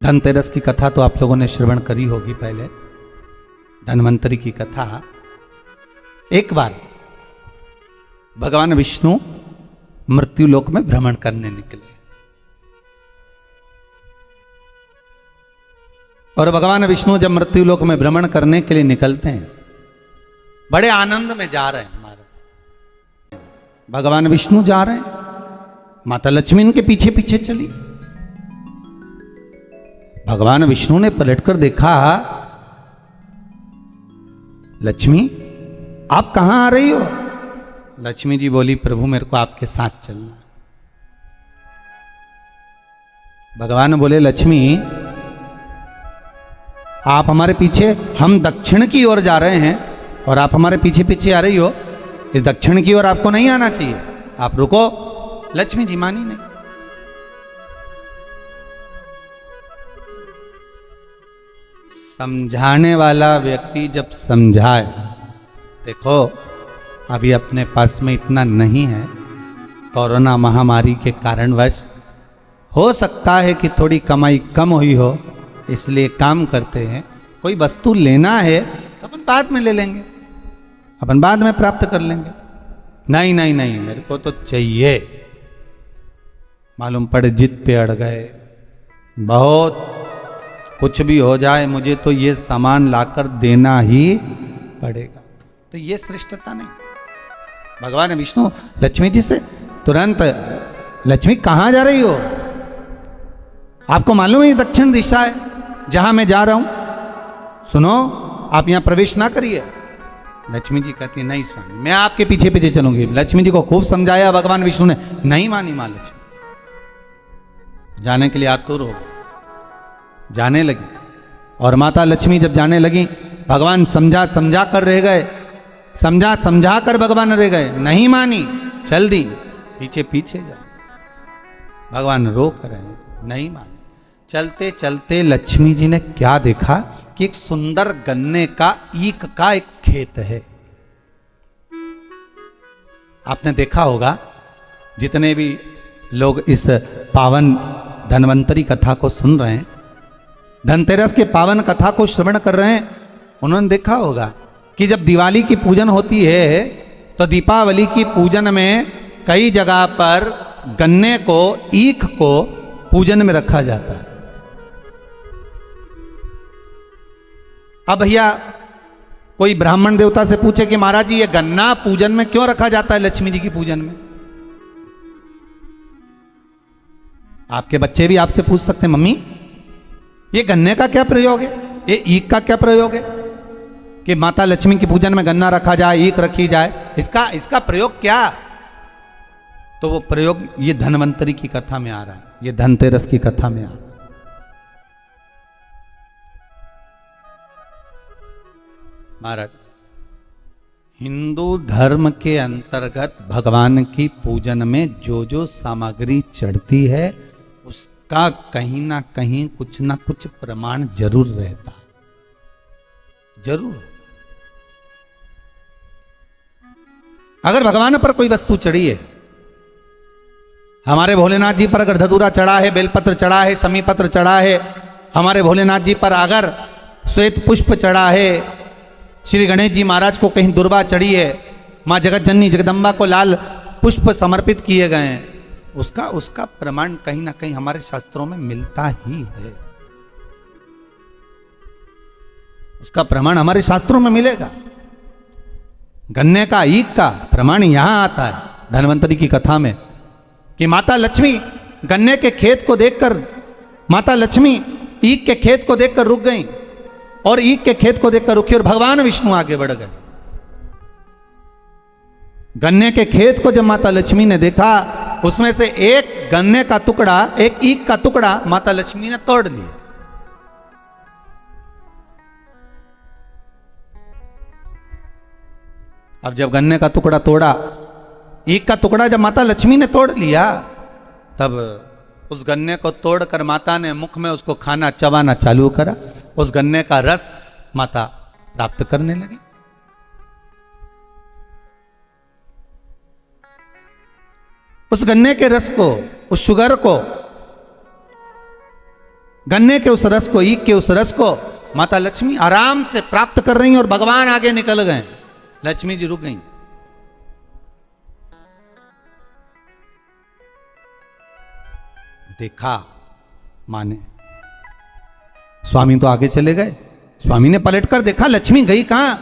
धनतेरस की कथा तो आप लोगों ने श्रवण करी होगी पहले। धन्वंतरी की कथा। एक बार भगवान विष्णु मृत्युलोक में भ्रमण करने निकले और भगवान विष्णु जब मृत्युलोक में भ्रमण करने के लिए निकलते हैं, बड़े आनंद में जा रहे हैं। हमारे भगवान विष्णु जा रहे हैं, माता लक्ष्मी इनके पीछे पीछे चली। भगवान विष्णु ने पलटकर देखा, लक्ष्मी आप कहां आ रही हो? लक्ष्मी जी बोली, प्रभु मेरे को आपके साथ चलना। भगवान बोले, लक्ष्मी आप हमारे पीछे, हम दक्षिण की ओर जा रहे हैं और आप हमारे पीछे पीछे आ रही हो, इस दक्षिण की ओर आपको नहीं आना चाहिए, आप रुको। लक्ष्मी जी मानी नहीं। समझाने वाला व्यक्ति जब समझाए, देखो अभी अपने पास में इतना नहीं है, कोरोना महामारी के कारणवश हो सकता है कि थोड़ी कमाई कम हुई हो, इसलिए काम करते हैं। कोई वस्तु लेना है तो अपन बाद में ले लेंगे, अपन बाद में प्राप्त कर लेंगे। नहीं नहीं नहीं, मेरे को तो चाहिए। मालूम पड़े जिद पे अड़ गए, बहुत कुछ भी हो जाए मुझे तो ये सामान लाकर देना ही पड़ेगा। तो ये श्रेष्ठता नहीं। भगवान विष्णु लक्ष्मी जी से तुरंत, लक्ष्मी कहां जा रही हो? आपको मालूम है ये दक्षिण दिशा है जहां मैं जा रहा हूं, सुनो आप यहां प्रवेश ना करिए। लक्ष्मी जी कहती, नहीं स्वामी मैं आपके पीछे पीछे चलूंगी। लक्ष्मी जी को खूब समझाया भगवान विष्णु ने, नहीं मानी मां लक्ष्मी। जाने के लिए आतुर हो गए, जाने लगी। और माता लक्ष्मी जब जाने लगी, भगवान समझा समझा कर रह गए, समझा समझा कर भगवान रह गए, नहीं मानी, चल दी पीछे पीछे जा। भगवान रोक रहे, नहीं मानी। चलते चलते लक्ष्मी जी ने क्या देखा कि एक सुंदर गन्ने का ईख का एक खेत है। आपने देखा होगा, जितने भी लोग इस पावन धन्वंतरी कथा को सुन रहे हैं, धनतेरस के पावन कथा को श्रवण कर रहे हैं, उन्होंने देखा होगा कि जब दिवाली की पूजन होती है तो दीपावली की पूजन में कई जगह पर गन्ने को, ईख को पूजन में रखा जाता है। अब भैया कोई ब्राह्मण देवता से पूछे कि महाराज जी ये गन्ना पूजन में क्यों रखा जाता है, लक्ष्मी जी की पूजन में? आपके बच्चे भी आपसे पूछ सकते हैं, मम्मी ये गन्ने का क्या प्रयोग है, ये ईख का क्या प्रयोग है कि माता लक्ष्मी की पूजन में गन्ना रखा जाए, ईख रखी जाए, इसका प्रयोग क्या? तो वो प्रयोग ये धन्वंतरी की कथा में आ रहा है, ये धनतेरस की कथा में आ रहा है। महाराज, हिंदू धर्म के अंतर्गत भगवान की पूजन में जो जो सामग्री चढ़ती है उसका कहीं ना कहीं कुछ ना कुछ प्रमाण जरूर रहता, जरूर। अगर भगवान पर कोई वस्तु चढ़ी है, हमारे भोलेनाथ जी पर अगर धतूरा चढ़ा है, बेलपत्र चढ़ा है, समी पत्र चढ़ा है, हमारे भोलेनाथ जी पर अगर श्वेत पुष्प चढ़ा है, श्री गणेश जी महाराज को कहीं दुर्वा चढ़ी है, माँ जगत जननी जगदम्बा को लाल पुष्प समर्पित किए गए हैं, उसका प्रमाण कहीं ना कहीं हमारे शास्त्रों में मिलता ही है। उसका प्रमाण हमारे शास्त्रों में मिलेगा। गन्ने का, ईख का प्रमाण यहां आता है धन्वंतरी की कथा में कि माता लक्ष्मी गन्ने के खेत को देखकर, माता लक्ष्मी ईख के खेत को देखकर रुक गई और ईख के खेत को देखकर रुकी और भगवान विष्णु आगे बढ़ गए। गन्ने के खेत को जब माता लक्ष्मी ने देखा, उसमें से एक गन्ने का टुकड़ा, एक ईख का टुकड़ा माता लक्ष्मी ने तोड़ लिया। अब जब गन्ने का टुकड़ा तोड़ा, ईख का टुकड़ा जब माता लक्ष्मी ने तोड़ लिया, तब उस गन्ने को तोड़कर माता ने मुख में उसको खाना, चबाना चालू करा। उस गन्ने का रस माता प्राप्त करने लगी। उस गन्ने के रस को, उस शुगर को गन्ने के उस रस को, ईख के उस रस को माता लक्ष्मी आराम से प्राप्त कर रही हैं और भगवान आगे निकल गए। लक्ष्मी जी रुक गई। देखा माने, स्वामी तो आगे चले गए। स्वामी ने पलटकर देखा, लक्ष्मी गई कहां?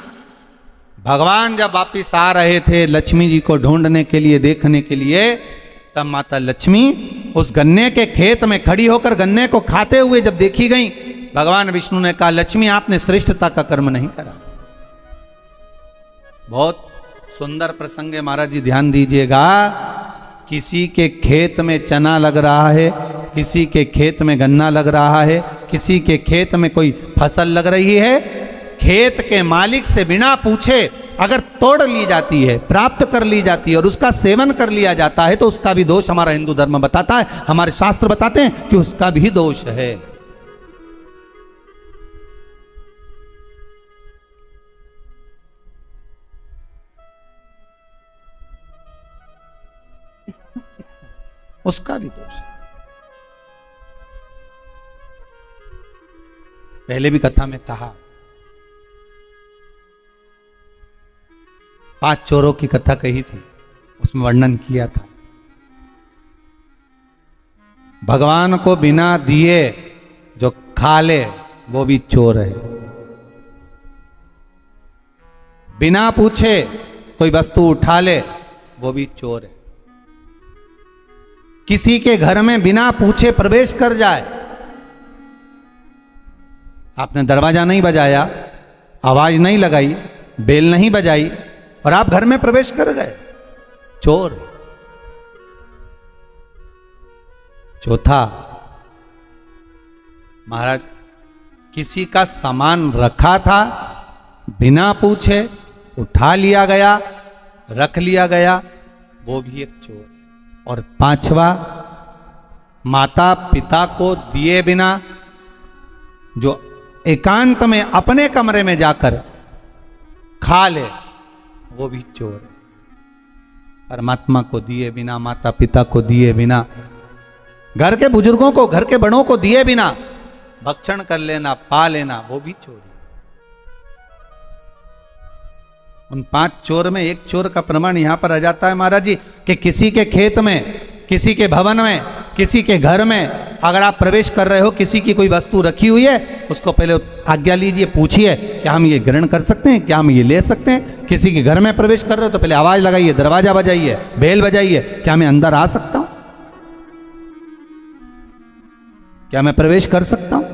भगवान जब वापिस आ रहे थे लक्ष्मी जी को ढूंढने के लिए, देखने के लिए, तब माता लक्ष्मी उस गन्ने के खेत में खड़ी होकर गन्ने को खाते हुए जब देखी गई, भगवान विष्णु ने कहा, लक्ष्मी आपने श्रेष्ठता का कर्म नहीं करा। बहुत सुंदर प्रसंग है महाराज जी, ध्यान दीजिएगा। किसी के खेत में चना लग रहा है, किसी के खेत में गन्ना लग रहा है, किसी के खेत में कोई फसल लग रही है, खेत के मालिक से बिना पूछे अगर तोड़ ली जाती है, प्राप्त कर ली जाती है और उसका सेवन कर लिया जाता है, तो उसका भी दोष हमारा हिंदू धर्म बताता है, हमारे शास्त्र बताते हैं कि उसका भी दोष है। उसका भी दोष है। पहले भी कथा में कहा, 5 चोरों की कथा कही थी, उसमें वर्णन किया था, भगवान को बिना दिए जो खा ले वो भी चोर है। बिना पूछे कोई वस्तु उठा ले वो भी चोर है। किसी के घर में बिना पूछे प्रवेश कर जाए, आपने दरवाजा नहीं बजाया, आवाज नहीं लगाई, बेल नहीं बजाई और आप घर में प्रवेश कर गए, चोर। चौथा, महाराज किसी का सामान रखा था, बिना पूछे उठा लिया गया, रख लिया गया, वो भी एक चोर। और 5वां, माता पिता को दिए बिना जो एकांत में अपने कमरे में जाकर खा ले वो भी चोर है। परमात्मा को दिए बिना, माता पिता को दिए बिना, घर के बुजुर्गों को, घर के बड़ों को दिए बिना भक्षण कर लेना, पा लेना, वो भी चोरी। उन 5 चोर में एक चोर का प्रमाण यहां पर आ जाता है महाराज जी, कि किसी के खेत में, किसी के भवन में, किसी के घर में अगर आप प्रवेश कर रहे हो, किसी की कोई वस्तु रखी हुई है, उसको पहले आज्ञा लीजिए, पूछिए क्या हम ये ग्रहण कर सकते हैं, क्या हम ये ले सकते हैं। किसी के घर में प्रवेश कर रहे हो तो पहले आवाज लगाइए, दरवाजा बजाइए, बेल बजाइए, क्या मैं अंदर आ सकता हूं, क्या मैं प्रवेश कर सकता हूं।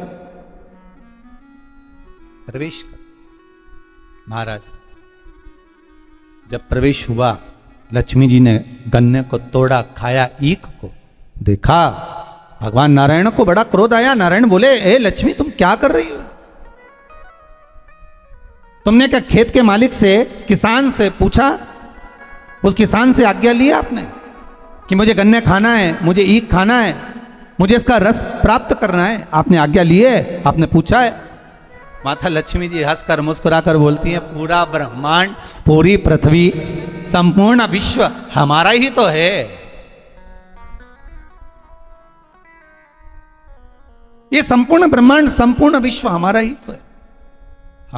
प्रवेश कर। महाराज जब प्रवेश हुआ, लक्ष्मी जी ने गन्ने को तोड़ा, खाया, ईख को देखा, भगवान नारायण को बड़ा क्रोध आया। नारायण बोले, ए लक्ष्मी तुम क्या कर रही हो? तुमने क्या खेत के मालिक से, किसान से पूछा? उस किसान से आज्ञा लिया आपने कि मुझे गन्ने खाना है, मुझे ईख खाना है, मुझे इसका रस प्राप्त करना है? आपने आज्ञा ली है? आपने पूछा है? माता लक्ष्मी जी हंसकर मुस्कुराकर बोलती हैं, पूरा ब्रह्मांड, पूरी पृथ्वी, संपूर्ण विश्व हमारा ही तो है। ये संपूर्ण ब्रह्मांड, संपूर्ण विश्व हमारा ही तो है।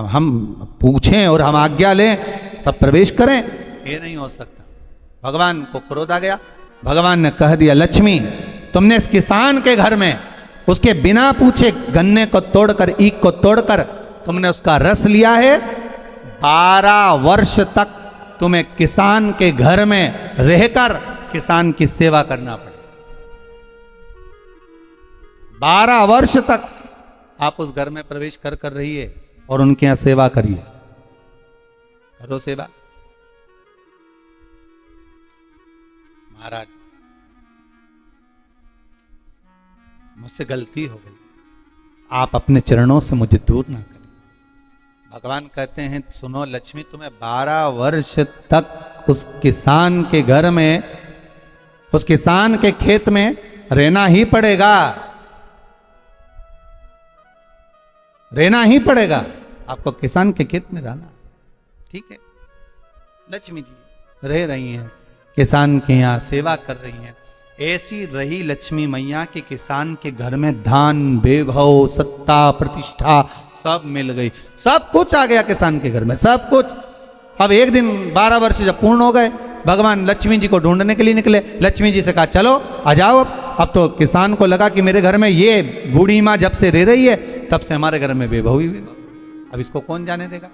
हम पूछें और हम आज्ञा लें तब प्रवेश करें, ये नहीं हो सकता। भगवान को क्रोध आ गया। भगवान ने कह दिया, लक्ष्मी तुमने इस किसान के घर में उसके बिना पूछे गन्ने को तोड़कर, ईख को तोड़कर तुमने उसका रस लिया है। 12 वर्ष तक तुम्हें किसान के घर में रहकर किसान की सेवा करना पड़े। 12 वर्ष तक आप उस घर में प्रवेश कर रहिए और उनके यहां सेवा करिए। करो सेवा। महाराज मुझसे गलती हो गई, आप अपने चरणों से मुझे दूर ना करें। भगवान कहते हैं, सुनो लक्ष्मी, तुम्हें 12 वर्ष तक उस किसान के घर में, उस किसान के खेत में रहना ही पड़ेगा, रहना ही पड़ेगा। आपको किसान के खेत में रहना, ठीक है। लक्ष्मी जी रह रही हैं, किसान के यहाँ सेवा कर रही हैं। ऐसी रही लक्ष्मी मैया कि किसान के घर में धान, वैभव, सत्ता, प्रतिष्ठा सब मिल गई। सब कुछ आ गया किसान के घर में, सब कुछ। अब एक दिन 12 वर्ष जब पूर्ण हो गए, भगवान लक्ष्मी जी को ढूंढने के लिए निकले। लक्ष्मी जी से कहा चलो आ जाओ। अब तो किसान को लगा कि मेरे घर में ये बूढ़ी माँ जब से रह रही है तब से हमारे घर में वैभव ही वैभव। अब इसको कौन जाने देगा।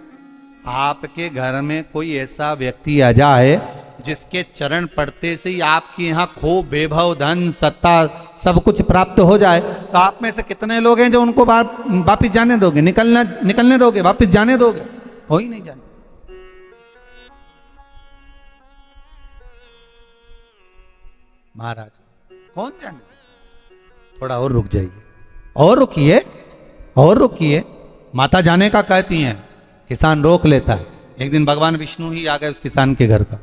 आपके घर में कोई ऐसा व्यक्ति आ जाए जिसके चरण पड़ते से ही आपके यहाँ खूब वैभव, धन, सत्ता सब कुछ प्राप्त हो जाए, तो आप में से कितने लोग हैं जो उनको वापिस जाने दोगे, निकलने दोगे, वापिस जाने दोगे? कोई नहीं जाने। महाराज कौन जाने? थोड़ा और रुक जाइए, और रुकिए, और रुकिए। माता जाने का कहती हैं, किसान रोक लेता है। एक दिन भगवान विष्णु ही आ गए उस किसान के घर पर,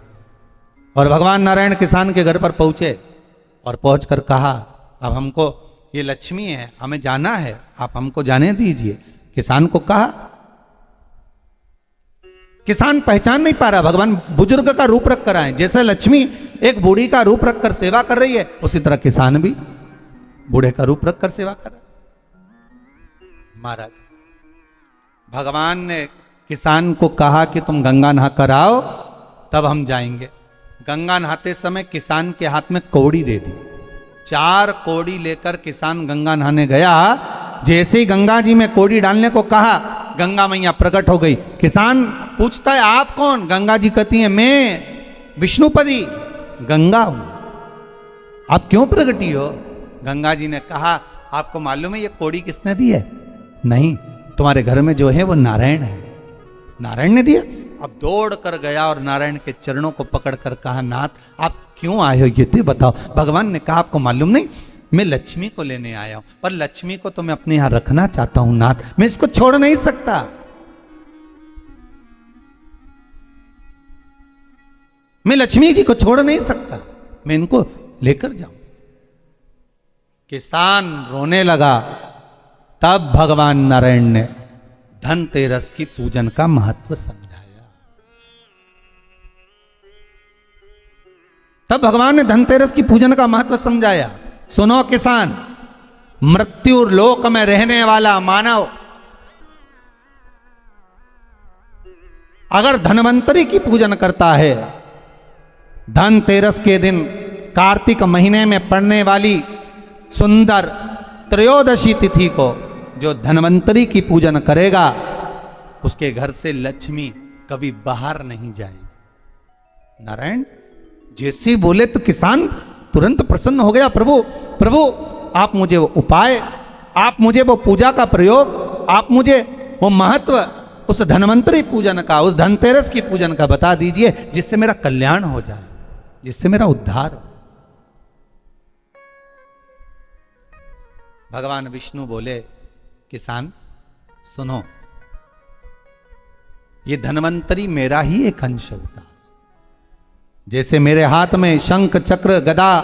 और भगवान नारायण किसान के घर पर पहुंचे और पहुंचकर कहा अब हमको ये लक्ष्मी है, हमें जाना है, आप हमको जाने दीजिए। किसान को कहा, किसान पहचान नहीं पा रहा। भगवान बुजुर्ग का रूप रख कर आए, जैसे लक्ष्मी एक बूढ़ी का रूप रखकर सेवा कर रही है, उसी तरह किसान भी बूढ़े का रूप रखकर सेवा कर रहा है। महाराज भगवान ने किसान को कहा कि तुम गंगा नहा कर आओ तब हम जाएंगे। गंगा नहाते समय किसान के हाथ में कौड़ी दे दी। 4 कौड़ी लेकर किसान गंगा नहाने गया। जैसे ही गंगा जी में कौड़ी डालने को कहा, गंगा मैया प्रकट हो गई। किसान पूछता है आप कौन? गंगा जी कहती है मैं विष्णुपदी गंगा हूं। आप क्यों प्रकटी हो? गंगा जी ने कहा आपको मालूम है ये कौड़ी किसने दी है? नहीं, तुम्हारे घर में जो है वो नारायण है, नारायण ने दिया। अब दौड़ कर गया और नारायण के चरणों को पकड़कर कहा नाथ आप क्यों आए हो ये तो बताओ। भगवान ने कहा आपको मालूम नहीं, मैं लक्ष्मी को लेने आया हूं, पर लक्ष्मी को तो मैं अपने यहां रखना चाहता हूं नाथ, मैं इसको छोड़ नहीं सकता। मैं लक्ष्मी जी को छोड़ नहीं सकता, मैं इनको लेकर जाऊं। किसान रोने लगा। तब भगवान नारायण ने धनतेरस की पूजन का महत्व समझाया। तब भगवान ने धनतेरस की पूजन का महत्व समझाया। सुनो किसान, मृत्यु लोक में रहने वाला मानव अगर धनवंतरी की पूजन करता है, धनतेरस के दिन कार्तिक महीने में पड़ने वाली सुंदर त्रयोदशी तिथि को जो धनवंतरी की पूजन करेगा, उसके घर से लक्ष्मी कभी बाहर नहीं जाएगी। नारायण जैसे बोले तो किसान तुरंत प्रसन्न हो गया। प्रभु प्रभु आप मुझे वो उपाय, आप मुझे वो पूजा का प्रयोग, आप मुझे वो महत्व उस धनवंतरी पूजन का, उस धनतेरस की पूजन का बता दीजिए, जिससे मेरा कल्याण हो जाए, जिससे मेरा उद्धार हो। भगवान विष्णु बोले किसान सुनो, ये धनवंतरी मेरा ही एक अंश होता। जैसे मेरे हाथ में शंख, चक्र, गदा,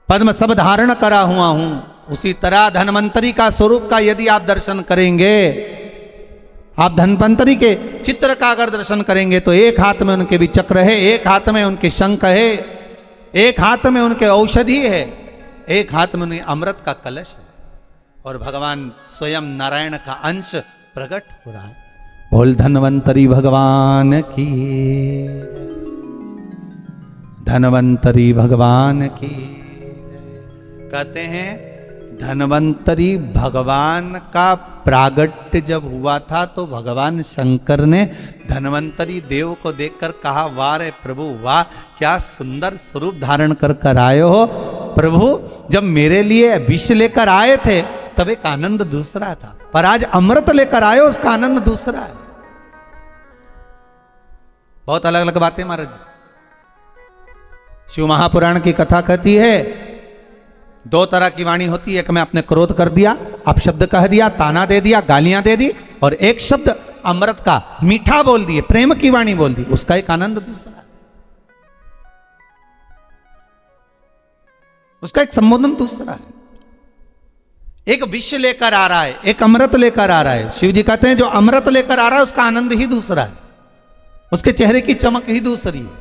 पद्म सब धारण करा हुआ हूं, उसी तरह धनवंतरी का स्वरूप का यदि आप दर्शन करेंगे, आप धनवंतरी के चित्र का अगर दर्शन करेंगे तो एक हाथ में उनके भी चक्र है, एक हाथ में उनके शंख है, एक हाथ में उनके औषधि है, एक हाथ में उनके अमृत का कलश है, और भगवान स्वयं नारायण का अंश प्रकट हो रहा है। बोल धनवंतरी भगवान की, धनवंतरी भगवान की। कहते हैं धनवंतरी भगवान का प्रागट्य जब हुआ था तो भगवान शंकर ने धनवंतरी देव को देखकर कहा वाह रे प्रभु वाह, क्या सुंदर स्वरूप धारण कर कर आए हो प्रभु। जब मेरे लिए विष लेकर आए थे तब एक आनंद दूसरा था, पर आज अमृत लेकर आए हो उसका आनंद दूसरा है। बहुत अलग अलग बातें महाराज। शिव महापुराण की कथा कहती है 2 तरह की वाणी होती है। एक में आपने क्रोध कर दिया, अपशब्द कह दिया, ताना दे दिया, गालियां दे दी, और एक शब्द अमृत का मीठा बोल दिए, प्रेम की वाणी बोल दी, उसका एक आनंद दूसरा है, उसका एक संबोधन दूसरा है। एक विष लेकर आ रहा है, एक अमृत लेकर आ रहा है। शिव जी कहते हैं जो अमृत लेकर आ रहा है उसका आनंद ही दूसरा है, उसके चेहरे की चमक ही दूसरी है।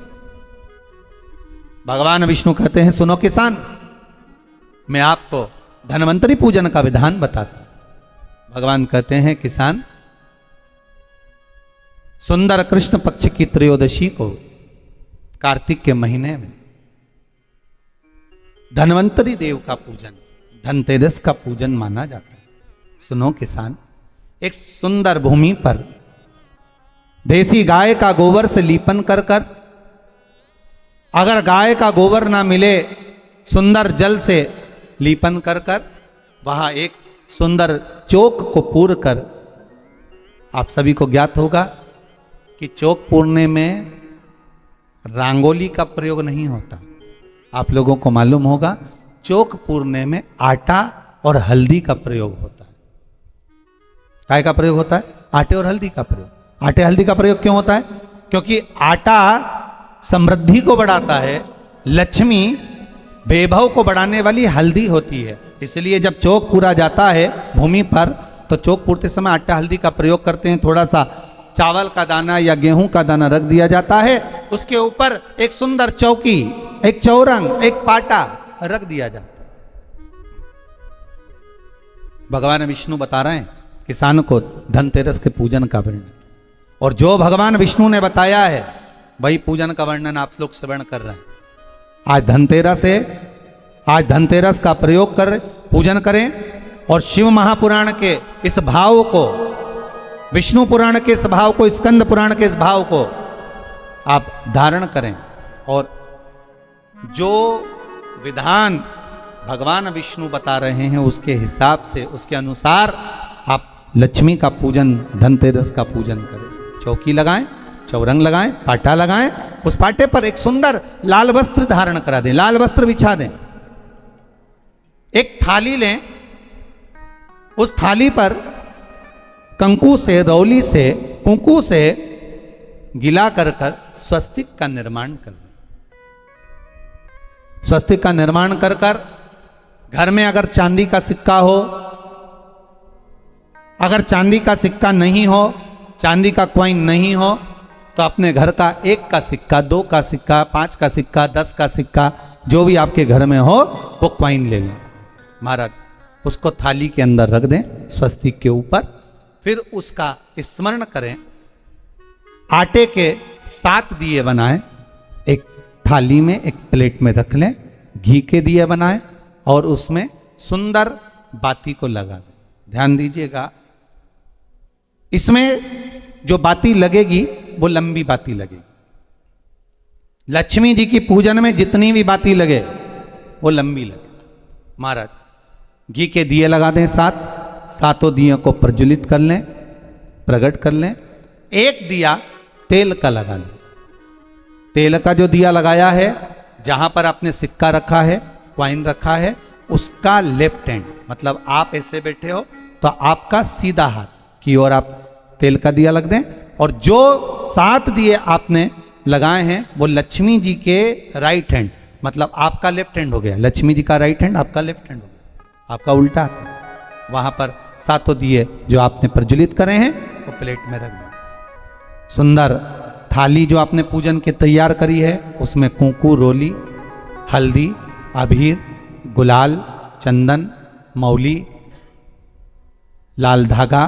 भगवान विष्णु कहते हैं सुनो किसान, मैं आपको धन्वंतरी पूजन का विधान बताता हूं। भगवान कहते हैं किसान, सुंदर कृष्ण पक्ष की त्रयोदशी को कार्तिक के महीने में धन्वंतरी देव का पूजन, धनतेरस का पूजन माना जाता है। सुनो किसान, एक सुंदर भूमि पर देसी गाय का गोबर से लीपन कर कर, अगर गाय का गोबर ना मिले सुंदर जल से लीपन कर कर, वहां एक सुंदर चौक को पूर कर, आप सभी को ज्ञात होगा कि चौक पूरने में रंगोली का प्रयोग नहीं होता। आप लोगों को मालूम होगा चौक पूरने में आटा और हल्दी का प्रयोग होता है। काय का प्रयोग होता है? आटे और हल्दी का प्रयोग। आटे हल्दी का प्रयोग क्यों होता है? क्योंकि आटा समृद्धि को बढ़ाता है, लक्ष्मी वैभव को बढ़ाने वाली हल्दी होती है। इसलिए जब चौक पूरा जाता है भूमि पर, तो चौक पूरते समय आटा हल्दी का प्रयोग करते हैं। थोड़ा सा चावल का दाना या गेहूं का दाना रख दिया जाता है, उसके ऊपर एक सुंदर चौकी, एक चौरंग, एक पाटा रख दिया जाता है। भगवान विष्णु बता रहे हैं किसान को धनतेरस के पूजन का वर्णन, और जो भगवान विष्णु ने बताया है वही पूजन का वर्णन आप लोग श्रवण कर रहे हैं। आज धनतेरस का प्रयोग कर पूजन करें और शिव महापुराण के इस भाव को, विष्णु पुराण के इस भाव को, स्कंद पुराण के इस भाव को आप धारण करें, और जो विधान भगवान विष्णु बता रहे हैं उसके हिसाब से, उसके अनुसार आप लक्ष्मी का पूजन, धनतेरस का पूजन करें। चौकी लगाएं, चौरंग लगाएं, पाटा लगाएं, उस पाटे पर एक सुंदर लाल वस्त्र धारण करा दें, लाल वस्त्र बिछा दें। एक थाली लें, उस थाली पर कंकु से, रौली से, कुंकू से गिला कर स्वस्तिक का निर्माण कर दें। स्वस्तिक का निर्माण कर घर में अगर चांदी का सिक्का हो, अगर चांदी का सिक्का नहीं हो, चांदी का कॉइन नहीं हो, तो अपने घर का 1 का सिक्का, 2 का सिक्का, 5 का सिक्का, 10 का सिक्का, जो भी आपके घर में हो वो कॉइन ले लें महाराज, उसको थाली के अंदर रख दें स्वस्तिक के ऊपर। फिर उसका स्मरण करें। आटे के 7 दिए बनाएं, एक थाली में, एक प्लेट में रख लें, घी के दिए बनाएं और उसमें सुंदर बाती को लगा दें। ध्यान दीजिएगा, इसमें जो बाती लगेगी वो लंबी बाती लगेगी। लक्ष्मी जी की पूजन में जितनी भी बाती लगे वो लंबी लगे। महाराज घी के दिए लगा दें 7, सातों दियों को प्रज्वलित कर लें, प्रकट कर लें। एक दिया तेल का लगा लें। तेल का जो दिया लगाया है, जहां पर आपने सिक्का रखा है, कॉइन रखा है, उसका लेफ्ट हैंड, मतलब आप ऐसे बैठे हो तो आपका सीधा हाथ की ओर आप तेल का दिया लग दें। और जो 7 दिए आपने लगाए हैं वो लक्ष्मी जी के राइट हैंड, मतलब आपका लेफ्ट हैंड हो गया, लक्ष्मी जी का राइट हैंड, आपका लेफ्ट हैंड हो गया, आपका उल्टा हाथ। वहां पर 7 दिए जो आपने प्रज्वलित करे हैं वो प्लेट में रख दें। सुंदर थाली जो आपने पूजन की तैयार करी है, उसमें कुंकू, रोली, हल्दी, अबीर, गुलाल, चंदन, मौली, लाल धागा,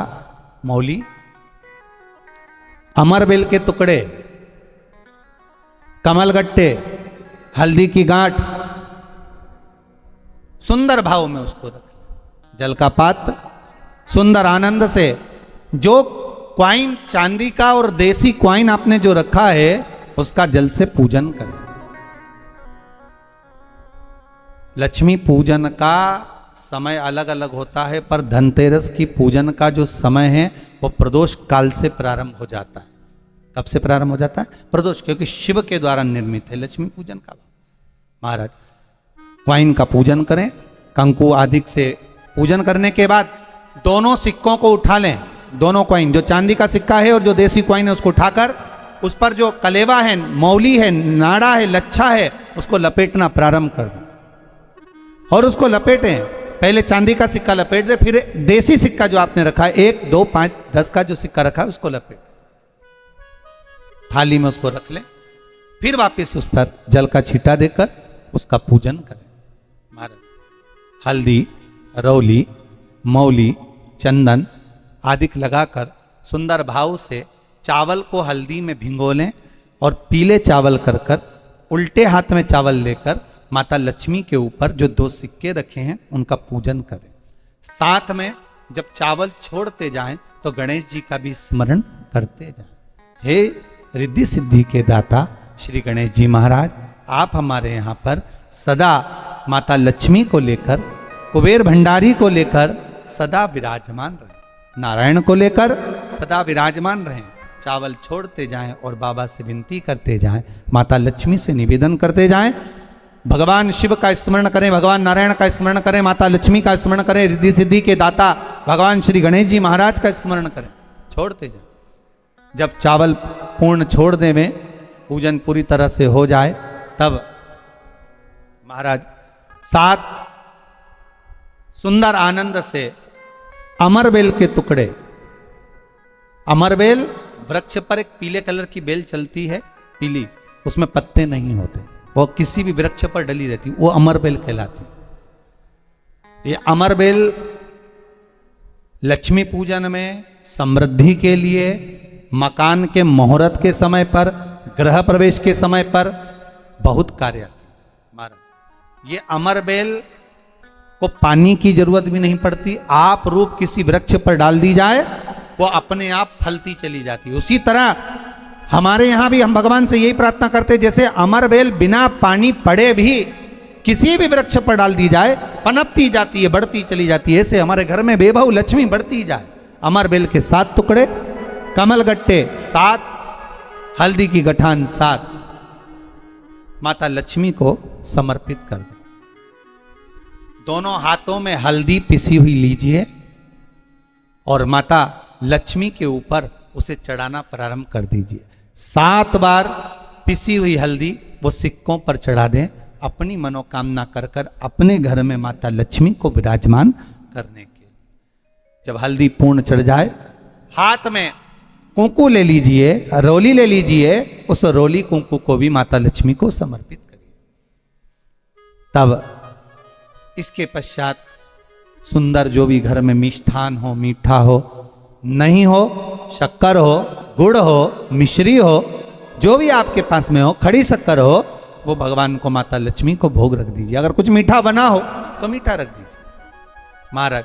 मौली, अमरबेल के टुकड़े, कमलगट्टे, हल्दी की गांठ, सुंदर भाव में उसको रख। जल का पात्र, सुंदर आनंद से जो क्वाइन चांदी का और देसी क्वाइन आपने जो रखा है उसका जल से पूजन करें। लक्ष्मी पूजन का समय अलग अलग होता है, पर धनतेरस की पूजन का जो समय है वो प्रदोष काल से प्रारंभ हो जाता है। कब से प्रारंभ हो जाता है? प्रदोष, क्योंकि शिव के द्वारा निर्मित है लक्ष्मी पूजन का। महाराज क्वाइन का पूजन करें, कंकु आदि से पूजन करने के बाद दोनों सिक्कों को उठा लें, दोनों क्वाइन, जो चांदी का सिक्का है और जो देसी क्वाइन है, उसको उठाकर उस पर जो कलेवा है, मौली है, नाड़ा है, लच्छा है, उसको लपेटना प्रारंभ कर दें और उसको लपेटें। पहले चांदी का सिक्का लपेट दे, फिर देसी सिक्का जो आपने रखा है, 1, 2, 5, 10 का जो सिक्का रखा है उसको लपेट, थाली में उसको रख लें। फिर वापस उस पर जल का छींटा देकर उसका पूजन करें। महाराज हल्दी, रौली, मौली, चंदन आदि लगाकर सुंदर भाव से चावल को हल्दी में भिगो लें और पीले चावल कर कर उल्टे हाथ में चावल लेकर माता लक्ष्मी के ऊपर जो 2 सिक्के रखे हैं उनका पूजन करें। साथ में जब चावल छोड़ते जाएं तो गणेश जी का भी स्मरण करते जाएं। हे रिद्धि सिद्धि के दाता श्री गणेश जी महाराज, आप हमारे यहाँ पर सदा माता लक्ष्मी को लेकर, कुबेर भंडारी को लेकर सदा विराजमान रहें, नारायण को लेकर सदा विराजमान रहें। चावल छोड़ते जाएं और बाबा से विनती करते जाएं, माता लक्ष्मी से निवेदन करते जाएं। भगवान शिव का स्मरण करें, भगवान नारायण का स्मरण करें, माता लक्ष्मी का स्मरण करें, रिद्धि सिद्धि के दाता भगवान श्री गणेश जी महाराज का स्मरण करें, छोड़ते जाएं। जब चावल पूर्ण छोड़ देवें, पूजन पूरी तरह से हो जाए, तब महाराज 7 सुंदर आनंद से अमरबेल के टुकड़े, अमरबेल वृक्ष पर एक पीले कलर की बेल चलती है, पीली, उसमें पत्ते नहीं होते, वो किसी भी वृक्ष पर डली रहती, वो अमरबेल कहलाती। ये अमरबेल लक्ष्मी पूजन में, समृद्धि के लिए, मकान के मुहूर्त के समय पर, गृह प्रवेश के समय पर बहुत कार्य आती है। महाराज ये अमरबेल को पानी की जरूरत भी नहीं पड़ती, आप रूप किसी वृक्ष पर डाल दी जाए वो अपने आप फलती चली जाती है। उसी तरह हमारे यहाँ भी हम भगवान से यही प्रार्थना करते हैं, जैसे अमरबेल बिना पानी पड़े भी किसी भी वृक्ष पर डाल दी जाए पनपती जाती है, बढ़ती चली जाती है। ऐसे हमारे घर में बेबहू लक्ष्मी बढ़ती जाए। अमरबेल के 7 टुकड़े, कमल गट्टे 7, हल्दी की गठान 7 माता लक्ष्मी को समर्पित कर दें। दोनों हाथों में हल्दी पिसी हुई लीजिए और माता लक्ष्मी के ऊपर उसे चढ़ाना प्रारंभ कर दीजिए। 7 बार पिसी हुई हल्दी वो सिक्कों पर चढ़ा दें, अपनी मनोकामना कर कर अपने घर में माता लक्ष्मी को विराजमान करने के। जब हल्दी पूर्ण चढ़ जाए, हाथ में कुंकू ले लीजिए, रोली ले लीजिए, उस रोली कुंकू को भी माता लक्ष्मी को समर्पित करिए। तब इसके पश्चात सुंदर जो भी घर में मिष्ठान हो, मीठा हो, नहीं हो, शक्कर हो, गुड़ हो, मिश्री हो, जो भी आपके पास में हो, खड़ी शक्कर हो, वो भगवान को, माता लक्ष्मी को भोग रख दीजिए। अगर कुछ मीठा बना हो तो मीठा रख दीजिए। महाराज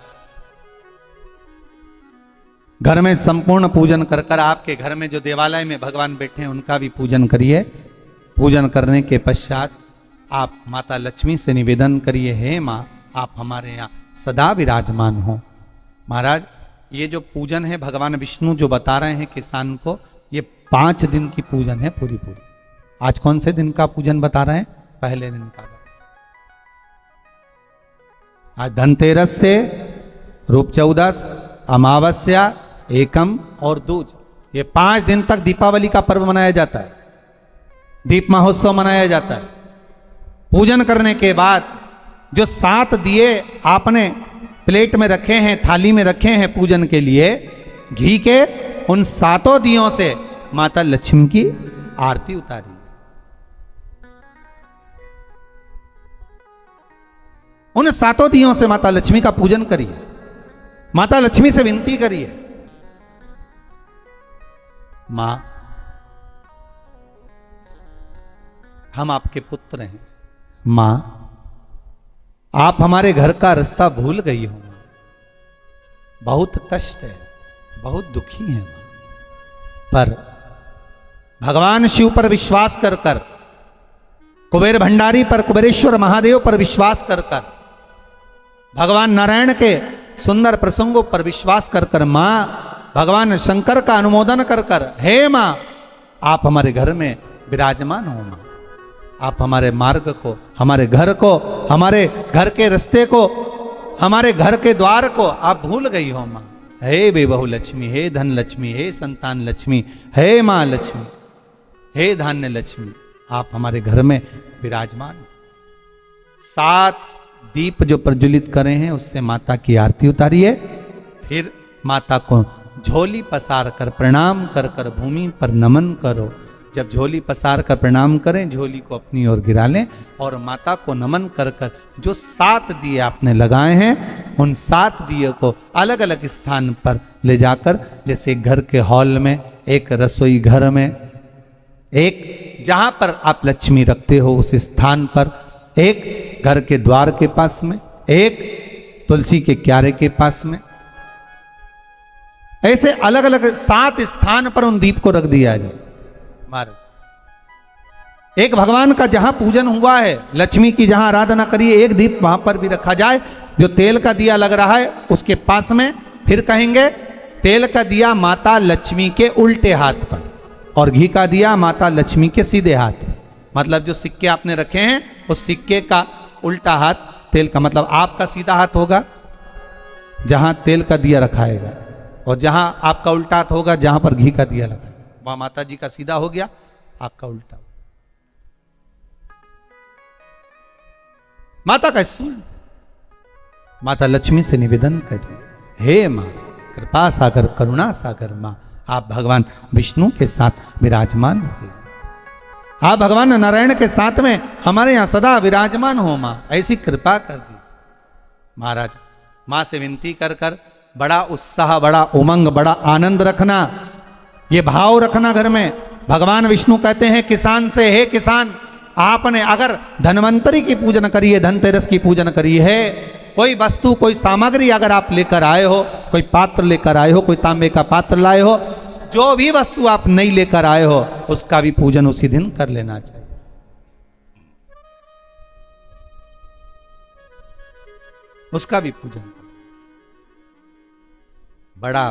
घर में संपूर्ण पूजन कर कर आपके घर में जो देवालय में भगवान बैठे हैं उनका भी पूजन करिए। पूजन करने के पश्चात आप माता लक्ष्मी से निवेदन करिए, हे माँ आप हमारे यहाँ सदा विराजमान हो। महाराज ये जो पूजन है भगवान विष्णु जो बता रहे हैं किसान को, ये 5 दिन की पूजन है पूरी पूरी। आज कौन से दिन का पूजन बता रहे हैं? पहले दिन का। आज धनतेरस से रूप चौदस, अमावस्या, एकम और दूज, ये 5 दिन तक दीपावली का पर्व मनाया जाता है, दीप महोत्सव मनाया जाता है। पूजन करने के बाद जो 7 दिए आपने प्लेट में रखे हैं, थाली में रखे हैं पूजन के लिए घी के, उन 7 दियों से माता लक्ष्मी की आरती उतारी। उन 7 दियों से माता लक्ष्मी का पूजन करिए, माता लक्ष्मी से विनती करिए, मां हम आपके पुत्र हैं, मां आप हमारे घर का रास्ता भूल गई हो, बहुत कष्ट है, बहुत दुखी है मां, पर भगवान शिव पर विश्वास कर कर, कुबेर भंडारी पर, कुबेरेश्वर महादेव पर विश्वास कर कर, भगवान नारायण के सुंदर प्रसंगों पर विश्वास कर कर, मां भगवान शंकर का अनुमोदन कर कर, हे मां आप हमारे घर में विराजमान हो, मां आप हमारे मार्ग को, हमारे घर को, हमारे घर के रास्ते को, हमारे घर के द्वार को आप भूल गई हो मां। हे बेबहू लक्ष्मी, हे धन लक्ष्मी, हे संतान लक्ष्मी, हे मां लक्ष्मी, हे धान्य लक्ष्मी, आप हमारे घर में विराजमान। 7 दीप जो प्रज्वलित करे हैं उससे माता की आरती उतारिए, फिर माता को झोली पसार कर प्रणाम कर कर भूमि पर नमन करो, जब झोली पसार कर प्रणाम करें, झोली को अपनी ओर गिरा लें और माता को नमन कर कर जो 7 दिए आपने लगाए हैं उन 7 दिए को अलग अलग स्थान पर ले जाकर, जैसे घर के हॉल में, एक रसोई घर में, एक जहां पर आप लक्ष्मी रखते हो उस स्थान पर, एक घर के द्वार के पास में, एक तुलसी के क्यारे के पास में, ऐसे अलग अलग 7 स्थान पर उन दीप को रख दिया जाए महाराज। एक भगवान का जहां पूजन हुआ है, लक्ष्मी की जहां आराधना करिए, एक दीप वहां पर भी रखा जाए। जो तेल का दिया लग रहा है उसके पास में, फिर कहेंगे तेल का दिया माता लक्ष्मी के उल्टे हाथ पर और घी का दिया माता लक्ष्मी के सीधे हाथ पर। मतलब जो सिक्के आपने रखे हैं उस सिक्के का उल्टा हाथ तेल का, मतलब आपका सीधा हाथ होगा जहां तेल का दिया रखाएगा, और जहां आपका उल्टा हाथ होगा जहां पर घी का दिया लगाएगा, वहां माता जी का सीधा हो गया, आपका उल्टा। माता का स्मरण, माता लक्ष्मी से निवेदन करिए, हे मां कृपा सागर करुणा सागर मां, आप भगवान विष्णु के साथ विराजमान हुए, आप भगवान नारायण के साथ में हमारे यहां सदा विराजमान हो मां, ऐसी कृपा कर दीजिए। महाराज मां से विनती कर कर बड़ा उत्साह, बड़ा उमंग, बड़ा आनंद रखना, ये भाव रखना घर में। भगवान विष्णु कहते हैं किसान से, हे किसान, आपने अगर धन्वंतरी की पूजन करी है, धनतेरस की पूजन करी है, कोई वस्तु, कोई सामग्री अगर आप लेकर आए हो, कोई पात्र लेकर आए हो, कोई तांबे का पात्र लाए हो, जो भी वस्तु आप नहीं लेकर आए हो उसका भी पूजन उसी दिन कर लेना चाहिए। उसका भी पूजन कर, बड़ा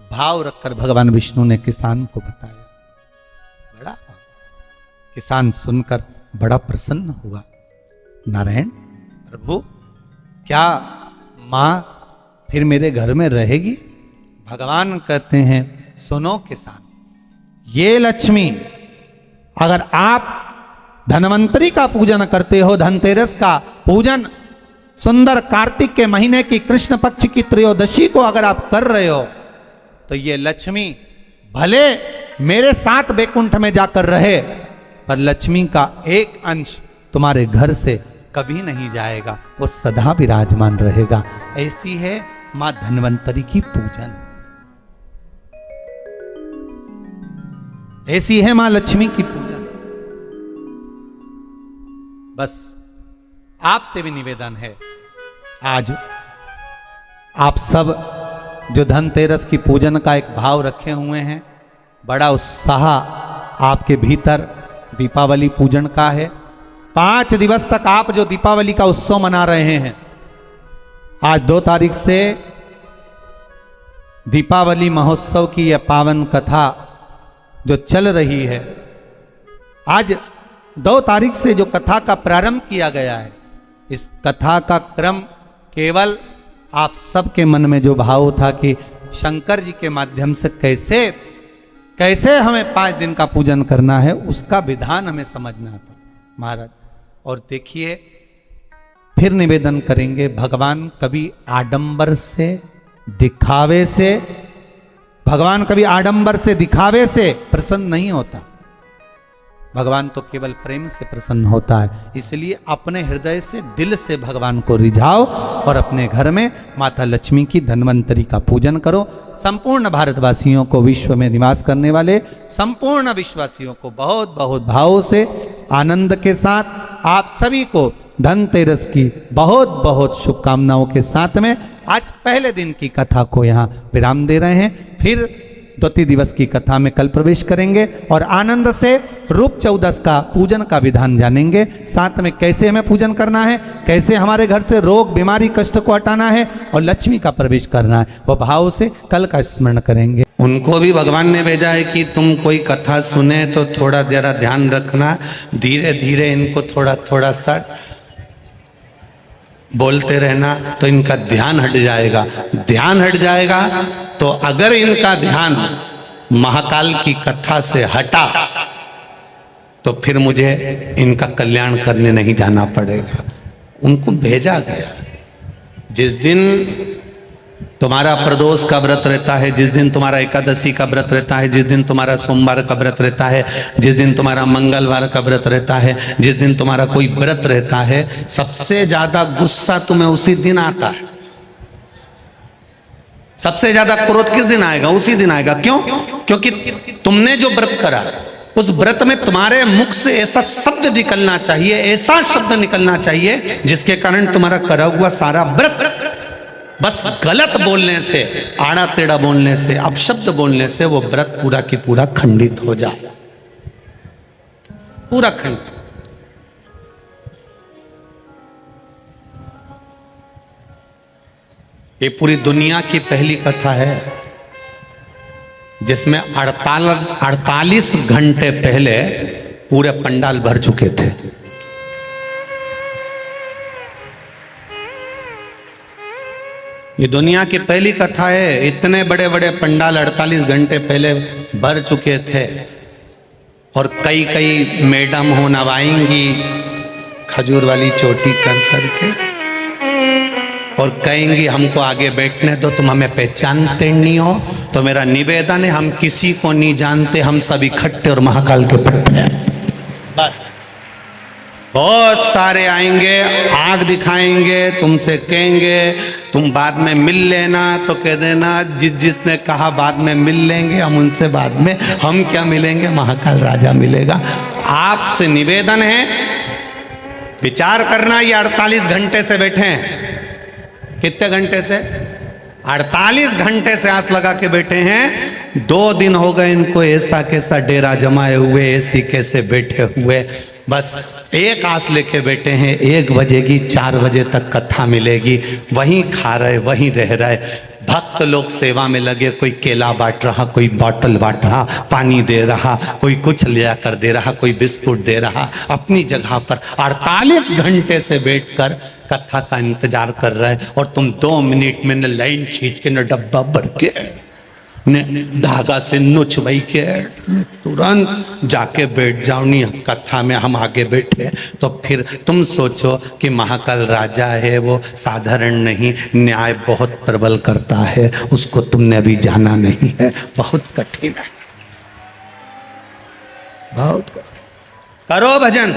भाव रखकर भगवान विष्णु ने किसान को बताया, बड़ा भाव। किसान सुनकर बड़ा प्रसन्न हुआ। नारायण प्रभु, क्या मां फिर मेरे घर में रहेगी? भगवान कहते हैं सुनो किसान, ये लक्ष्मी अगर आप धन्वंतरी का पूजन करते हो, धनतेरस का पूजन सुंदर कार्तिक के महीने की कृष्ण पक्ष की त्रयोदशी को अगर आप कर रहे हो, तो ये लक्ष्मी भले मेरे साथ बैकुंठ में जाकर रहे, पर लक्ष्मी का एक अंश तुम्हारे घर से कभी नहीं जाएगा, वो सदा विराजमान रहेगा। ऐसी है मां धन्वंतरी की पूजन, ऐसी है मां लक्ष्मी की पूजन। बस आपसे भी निवेदन है, आज आप सब जो धनतेरस की पूजन का एक भाव रखे हुए हैं, बड़ा उत्साह आपके भीतर दीपावली पूजन का है। 5 दिवस तक आप जो दीपावली का उत्सव मना रहे हैं, आज 2 तारीख से दीपावली महोत्सव की यह पावन कथा जो चल रही है, आज 2 तारीख से जो कथा का प्रारंभ किया गया है, इस कथा का क्रम केवल आप सबके मन में जो भाव था कि शंकर जी के माध्यम से कैसे हमें 5 दिन का पूजन करना है, उसका विधान हमें समझना था महाराज। और देखिए, फिर निवेदन करेंगे, भगवान कभी आडंबर से, दिखावे से, भगवान कभी आडंबर से, दिखावे से प्रसन्न नहीं होता। भगवान तो केवल प्रेम से प्रसन्न होता है। इसलिए अपने हृदय से, दिल से भगवान को रिझाओ और अपने घर में माता लक्ष्मी की धन्वंतरी का पूजन करो। संपूर्ण भारतवासियों को, विश्व में निवास करने वाले संपूर्ण विश्ववासियों को बहुत बहुत भाव से, आनंद के साथ आप सभी को धनतेरस की बहुत बहुत शुभकामनाओं के साथ में आज पहले दिन की कथा को यहाँ विराम दे रहे हैं। फिर 2 दिवस की कथा में कल प्रवेश करेंगे और आनंद से रूप 14 का पूजन का विधान जानेंगे। साथ में कैसे हमें पूजन करना है, कैसे हमारे घर से रोग, बीमारी, कष्ट को हटाना है और लक्ष्मी का प्रवेश करना है, वो भाव से कल का स्मरण करेंगे। उनको भी भगवान ने भेजा है कि तुम कोई कथा सुने तो थोड़ा जरा ध्यान रखना, धीरे धीरे इनको थोड़ा थोड़ा सा बोलते रहना, तो इनका ध्यान हट जाएगा। ध्यान हट जाएगा तो अगर इनका ध्यान महाकाल की कथा से हटा तो फिर मुझे इनका कल्याण करने नहीं जाना पड़ेगा। उनको भेजा गया। जिस दिन तुम्हारा प्रदोष का व्रत रहता है, जिस दिन तुम्हारा एकादशी का व्रत रहता है, जिस दिन तुम्हारा सोमवार का व्रत रहता है, जिस दिन तुम्हारा मंगलवार का व्रत रहता है, जिस दिन तुम्हारा कोई व्रत रहता है, सबसे ज्यादा गुस्सा तुम्हें उसी दिन आता है। सबसे ज्यादा क्रोध किस दिन आएगा? उसी दिन आएगा। क्यों? क्योंकि तुमने जो व्रत करा उस व्रत में तुम्हारे मुख से ऐसा शब्द निकलना चाहिए, ऐसा शब्द निकलना चाहिए जिसके कारण तुम्हारा करा हुआ सारा व्रत बस गलत बोलने से, आड़ा टेढ़ा बोलने से, अपशब्द बोलने से वो व्रत पूरा की पूरा खंडित हो जाए, पूरा खंडित। ये पूरी दुनिया की पहली कथा है जिसमें 48 घंटे पहले पूरे पंडाल भर चुके थे। ये दुनिया की पहली कथा है। इतने बड़े बड़े पंडाल 48 घंटे पहले भर चुके थे और कई कई मैडम हो नवाएंगी खजूर वाली चोटी कर करके और कहेंगी हमको आगे बैठने दो, तुम हमें पहचानते नहीं हो। तो मेरा निवेदन है, हम किसी को नहीं जानते, हम सब इकट्ठे और महाकाल के पट्टे हैं। बस बहुत सारे आएंगे, आग दिखाएंगे, तुमसे कहेंगे तुम बाद में मिल लेना, तो कह देना जिसने कहा बाद में मिल लेंगे, हम उनसे बाद में, हम क्या मिलेंगे, महाकाल राजा मिलेगा। आपसे निवेदन है, विचार करना। ये 48 घंटे से बैठे हैं। कितने घंटे से? 48 घंटे से आस लगा के बैठे हैं। 2 दिन हो गए इनको ऐसा कैसा डेरा जमाए हुए, ऐसी कैसे बैठे हुए, बस एक आस लेके बैठे हैं। 1 बजेगी, 4 बजे तक कथा मिलेगी, वहीं खा रहे, वहीं रह रहे। भक्त लोग सेवा में लगे, कोई केला बांट रहा, कोई बॉटल बांट रहा, पानी दे रहा, कोई कुछ ले आकर दे रहा, कोई बिस्कुट दे रहा, अपनी जगह पर 48 घंटे से बैठकर कथा का इंतजार कर रहे हैं। और तुम 2 मिनट में न लाइन खींच के, न डब्बा भर के, ने धागा से नुच भाई के तुरंत जाके बैठ जाओ। नहीं कथा में हम आगे बैठे तो फिर तुम सोचो कि महाकाल राजा है, वो साधारण नहीं, न्याय बहुत प्रबल करता है, उसको तुमने अभी जाना नहीं है। बहुत कठिन है, बहुत करो भजन,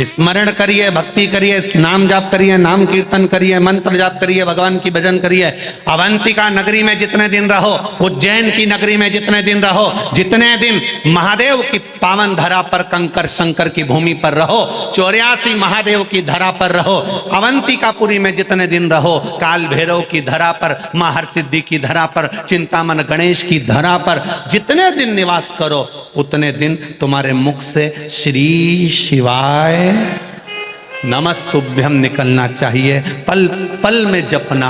स्मरण करिए, भक्ति करिए, नाम जाप करिए, नाम कीर्तन करिए, मंत्र जाप करिए, भगवान की भजन करिए। अवंतिका नगरी में जितने दिन रहो, उज्जैन की नगरी में जितने दिन रहो, जितने दिन महादेव की पावन धरा पर, कंकर शंकर की भूमि पर रहो, 84 महादेव की धरा पर रहो, अवंतिकापुरी में जितने दिन रहो, काल भैरव की धरा पर, मां हरसिद्धि की धरा पर, चिंतामन गणेश की धरा पर जितने दिन निवास करो, उतने दिन तुम्हारे मुख से श्री शिवाय नमस्तुभ्यम निकलना चाहिए। पल पल में जपना,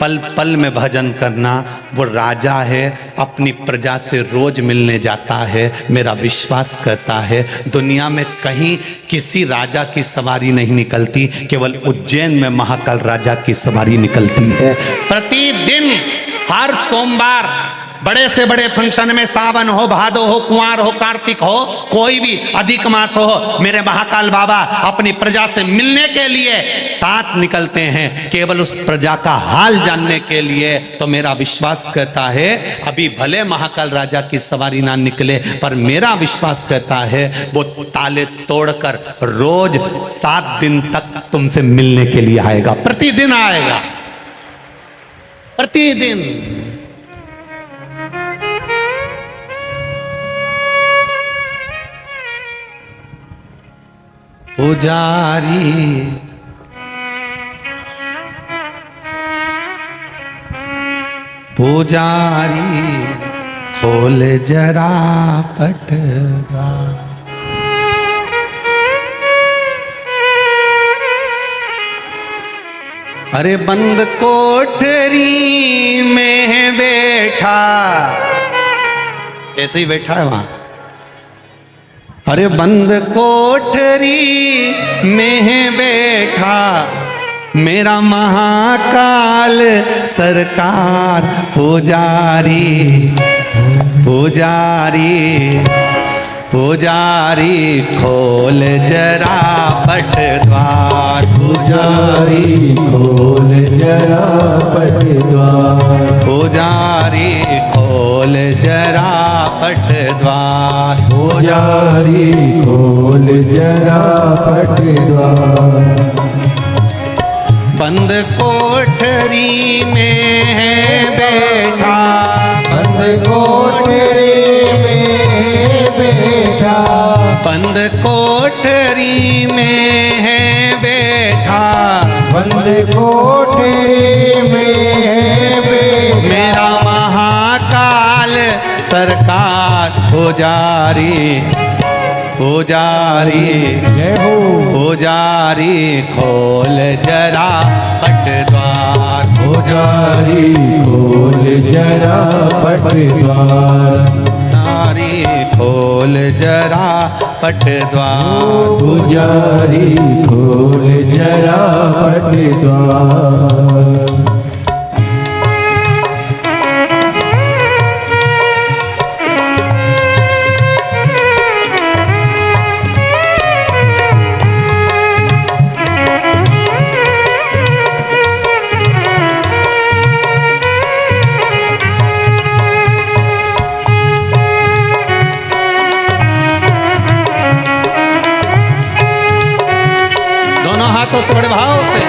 पल पल में भजन करना। वो राजा है, अपनी प्रजा से रोज मिलने जाता है। मेरा विश्वास करता है दुनिया में कहीं किसी राजा की सवारी नहीं निकलती, केवल उज्जैन में महाकाल राजा की सवारी निकलती है। प्रतिदिन हर सोमवार बड़े से बड़े फंक्शन में, सावन हो, भादो हो, कुंवार हो, कार्तिक हो, कोई भी अधिक मास हो, मेरे महाकाल बाबा अपनी प्रजा से मिलने के लिए साथ निकलते हैं, केवल उस प्रजा का हाल जानने के लिए। तो मेरा विश्वास कहता है अभी भले महाकाल राजा की सवारी ना निकले, पर मेरा विश्वास कहता है वो ताले तोड़कर रोज 7 दिन तक तुमसे मिलने के लिए आएगा। प्रतिदिन आएगा, प्रतिदिन। पुजारी पुजारी खोल जरा पटरा, अरे बंद कोठरी में बैठा, ऐसे ही बैठा है वहां। अरे बंद कोठरी में बैठा मेरा महाकाल सरकार, पुजारी पुजारी पुजारी खोल जरा पट द्वार, पुजारी खोल जरा पट द्वार, पुजारी खोल जरा पट द्वार, पुजारी खोल जरा पट द्वार। बंद कोठरी में है बैठा, बंद कोठरी में बैठा, बंद कोठरी में है बैठा, बंद कोठरी में बैठा, मेरा महाकाल सरकार। पुजारी पुजारी जय हो, पुजारी खोल जरा पट द्वार, पुजारी खोल जरा पट द्वार, पुजारी खोल जरा पट द्वार, पुजारी खोल जरा पट द्वार। दोनों हाथों से बड़े भाव से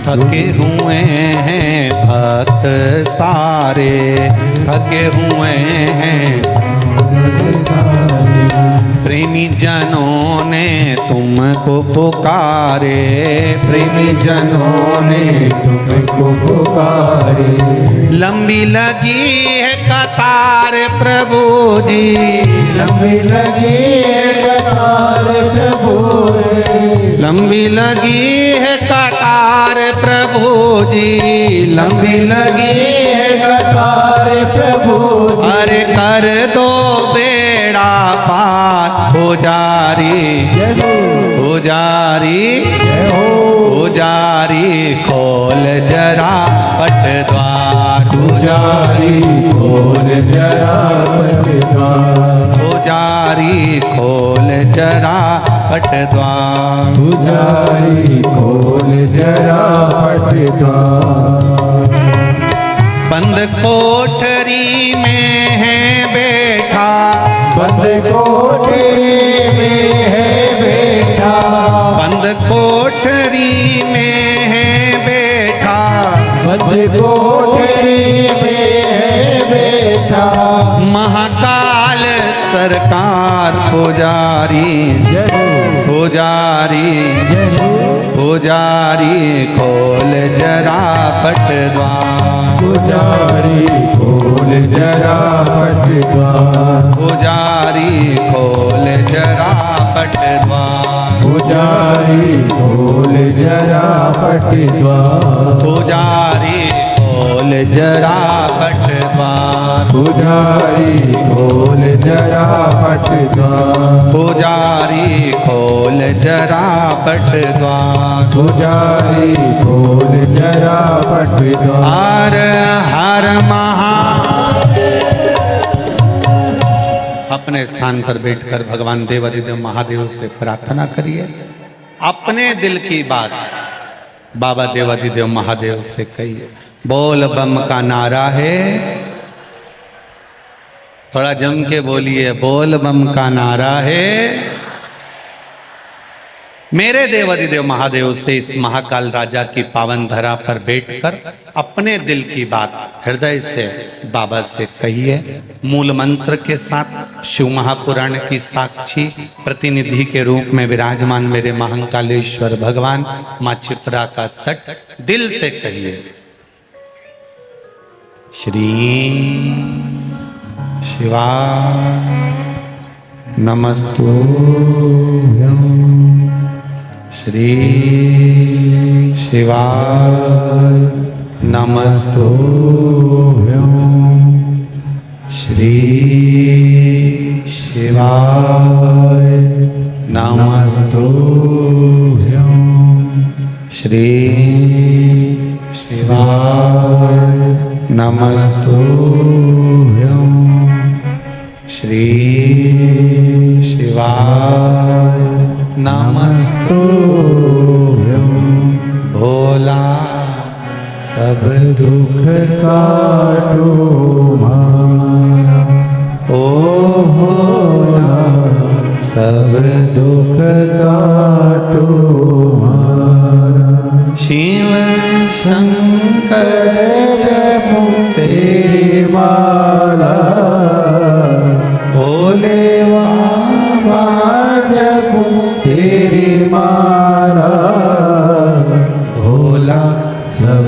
थके हुए हैं भक्त सारे, थके हुए हैं प्रेमी जनों ने तुमको पुकारे, प्रेमी जनों ने तुमको पुकारे, लंबी लगी है कतार प्रभु जी, लंबी लगी है कतार प्रभु रे, लंबी लगी है कतार प्रभु जी, लंबी लगी है कतार प्रभु जी। अरे कर दो बेड़ा पार पुजारी, जय हो, पुजारी जय हो, पुजारी खोल जरा पट द्वार, पुजारी खोल जरा पट द्वार, पुजारी खोल जरा पट द्वार, पुजारी खोल जरा पट द्वार। बंद कोठरी में है बैठा, बंद कोठरी में है बैठा, बंद कोठरी में है बैठा, बंद कोठरी में है बैठा, महाकाल सरकार पुजारी, जय हो, पुजारी पुजारी खोल जरा पट द्वार, पुजारी खोल जरा पट द्वार, पुजारी खोल जरा पट द्वार, पुजारी खोल जरा पट द्वार, पुजारी खोल जरा पट द्वार, पुजारी खोल जरा पट द्वार, पुजारी खोल जरा पट द्वार, पुजारी खोल जरा पट द्वार। हर हर अपने स्थान पर बैठकर भगवान देवाधिदेव महादेव से प्रार्थना करिए। अपने दिल की बात बाबा देवाधिदेव महादेव से कहिए। बोल बम का नारा है, थोड़ा जम के बोलिए, बोल बम का नारा है। मेरे देवाधिदेव महादेव से इस महाकाल राजा की पावन धरा पर बैठकर अपने दिल की बात हृदय से बाबा से कहिए। मूल मंत्र के साथ शिव महापुराण की साक्षी प्रतिनिधि के रूप में विराजमान मेरे महाकालेश्वर भगवान, माँ चित्रा का तट दिल से कहिए। श्री शिवाय नमस्तुभ्यं, श्री शिवाय नमस्तुभ्यं, श्री शिवाय नमस्तुभ्यं, श्री शिवाय नमस्तुभ्यं, श्री शिवाय नमस्तुभ्यं। भोला सब दुख काटो मारा, ओ भोला सब दुख काटो मारा। शिव शंकर जपो तेरी माला, भोले बाबा जपो तेरी माला। भोला सब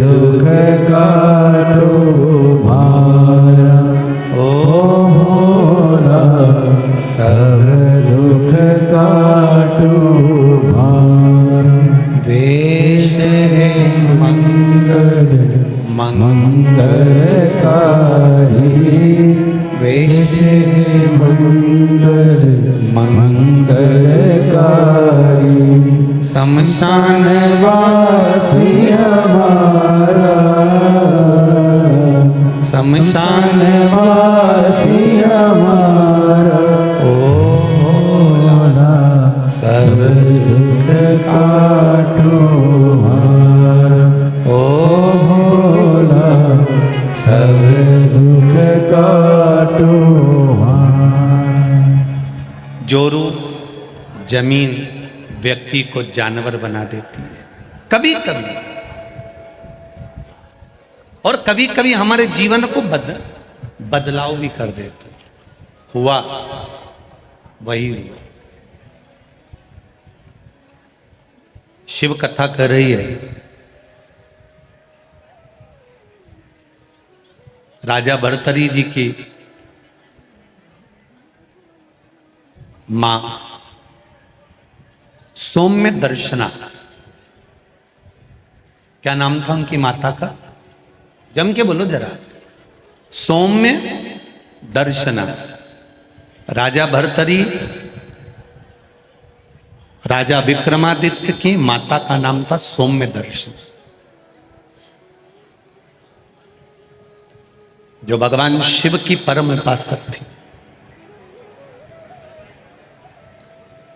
दुख काटो मारा, ओ भोला सब दुख काटो मारा। वेश है मंगल मंगलकारी, वेश है मंगल मंगलकारी। शमशान वासी हमारा, शमशान वासी हमारा। ओ भोला सब दुख काटो मारा, ओ भोला सब दुख काटो मारा। जोरू जमीन व्यक्ति को जानवर बना देती है कभी कभी, और कभी कभी हमारे जीवन को बदलाव भी कर देती है। हुआ वही हुआ। शिव कथा कर रही है। राजा भर्तरी जी की मां सौम्य दर्शना, क्या नाम था उनकी माता का? जम के बोलो जरा। सौम्य दर्शना। राजा भर्तरी राजा विक्रमादित्य की माता का नाम था सौम्य दर्शन, जो भगवान शिव की परम उपासक थी।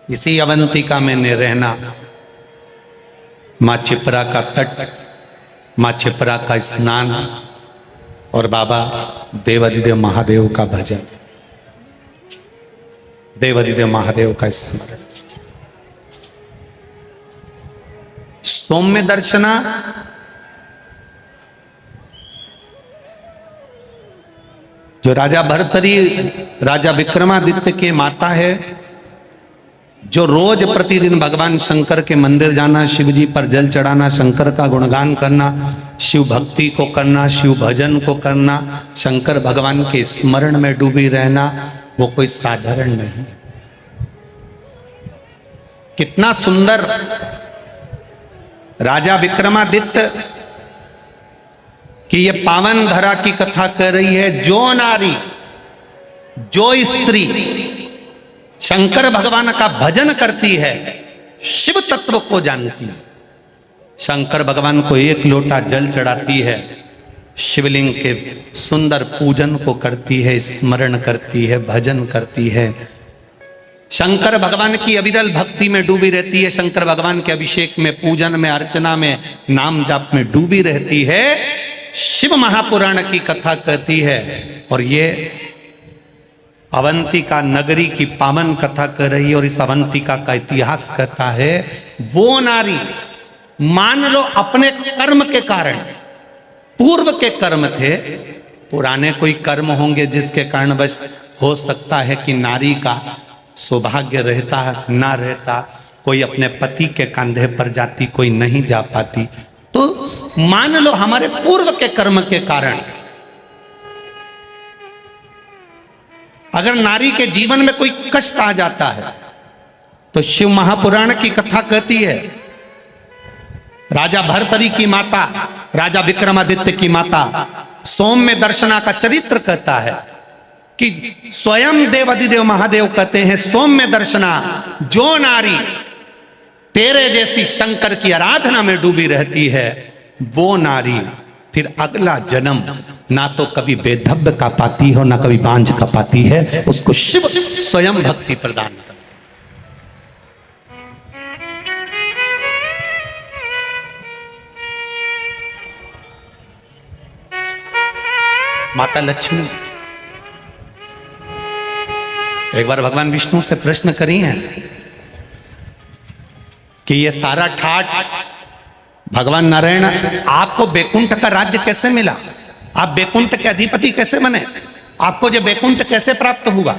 इसी अवंतिका में रहना, माँ चिपरा का तट, माँ चिपरा का स्नान और बाबा देवाधिदेव महादेव का भजन, देवाधिदेव महादेव का स्मरण। सौम्य दर्शना जो राजा भर्तरी राजा विक्रमादित्य के माता है, जो रोज प्रतिदिन भगवान शंकर के मंदिर जाना, शिव जी पर जल चढ़ाना, शंकर का गुणगान करना, शिव भक्ति को करना, शिव भजन को करना, शंकर भगवान के स्मरण में डूबी रहना, वो कोई साधारण नहीं। कितना सुंदर राजा विक्रमादित्य कि ये पावन धरा की कथा कर रही है। जो नारी, जो स्त्री शंकर भगवान का भजन करती है, शिव तत्व को जानती है, शंकर भगवान को एक लोटा जल चढ़ाती है, शिवलिंग के सुंदर पूजन को करती है, स्मरण करती है, भजन करती है, शंकर भगवान की अविरल भक्ति में डूबी रहती है, शंकर भगवान के अभिषेक में, पूजन में, अर्चना में, नाम जाप में डूबी रहती है, शिव महापुराण की कथा कहती है। और ये अवंतिका नगरी की पावन कथा कर रही है और इस अवंतिका का इतिहास कहता है। वो नारी मान लो अपने कर्म के कारण, पूर्व के कर्म थे, पुराने कोई कर्म होंगे जिसके कारण बस हो सकता है कि नारी का सौभाग्य रहता ना रहता, कोई अपने पति के कंधे पर जाती, कोई नहीं जा पाती। तो मान लो हमारे पूर्व के कर्म के कारण अगर नारी के जीवन में कोई कष्ट आ जाता है तो शिव महापुराण की कथा कहती है, राजा भर्तरी की माता, राजा विक्रमादित्य की माता सौम्य दर्शना का चरित्र कहता है कि स्वयं देवाधिदेव महादेव कहते हैं, सौम्य दर्शना, जो नारी तेरे जैसी शंकर की आराधना में डूबी रहती है, वो नारी फिर अगला जन्म ना तो कभी बेधब्य का पाती हो, ना कभी बांझ का पाती है, उसको शिव स्वयं भक्ति प्रदान कर। माता लक्ष्मी एक बार भगवान विष्णु से प्रश्न करी है कि ये सारा ठाट भगवान नारायण, आपको बैकुंठ का राज्य कैसे मिला? आप बैकुंठ के अधिपति कैसे बने? आपको जो बैकुंठ कैसे प्राप्त हुआ?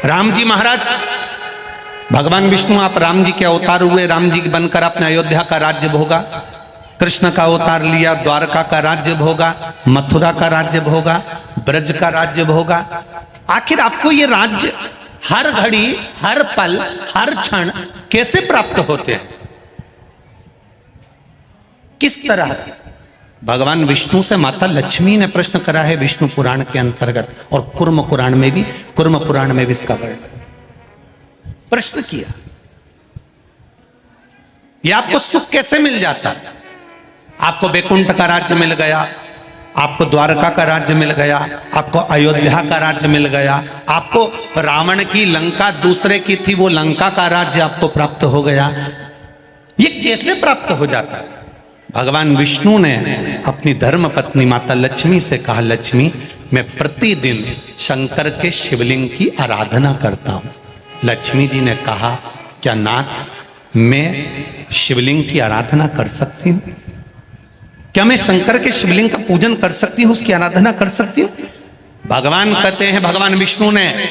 राम जी महाराज, भगवान विष्णु आप राम जी के अवतार हुए, राम जी बनकर आपने अयोध्या का राज्य भोगा, कृष्ण का अवतार लिया, द्वारका का राज्य भोगा, मथुरा का राज्य भोगा, ब्रज का राज्य भोगा। आखिर आपको ये राज्य हर घड़ी, हर पल, हर क्षण कैसे प्राप्त होते हैं? किस तरह से? भगवान विष्णु से माता लक्ष्मी ने प्रश्न करा है विष्णु पुराण के अंतर्गत, और कुर्म पुराण में भी इसका वर्णन प्रश्न किया। ये आपको सुख कैसे मिल जाता है? आपको बैकुंठ का राज्य मिल गया, आपको द्वारका का राज्य मिल गया, आपको अयोध्या का राज्य मिल गया, आपको रावण की लंका दूसरे की थी वो लंका का राज्य आपको प्राप्त हो गया। ये कैसे प्राप्त हो जाता है? भगवान विष्णु ने अपनी धर्म पत्नी माता लक्ष्मी से कहा, लक्ष्मी मैं प्रतिदिन शंकर के शिवलिंग की आराधना करता हूं। लक्ष्मी जी ने कहा, क्या नाथ मैं शिवलिंग की आराधना कर सकती हूं? क्या मैं शंकर के शिवलिंग का पूजन कर सकती हूं, उसकी आराधना कर सकती हूं? भगवान कहते हैं, भगवान विष्णु ने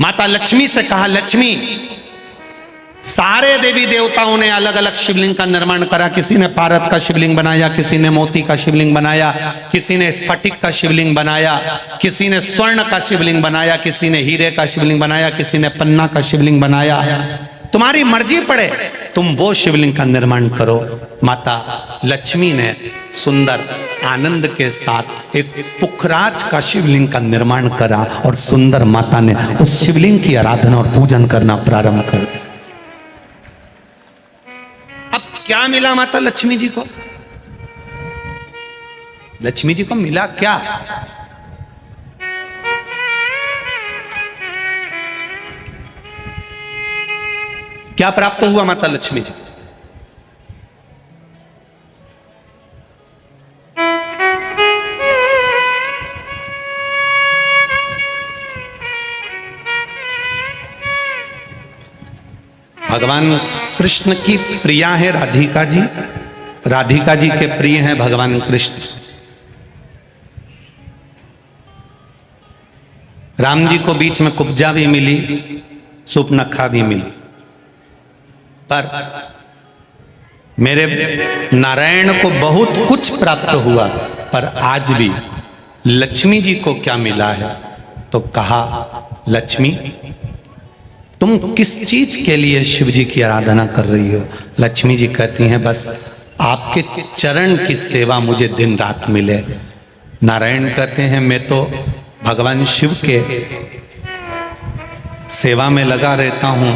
माता लक्ष्मी से कहा, लक्ष्मी सारे देवी देवताओं ने अलग अलग शिवलिंग का निर्माण करा। किसी ने पारद का शिवलिंग बनाया, किसी ने मोती का शिवलिंग बनाया, किसी ने स्फटिक का शिवलिंग बनाया, किसी ने स्वर्ण का शिवलिंग बनाया, किसी ने हीरे का शिवलिंग बनाया, किसी ने पन्ना का शिवलिंग बनाया। तुम्हारी मर्जी पड़े, तुम वो शिवलिंग का निर्माण करो। माता लक्ष्मी ने सुंदर आनंद के साथ एक पुखराज का शिवलिंग का निर्माण करा और सुंदर माता ने उस शिवलिंग की आराधना और पूजन करना प्रारंभ कर दिया। अब क्या मिला माता लक्ष्मी जी को? लक्ष्मी जी को मिला क्या? क्या प्राप्त हुआ माता लक्ष्मी जी? भगवान कृष्ण की प्रिया है राधिका जी, राधिका जी के प्रिय हैं भगवान कृष्ण। राम जी को बीच में कुब्जा भी मिली, सुपनखा भी मिली, पर मेरे नारायण को बहुत कुछ प्राप्त हुआ, पर आज भी लक्ष्मी जी को क्या मिला है? तो कहा, लक्ष्मी तुम किस चीज के लिए शिव जी की आराधना कर रही हो? लक्ष्मी जी कहती हैं, बस आपके चरण की सेवा मुझे दिन रात मिले। नारायण कहते हैं, मैं तो भगवान शिव के सेवा में लगा रहता हूं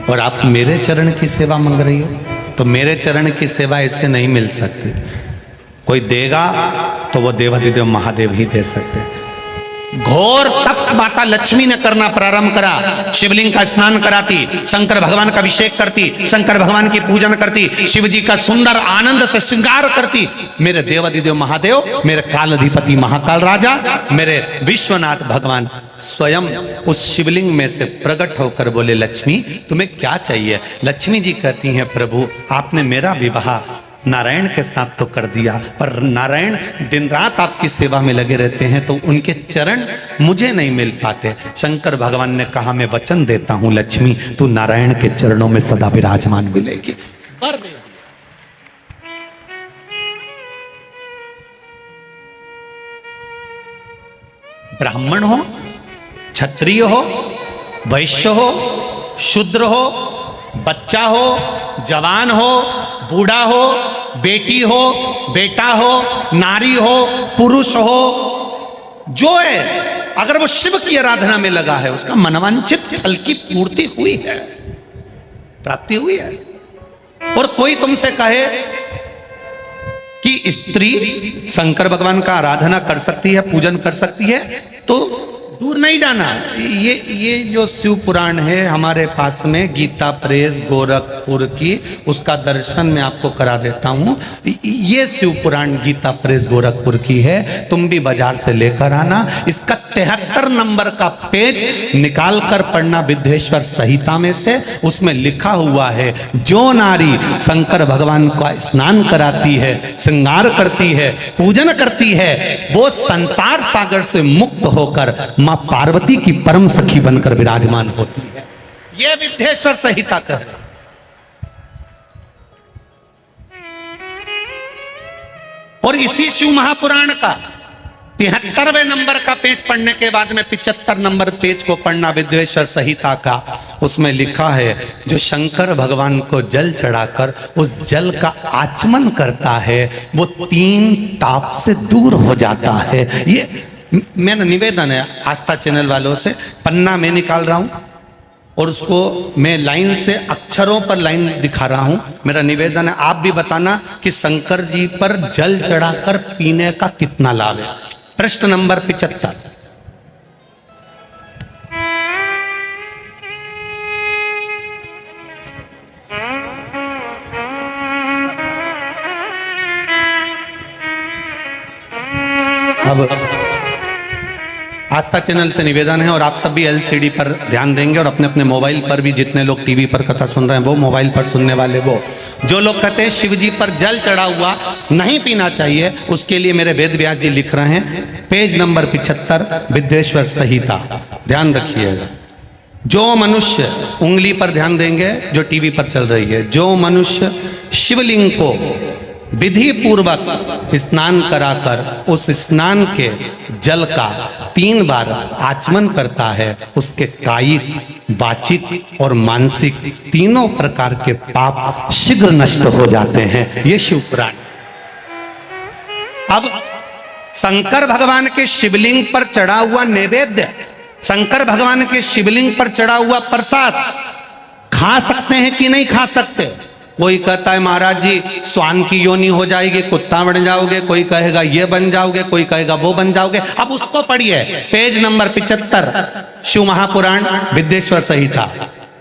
और आप मेरे चरण की सेवा मांग रही हो? तो मेरे चरण की सेवा ऐसे नहीं मिल सकती। कोई देगा तो वो देवाधिदेव महादेव ही दे सकते। घोर तप माता लक्ष्मी ने करना प्रारंभ करा। शिवलिंग का स्नान कराती, शंकर भगवान का अभिषेक करती, शंकर भगवान की पूजन करती, शिव जी का सुंदर आनंद से श्रृंगार करती। मेरे देवाधिदेव महादेव, मेरे काल अधिपति महाकाल राजा, मेरे विश्वनाथ भगवान स्वयं उस शिवलिंग में से प्रकट होकर बोले, लक्ष्मी तुम्हें क्या चाहिए? लक्ष्मी जी कहती हैं, प्रभु आपने मेरा विवाह नारायण के साथ तो कर दिया, पर नारायण दिन रात आपकी सेवा में लगे रहते हैं, तो उनके चरण मुझे नहीं मिल पाते। शंकर भगवान ने कहा, मैं वचन देता हूं लक्ष्मी, तू नारायण के चरणों में सदा विराजमान मिलेगी। ब्राह्मण हो, क्षत्रिय हो, वैश्य हो, शूद्र हो, बच्चा हो, जवान हो, बूढ़ा हो, बेटी हो, बेटा हो, नारी हो, पुरुष हो, जो है अगर वो शिव की आराधना में लगा है, उसका मनवांछित फल की पूर्ति हुई है, प्राप्ति हुई है। और कोई तुमसे कहे कि स्त्री शंकर भगवान का आराधना कर सकती है, पूजन कर सकती है, तो दूर नहीं जाना। ये जो शिव पुराण है हमारे पास में, गीता प्रेस गोरखपुर की, उसका दर्शन मैं आपको करा देता हूँ। ये शिव पुराण गीता प्रेस गोरखपुर की है, तुम भी बाजार से लेकर आना। इसका 73 नंबर का पेज निकाल कर पढ़ना विद्येश्वर संहिता में से। उसमें लिखा हुआ है, जो नारी शंकर भगवान का स्नान कराती है, श्रृंगार करती है, पूजन करती है, वो संसार सागर से मुक्त होकर मां पार्वती की परम सखी बनकर विराजमान होती है। यह विद्येश्वर संहिता का है। और इसी शिव महापुराण का 73वें नंबर का पेज पढ़ने के बाद में 75 नंबर पेज को पढ़ना विद्येश्वर संहिता का। उसमें लिखा है, जो शंकर भगवान को जल चढ़ाकर उस जल का आचमन करता है, वो 3 ताप से दूर हो जाता है। ये मेरा निवेदन है आस्था चैनल वालों से, पन्ना मैं निकाल रहा हूं और उसको मैं लाइन से अक्षरों पर लाइन दिखा रहा हूं। मेरा निवेदन है, आप भी बताना कि शंकर जी पर जल चढ़ाकर पीने का कितना लाभ है। प्रश्न नंबर 75। अब आस्था चैनल से निवेदन है, और आप सब भी एलसीडी पर ध्यान देंगे, और अपने अपने मोबाइल पर भी, जितने लोग टीवी पर कथा सुन रहे हैं वो, मोबाइल पर सुनने वाले वो, जो लोग कहते हैं शिव जी पर जल चढ़ा हुआ नहीं पीना चाहिए, उसके लिए मेरे वेद व्यास जी लिख रहे हैं, पेज नंबर 75 विद्येश्वर संहिता, ध्यान रखिएगा। जो मनुष्य, उंगली पर ध्यान देंगे जो टीवी पर चल रही है, जो मनुष्य शिवलिंग को विधि पूर्वक स्नान कराकर उस स्नान के जल का 3 बार आचमन करता है, उसके कायिक, वाचिक और मानसिक तीनों प्रकार के पाप शीघ्र नष्ट हो जाते हैं। ये शिव पुराण। अब शंकर भगवान के शिवलिंग पर चढ़ा हुआ नैवेद्य, शंकर भगवान के शिवलिंग पर चढ़ा हुआ प्रसाद खा सकते हैं कि नहीं खा सकते? कोई कहता है महाराज जी स्वान की योनि हो जाएगी, कुत्ता बन जाओगे, कोई कहेगा ये बन जाओगे, कोई कहेगा वो बन जाओगे। अब उसको पढ़िए, पेज नंबर 75 शिव महापुराण विद्येश्वर संहिता,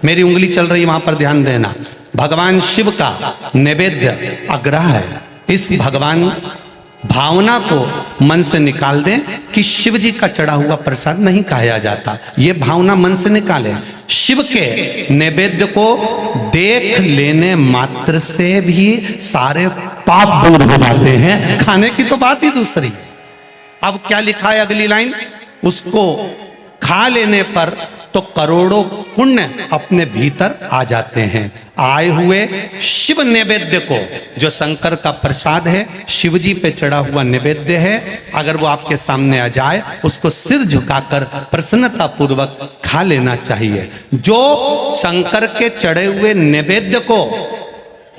मेरी उंगली चल रही वहां पर ध्यान देना। भगवान शिव का नैवेद्य आग्रह है। इस भगवान भावना को मन से निकाल दें कि शिव जी का चढ़ा हुआ प्रसाद नहीं खाया जाता, ये भावना मन से निकालें। शिव के नैवेद्य को देख लेने मात्र से भी सारे पाप दूर हो जाते हैं, खाने की तो बात ही दूसरी। अब क्या लिखा है अगली लाइन, उसको खा लेने पर तो करोड़ों पुण्य अपने भीतर आ जाते हैं। आए हुए शिव नैवेद्य को, जो शंकर का प्रसाद है, शिव जी पे चढ़ा हुआ नैवेद्य है, अगर वो आपके सामने आ जाए उसको सिर झुकाकर प्रसन्नता पूर्वक खा लेना चाहिए। जो शंकर के चढ़े हुए नैवेद्य को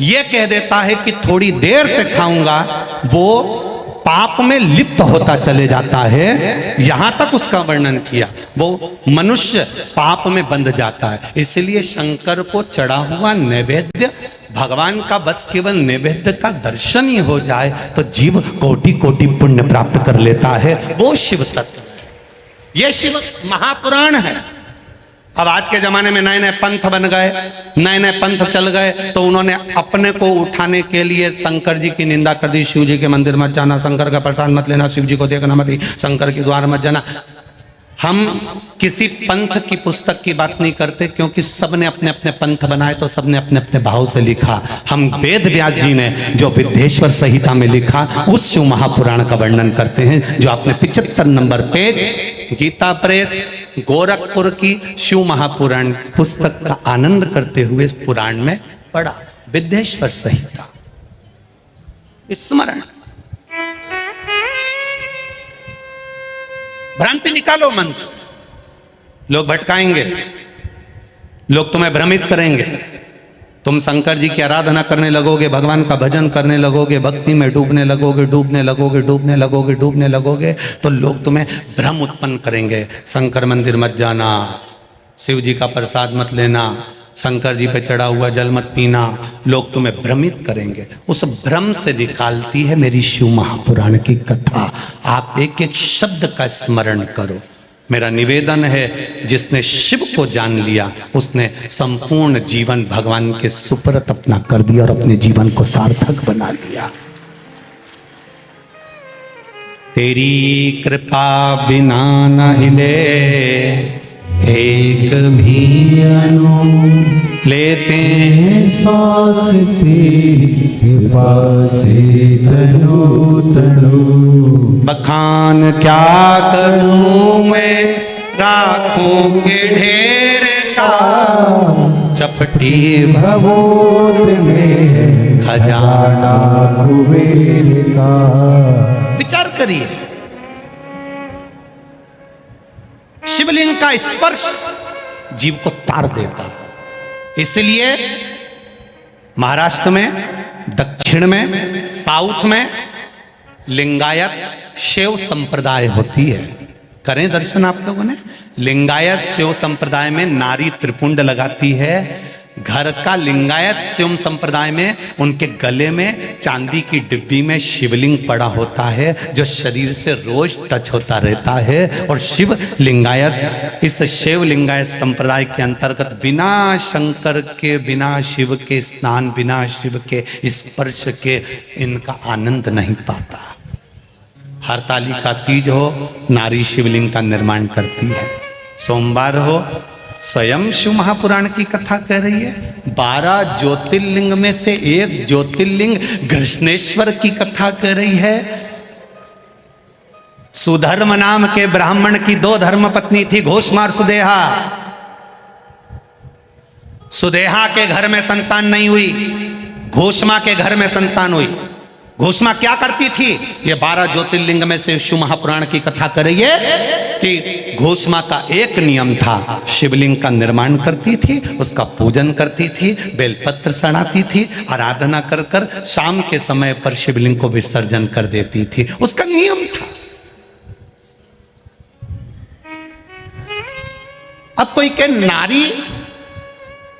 ये कह देता है कि थोड़ी देर से खाऊंगा, वो पाप में लिप्त होता चले जाता है। यहां तक उसका वर्णन किया, वो मनुष्य पाप में बंध जाता है। इसलिए शंकर को चढ़ा हुआ नैवेद्य, भगवान का बस केवल नैवेद्य का दर्शन ही हो जाए तो जीव कोटि कोटि पुण्य प्राप्त कर लेता है। वो शिव तत्व, ये शिव महापुराण है। अब आज के जमाने में नए नए पंथ बन गए, नए नए पंथ चल गए, तो उन्होंने अपने को उठाने के लिए शंकर जी की निंदा कर दी। शिव जी के मंदिर मत जाना, शंकर का प्रसाद मत लेना, शिव जी को देखना मत, शंकर के द्वार मत जाना। हम किसी पंथ की पुस्तक की बात नहीं करते, क्योंकि सबने अपने अपने पंथ बनाए तो सबने अपने अपने भाव से लिखा। हम वेद व्यास जी ने जो विद्येश्वर संहिता में लिखा उस शिव महापुराण का वर्णन करते हैं, जो आपने 75 नंबर पेज गीता प्रेस गोरखपुर की शिव महापुराण पुस्तक का आनंद करते हुए इस पुराण में पढ़ा। विद्येश्वर संहिता स्मरण, भ्रांति निकालो मन से। लोग भटकाएंगे, लोग तुम्हें भ्रमित करेंगे, तुम शंकर जी की आराधना करने लगोगे, भगवान का भजन करने लगोगे, भक्ति में डूबने लगोगे, डूबने लगोगे, डूबने लगोगे, डूबने लगोगे, तो लोग तुम्हें भ्रम उत्पन्न करेंगे। शंकर मंदिर मत जाना, शिव जी का प्रसाद मत लेना, शंकर जी पे चढ़ा हुआ जल मत पीना, लोग तुम्हें भ्रमित करेंगे। उस भ्रम से निकालती है मेरी शिव महापुराण की कथा। आप एक एक शब्द का स्मरण करो। मेरा निवेदन है, जिसने शिव को जान लिया उसने संपूर्ण जीवन भगवान के सुपुर्द अपना कर दिया और अपने जीवन को सार्थक बना लिया। तेरी कृपा बिना न हिले एक भी अनु, लेते हैं सांस तेरी कृपा से तनु तनु। बखान क्या करूं मैं राखों के ढेर का, चपटी भवोर में खजाना कुबेर का। विचार करिए, शिवलिंग का स्पर्श जीव को तार देता। इसलिए महाराष्ट्र में, दक्षिण में, साउथ में लिंगायत शैव संप्रदाय होती है। करें दर्शन आप लोगों ने। लिंगायत शैव संप्रदाय में नारी त्रिपुंड लगाती है। घर का लिंगायत शिव संप्रदाय में उनके गले में चांदी की डिब्बी में शिवलिंग पड़ा होता है, जो शरीर से रोज टच होता रहता है। और शिव लिंगायत, इस शिव लिंगायत संप्रदाय के अंतर्गत बिना शंकर के, बिना शिव के स्नान, बिना शिव के स्पर्श के इनका आनंद नहीं पाता। हरतालिका तीज हो, नारी शिवलिंग का निर्माण करती है। सोमवार हो, स्वयं शिव महापुराण की कथा कह रही है। 12 ज्योतिर्लिंग में से एक ज्योतिर्लिंग घृष्णेश्वर की कथा कह रही है। सुधर्म नाम के ब्राह्मण की 2 धर्म पत्नी थी, घोषमा और सुदेहा। सुदेहा के घर में संतान नहीं हुई, घोषमा के घर में संतान हुई। घोषमा क्या करती थी? ये 12 ज्योतिर्लिंग में से शिव महापुराण की कथा कर रही है कि घोषमा का एक नियम था, शिवलिंग का निर्माण करती थी, उसका पूजन करती थी, बेलपत्र चढ़ाती थी, आराधना कर कर शाम के समय पर शिवलिंग को विसर्जन कर देती थी। उसका नियम था। अब कोई कहे नारी,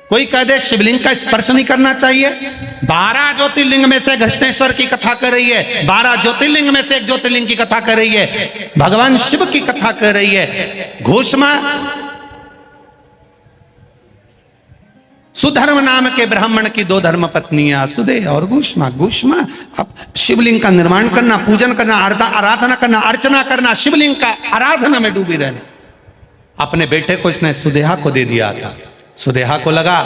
कोई कह दे शिवलिंग का स्पर्श नहीं करना चाहिए। 12 ज्योतिर्लिंग में से घृष्णेश्वर की कथा कर रही है, 12 ज्योतिर्लिंग में से एक ज्योतिर्लिंग की कथा कर रही है, भगवान शिव की कथा कर रही है। घोषमा सुधर्म नाम के ब्राह्मण की 2 धर्म पत्नियां, सुदे और घोषमा। घोषमा अब शिवलिंग का निर्माण करना, पूजन करना, आराधना करना, अर्चना करना, शिवलिंग का आराधना में डूबी रहना। अपने बेटे को इसने सुदेहा को दे दिया था। सुदेहा को लगा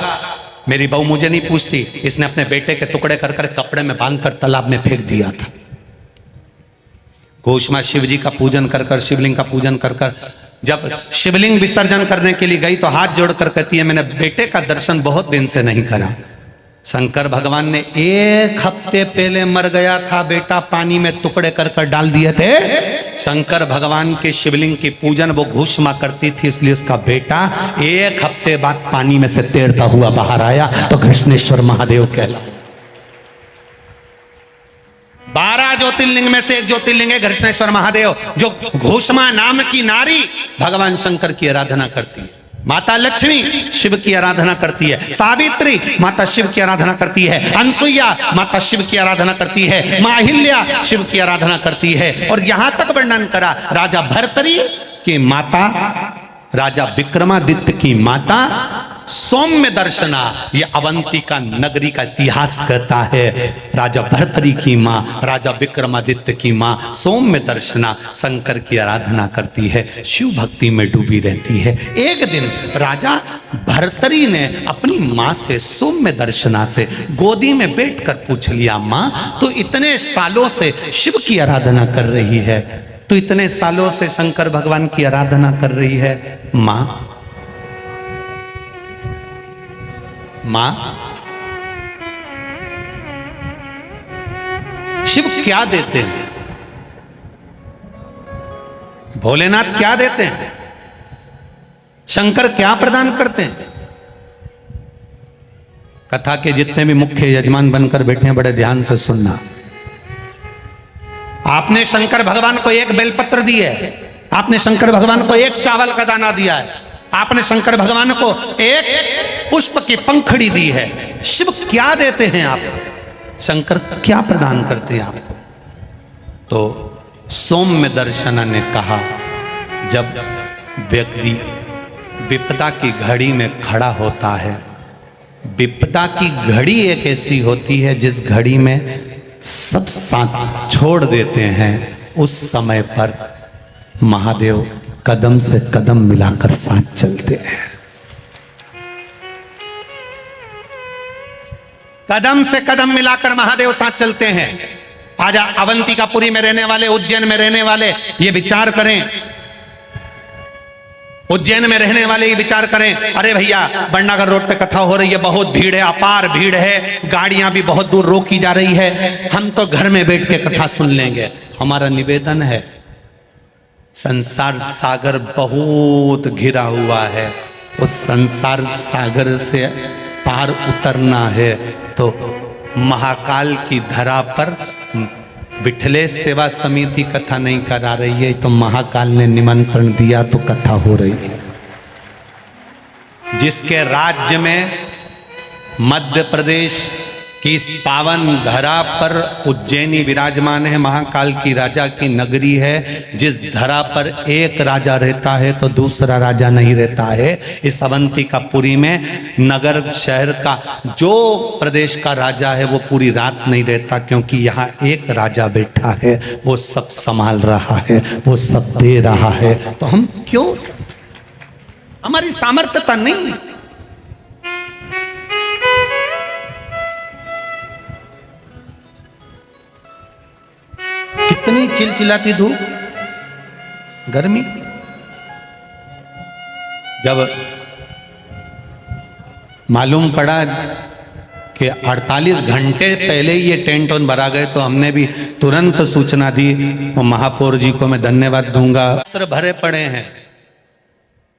मेरी बहू मुझे नहीं पूछती, इसने अपने बेटे के टुकड़े कर कर कपड़े में बांधकर तालाब में फेंक दिया था। घोषमा शिव जी का पूजन कर कर, शिवलिंग का पूजन कर कर जब शिवलिंग विसर्जन करने के लिए गई तो हाथ जोड़कर कहती है, मैंने बेटे का दर्शन बहुत दिन से नहीं करा। शंकर भगवान ने 1 हफ्ते पहले मर गया था बेटा, पानी में टुकड़े कर कर डाल दिए थे। शंकर भगवान के शिवलिंग की पूजन वो घुषमा करती थी, इसलिए उसका बेटा 1 हफ्ते बाद पानी में से तैरता हुआ बाहर आया तो कृष्णेश्वर महादेव कहला। 12 ज्योतिर्लिंग में से एक ज्योतिर्लिंग है कृष्णेश्वर महादेव, जो घुषमा नाम की नारी भगवान शंकर की आराधना करती है। माता लक्ष्मी शिव की आराधना करती है, सावित्री माता शिव की आराधना करती है, अनसुईया माता शिव की आराधना करती है, मां अहिल्या शिव की आराधना करती है। और यहां तक वर्णन करा राजा भर्तरी की माता, राजा विक्रमादित्य की माता सौम्य दर्शना, ये अवंतिका नगरी का इतिहास कहता है। राजा भर्तरी की मां, राजा विक्रमादित्य की मां सौम्य दर्शना शंकर की आराधना करती है, शिव भक्ति में डूबी रहती है। एक दिन राजा भर्तरी ने अपनी मां से, सौम्य दर्शना से, गोदी में बैठकर पूछ लिया, मां तो इतने सालों से शिव की आराधना कर रही है, तो इतने सालों से शंकर भगवान की आराधना कर रही है, मां शिव क्या देते हैं, भोलेनाथ क्या देते हैं, शंकर क्या प्रदान करते हैं? कथा के जितने भी मुख्य यजमान बनकर बैठे हैं, बड़े ध्यान से सुनना। आपने शंकर भगवान को 1 बेलपत्र दी है, आपने शंकर भगवान को 1 चावल का दाना दिया है, आपने शंकर भगवान को 1 पुष्प की पंखड़ी दी है। शिव क्या देते हैं आप, शंकर क्या प्रदान करते हैं आपको? तो सौम्य दर्शन ने कहा, जब व्यक्ति विपदा की घड़ी में खड़ा होता है, विपदा की घड़ी एक ऐसी होती है जिस घड़ी में सब साथ छोड़ देते हैं, उस समय पर महादेव कदम से कदम मिलाकर साथ चलते हैं। कदम से कदम मिलाकर महादेव साथ चलते हैं। आज अवंतिकापुरी में रहने वाले, उज्जैन में रहने वाले ये विचार करें, उज्जैन में रहने वाले ये विचार करें, अरे भैया बंडागर रोड पे कथा हो रही है, बहुत भीड़ है, अपार भीड़ है, गाड़ियां भी बहुत दूर रोकी जा रही है, हम तो घर में बैठ के कथा सुन लेंगे। हमारा निवेदन है, संसार सागर बहुत घिरा हुआ है, उस संसार सागर से पार उतरना है तो महाकाल की धरा पर विठलेश सेवा समिति कथा नहीं करा रही है, तो महाकाल ने निमंत्रण दिया तो कथा हो रही है। जिसके राज्य में मध्य प्रदेश की इस पावन धरा पर उज्जैनी विराजमान है, महाकाल की राजा की नगरी है, जिस धरा पर एक राजा रहता है तो दूसरा राजा नहीं रहता है। इस अवंतिकापुरी में नगर शहर का जो प्रदेश का राजा है वो पूरी रात नहीं रहता, क्योंकि यहाँ एक राजा बैठा है, वो सब संभाल रहा है, वो सब दे रहा है। तो हम क्यों, हमारी सामर्थ्यता नहीं है। कितनी चिलचिलाती धूप, गर्मी, जब मालूम पड़ा कि 48 घंटे पहले ही ये टेंट ऑन भरा गए तो हमने भी तुरंत सूचना दी। वो महापौर जी को मैं धन्यवाद दूंगा। पत्र भरे पड़े हैं,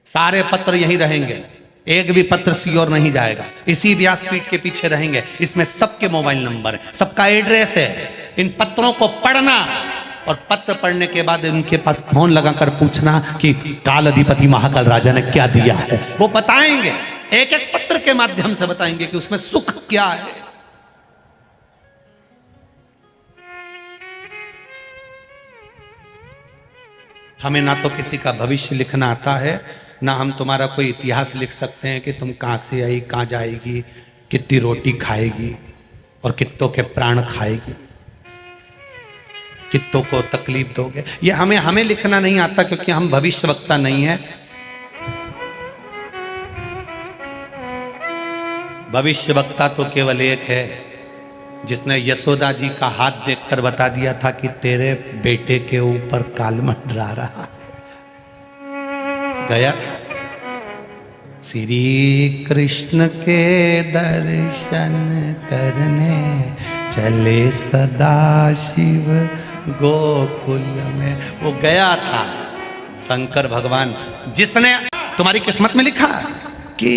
सारे पत्र यहीं रहेंगे, एक भी पत्र सियोर नहीं जाएगा, इसी व्यासपीठ के पीछे रहेंगे। इसमें सबके मोबाइल नंबर है, सबका एड्रेस है। इन पत्रों को पढ़ना और पत्र पढ़ने के बाद उनके पास फोन लगाकर पूछना कि काल अधिपति महाकाल राजा ने क्या दिया है, वो बताएंगे, एक एक पत्र के माध्यम से बताएंगे कि उसमें सुख क्या है। हमें ना तो किसी का भविष्य लिखना आता है, ना हम तुम्हारा कोई इतिहास लिख सकते हैं कि तुम कहां से आई, कहां जाएगी, कितनी रोटी खाएगी और कितनों के प्राण खाएगी, कितनों को तकलीफ दोगे। ये हमें लिखना नहीं आता, क्योंकि हम भविष्यवक्ता नहीं है। भविष्यवक्ता तो केवल एक है, जिसने यशोदा जी का हाथ देखकर बता दिया था कि तेरे बेटे के ऊपर काल मंडरा रहा है। गया था। श्री कृष्ण के दर्शन करने चले सदा शिव गोकुल में। वो गया था शंकर भगवान, जिसने तुम्हारी किस्मत में लिखा कि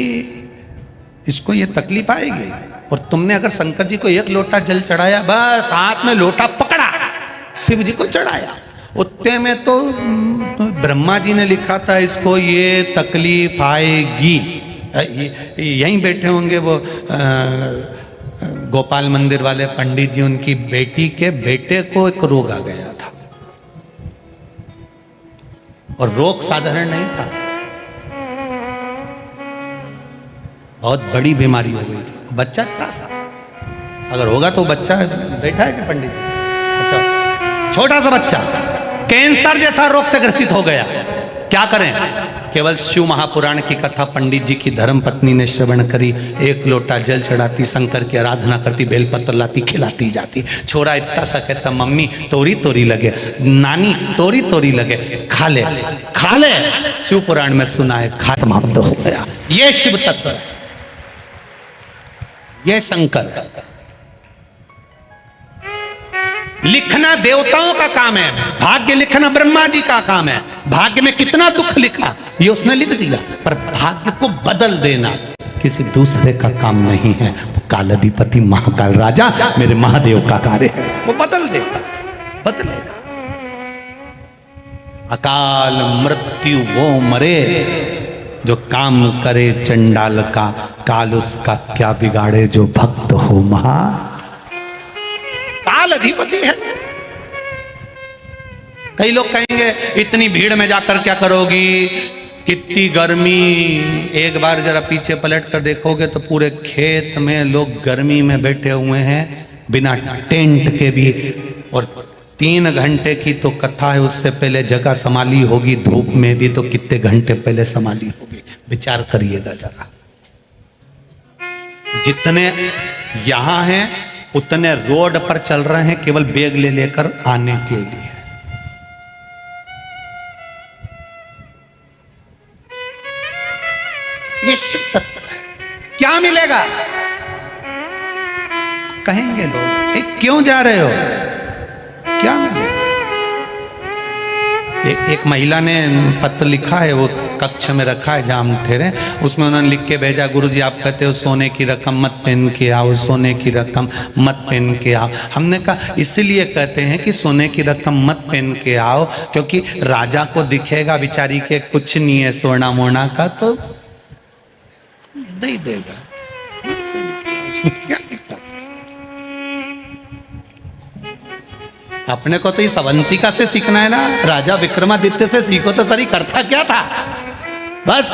इसको ये तकलीफ आएगी, और तुमने अगर शंकर जी को एक लोटा जल चढ़ाया, बस हाथ में लोटा पकड़ा, शिव जी को चढ़ाया, उतने में तो ब्रह्मा जी ने लिखा था इसको ये तकलीफ आएगी। यहीं बैठे होंगे वो गोपाल मंदिर वाले पंडित जी, उनकी बेटी के बेटे को एक रोग आ गया था, और रोग साधारण नहीं था, बहुत बड़ी बीमारी हो गई थी। बच्चा था सा, अगर होगा तो बच्चा बैठा है कि पंडित जी, अच्छा छोटा सा बच्चा कैंसर जैसा रोग से ग्रसित हो गया। क्या करें? केवल शिव महापुराण की कथा पंडित जी की धर्म पत्नी ने श्रवण करी, एक लोटा जल चढ़ाती, शंकर की आराधना करती, बेलपत्र लाती, खिलाती जाती। छोरा इतना सा कहता, मम्मी तोरी तोरी लगे, नानी तोरी तोरी लगे, खा ले खा ले। शिव पुराण में सुना है, खा समाप्त हो गया। ये शिव तत्व है, ये शंकर है। लिखना देवताओं का काम है, भाग्य लिखना ब्रह्मा जी का काम है। भाग्य में कितना दुख लिखा ये उसने लिख दिया, पर भाग्य को बदल देना किसी दूसरे का काम नहीं है। वो कालाधिपति महाकाल राजा मेरे महादेव का कार्य है, वो बदल देता, बदलेगा। अकाल मृत्यु वो मरे जो काम करे चंडाल का, काल उसका क्या बिगाड़े जो भक्त हो महा। काल अधिपति है। कई लोग कहेंगे इतनी भीड़ में जाकर क्या करोगी, कितनी गर्मी। एक बार जरा पीछे पलट कर देखोगे तो पूरे खेत में लोग गर्मी में बैठे हुए हैं, बिना टेंट के भी, और 3 घंटे की तो कथा है, उससे पहले जगह संभाली होगी, धूप में भी तो कितने घंटे पहले संभाली होगी। विचार करिएगा जरा। जितने यहां हैं उतने रोड पर चल रहे हैं केवल बैग ले लेकर आने के लिए। ये शिव तत्व है। क्या मिलेगा? कहेंगे लोग, क्यों जा रहे हो, क्या मिलेगा? एक महिला ने पत्र लिखा है, वो कक्ष में रखा है जहां हम ठहरे, उसमें उन्होंने लिख के भेजा, गुरुजी आप कहते हो सोने की रकम मत पहन के आओ, सोने की रकम मत पहन के आओ। हमने कहा इसलिए कहते हैं कि सोने की रकम मत पहन के आओ, क्योंकि राजा को दिखेगा बिचारी के कुछ नहीं है सोना मोना का, तो दे देगा, क्या दिक्कत। अपने को तो इस अवंतिका से सीखना है ना, राजा विक्रमादित्य से सीखो तो सरी करता क्या था। बस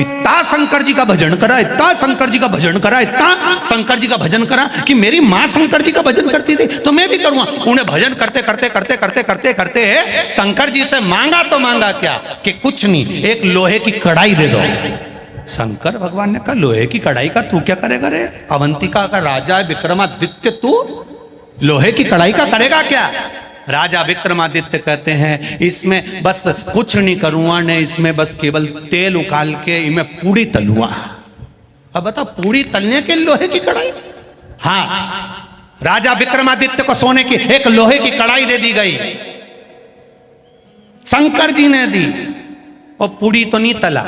इतना शंकर जी का भजन करा, इतना शंकर जी का भजन करा, इतना शंकर जी का भजन करा कि मेरी माँ शंकर जी का भजन करती थी तो मैं भी करूंगा। उन्हें भजन करते करते करते करते करते करते शंकर जी से मांगा तो मांगा क्या कि कुछ नहीं, एक लोहे की कढ़ाई दे दो। शंकर भगवान ने कहा लोहे की कढ़ाई का तू क्या करेगा रे, अवंतिका का राजा है विक्रमादित्य, तू लोहे की कढ़ाई का करेगा क्या। राजा विक्रमादित्य कहते हैं इसमें बस कुछ नहीं करूंगा ने, इसमें बस केवल तेल उकाल के इनमें पूड़ी तलूंगा। अब बता, पूड़ी तलने के लोहे की कढ़ाई। हाँ, राजा विक्रमादित्य को सोने की एक लोहे की कढ़ाई दे दी गई, शंकर जी ने दी, और पूड़ी तो नहीं तला।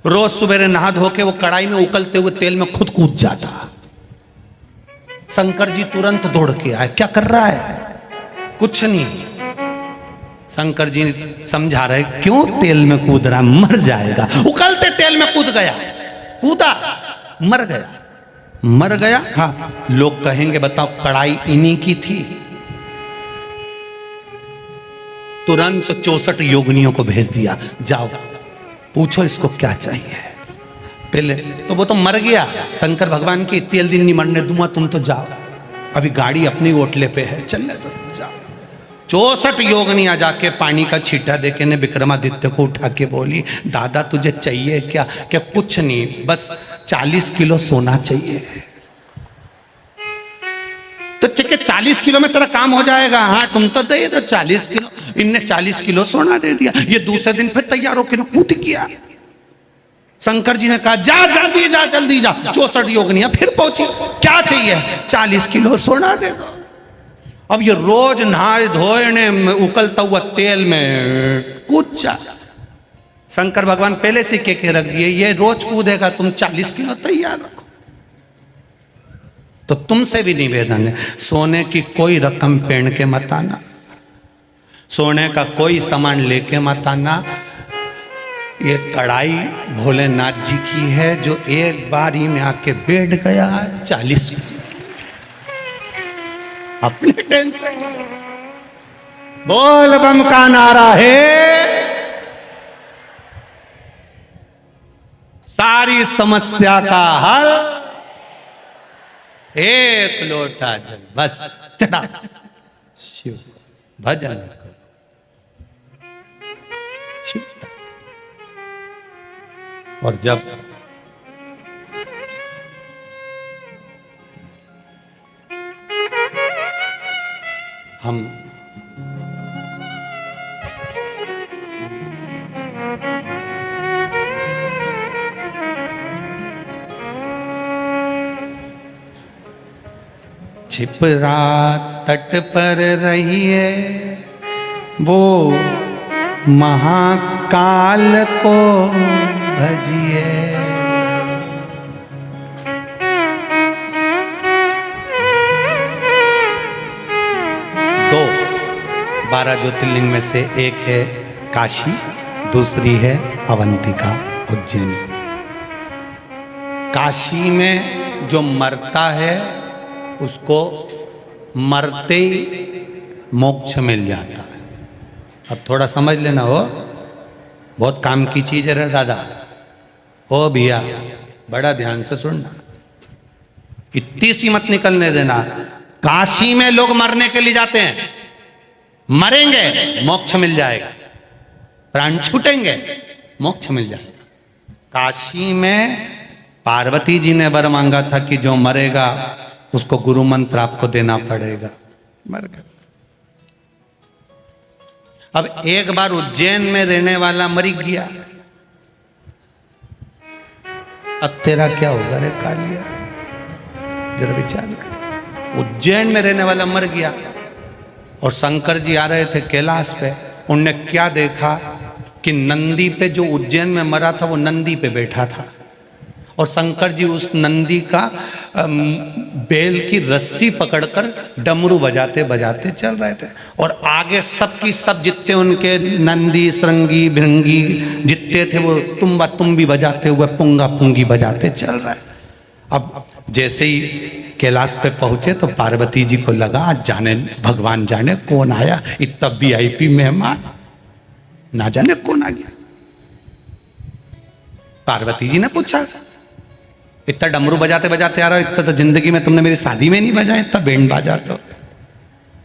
रोज सुबह नहा धो के वो कढ़ाई में उकलते हुए तेल में खुद कूद जाता। शंकर जी तुरंत दौड़ के आए, क्या कर रहा है, कुछ नहीं। शंकर जी समझा रहे क्यों तेल में कूद रहा, मर जाएगा। उकलते तेल में कूद गया, कूदा, मर गया, मर गया। हाँ, लोग कहेंगे बताओ कढ़ाई इन्हीं की थी। तुरंत 64 योगिनियों को भेज दिया, जाओ पूछो इसको क्या चाहिए। पहले तो वो तो मर गया, शंकर भगवान की इतनी जल्दी नहीं मरने दूंगा, तुम तो जाओ, अभी गाड़ी अपनी ओटले पे है, चलने दो, जाओ। 64 योगिनियां जाके पानी का छींटा देके ने विक्रमादित्य को उठा के बोली, दादा तुझे चाहिए क्या? क्या कुछ नहीं, बस 40 किलो सोना चाहिए। तो ठीक है 40 किलो में तेरा काम हो जाएगा। हाँ तुम तो दे दो 40 किलो। इनने 40 किलो सोना दे दिया। ये दूसरे दिन फिर तैयार होकर कूद किया। शंकर जी ने कहा जा जल्दी जा जल्दी जा। 64 योगिनियां फिर पहुंची, क्या चाहिए? 40 किलो सोना दे दो। अब ये रोज नहाए धोने उकलता हुआ तेल में कूद जा। शंकर भगवान पहले से के रख दिए, ये रोज कूदेगा, तुम 40 किलो तैयार रखो। तो तुमसे भी निवेदन है, सोने की कोई रकम पहन के मत आना, सोने का कोई सामान लेके मत आना। ये कढ़ाई भोलेनाथ जी की है, जो एक बार ही में आके बैठ गया 40 अपने टेंशन। बोल बम का नारा है, सारी समस्या का हल एक लोटा जल बस चढ़ा शिव भजन करो। शिव और जब हम छिपरा तट पर रहिए वो महाकाल को भजिए। 12 ज्योतिर्लिंग में से एक है काशी, दूसरी है अवंतिका उज्जैनी। काशी में जो मरता है उसको मरते ही मोक्ष मिल जाता है। अब थोड़ा समझ लेना, हो बहुत काम की चीज है रे दादा। ओ भैया बड़ा ध्यान से सुनना, इतनी सी मत निकलने देना। काशी में लोग मरने के लिए जाते हैं, मरेंगे मोक्ष मिल जाएगा, प्राण छूटेंगे मोक्ष मिल जाएगा। काशी में पार्वती जी ने वर मांगा था कि जो मरेगा उसको गुरु मंत्र आपको देना पड़ेगा, मर गया। अब एक बार उज्जैन में रहने वाला मर गया, अब तेरा क्या होगा रे कालिया, जरा विचार कर। उज्जैन में रहने वाला मर गया और शंकर जी आ रहे थे कैलाश पे, उनने क्या देखा कि नंदी पे, जो उज्जैन में मरा था वो नंदी पे बैठा था और शंकर जी उस नंदी का बेल की रस्सी पकड़कर डमरू बजाते बजाते चल रहे थे और आगे सबकी सब जितने उनके नंदी श्रृंगी भृंगी जितने थे वो तुम्बा तुम्बी बजाते हुए पुंगा पुंगी बजाते चल रहे। अब जैसे ही कैलाश पे पहुंचे तो पार्वती जी को लगा जाने भगवान जाने कौन आया, इतना VIP मेहमान, ना जाने कौन आ गया। पार्वती जी ने पूछा, इतना डमरू बजाते बजाते आ रहा हो, इतना तो जिंदगी में तुमने मेरी शादी में नहीं बजाया, इतना बैंड बाजा तो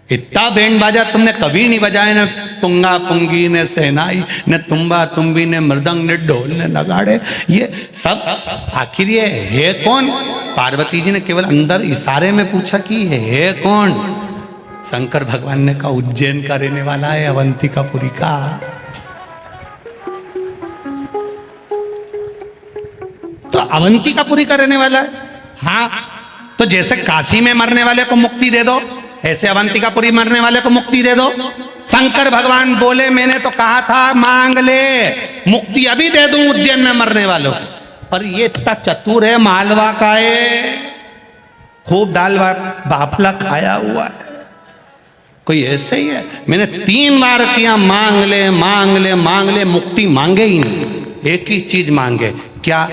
इतना बैंड बाजा तुमने कभी नहीं बजाए, न पुंगा पुंगी ने सहनाई न तुम्बा तुम्बी ने मृदंग ने ढोल ने नगाड़े, ये सब आखिर ये है कौन? पार्वती जी ने केवल अंदर इशारे में पूछा कि ये है कौन? शंकर भगवान ने कहा उज्जैन का रहने वाला है, अवंतिकापुरी का। तो अवंतिकापुरी का रहने वाला है, हाँ। तो जैसे काशी में मरने वाले को मुक्ति दे दो, ऐसे अवंतिकापुरी मरने वाले को मुक्ति दे दो। शंकर भगवान बोले मैंने तो कहा था मांग ले, मुक्ति अभी दे दूं उज्जैन में मरने वालों, पर ये इतना चतुर है, मालवा का है, खूब दाल बाफला खाया हुआ है, कोई ऐसे ही है। मैंने 3 बार किया मांग ले मांग ले मांग ले, मुक्ति मांगे ही नहीं, एक ही चीज मांगे, क्या?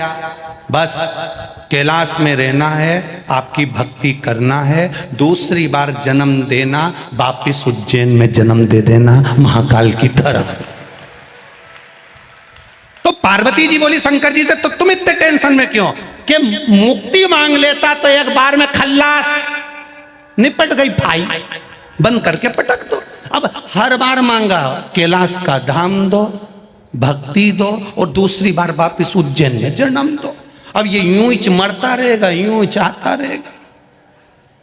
बस कैलाश में रहना है, आपकी भक्ति करना है, दूसरी बार जन्म देना, वापिस उज्जैन में जन्म दे देना महाकाल की तरह। तो पार्वती जी बोली शंकर जी से, तो तुम इतने टेंशन में क्यों? कि मुक्ति मांग लेता तो एक बार में खल्लास, निपट गई भाई, बंद करके पटक दो। अब हर बार मांगा कैलाश का धाम दो, भक्ति दो और दूसरी बार वापिस उज्जैन में जन्म दो। अब ये यूं ही मरता रहेगा, यूं ही चाहता रहेगा,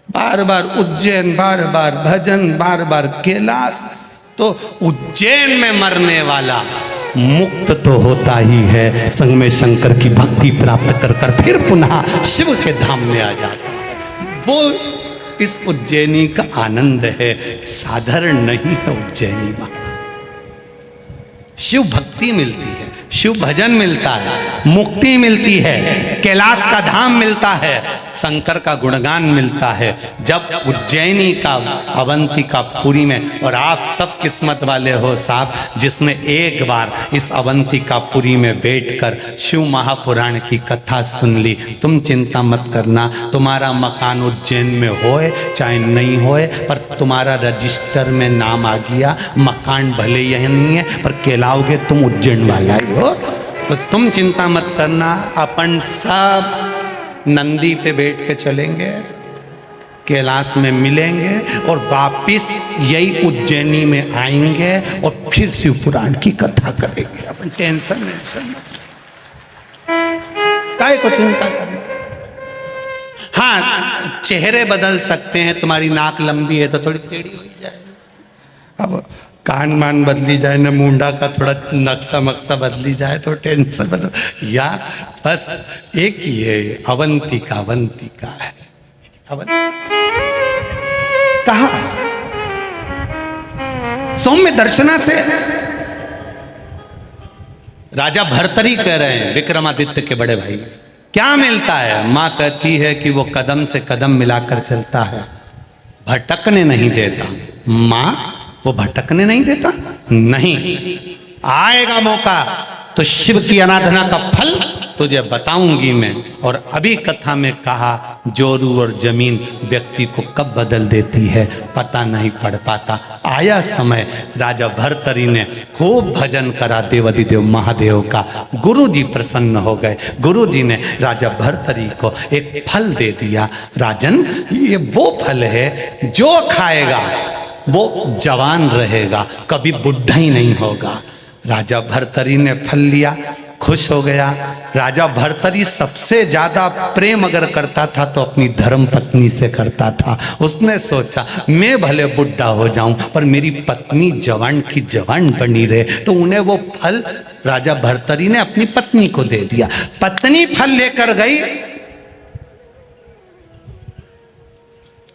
बार बार उज्जैन, बार बार भजन, बार बार कैलाश, तो उज्जैन में मरने वाला मुक्त तो होता ही है, संग में शंकर की भक्ति प्राप्त कर कर फिर पुनः शिव के धाम में आ जाता है। वो इस उज्जैनी का आनंद है, साधारण नहीं है उज्जैनी महाराज। शिव भक्ति मिलती है, शिव भजन मिलता है, मुक्ति मिलती है, कैलाश का धाम मिलता है, शंकर का गुणगान मिलता है। जब उज्जैनी का अवंतिका पुरी में, और आप सब किस्मत वाले हो साहब जिसने एक बार इस अवंतिका पुरी में बैठकर शिव महापुराण की कथा सुन ली। तुम चिंता मत करना, तुम्हारा मकान उज्जैन में होए चाहे नहीं होए, पर तुम्हारा रजिस्टर में नाम आ गया। मकान भले यह नहीं है पर कहलाओगे तुम उज्जैन वाला ही हो। तो तुम चिंता मत करना, अपन सब नंदी पे बैठ के चलेंगे, कैलाश में मिलेंगे और वापिस यही उज्जैनी में आएंगे और फिर शिव पुराण की कथा करेंगे। अपन टेंशन काहे को चिंता करना। हाँ, चेहरे बदल सकते हैं, तुम्हारी नाक लंबी है तो थोड़ी टेढ़ी हो जाए, अब कान मान बदली जाए ना, मुंडा का थोड़ा नक्शा मक्सा बदली जाए तो टेंशन बदल, या बस एक ही है, अवंतिका अवंतिका है। कहा सौम्य दर्शना से राजा भर्तरी कह रहे हैं विक्रमादित्य के बड़े भाई, क्या मिलता है? मां कहती है कि वो कदम से कदम मिलाकर चलता है, भटकने नहीं देता। मां वो भटकने नहीं देता? नहीं, आएगा मौका तो शिव की आराधना का फल तुझे बताऊंगी मैं। और अभी कथा में कहा जोरू और जमीन व्यक्ति को कब बदल देती है पता नहीं पड़ पाता। आया समय, राजा भर्तरी ने खूब भजन करा देवाधिदेव महादेव का, गुरु जी प्रसन्न हो गए। गुरु जी ने राजा भर्तरी को एक फल दे दिया। राजन, ये वो फल है जो खाएगा वो जवान रहेगा, कभी बुढ़ा ही नहीं होगा। राजा भर्तरी ने फल लिया, खुश हो गया। राजा भर्तरी सबसे ज्यादा प्रेम अगर करता था तो अपनी धर्म पत्नी से करता था। उसने सोचा मैं भले बुढ़ा हो जाऊं पर मेरी पत्नी जवान की जवान बनी रहे, तो उन्हें वो फल राजा भर्तरी ने अपनी पत्नी को दे दिया। पत्नी फल लेकर गई।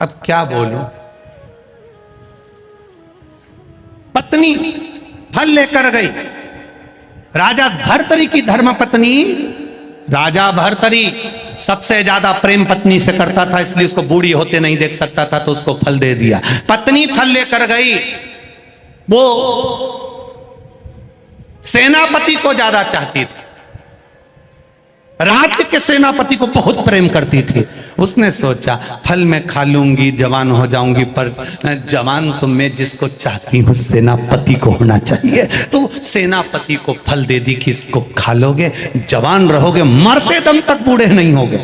अब क्या बोलूं, पत्नी फल लेकर गई। राजा भर्तरी की धर्म पत्नी, राजा भर्तरी सबसे ज्यादा प्रेम पत्नी से करता था, इसलिए उसको बूढ़ी होते नहीं देख सकता था, तो उसको फल दे दिया। पत्नी फल लेकर गई। वो सेनापति को ज्यादा चाहती थी, राज्य के सेनापति को बहुत प्रेम करती थी। उसने सोचा फल मैं खा लूंगी, जवान हो जाऊंगी, पर जवान तो मैं जिसको चाहती हूँ सेनापति को होना चाहिए। तो सेनापति को फल दे दी कि इसको खा लोगे, जवान रहोगे, मरते दम तक बूढ़े नहीं होगे,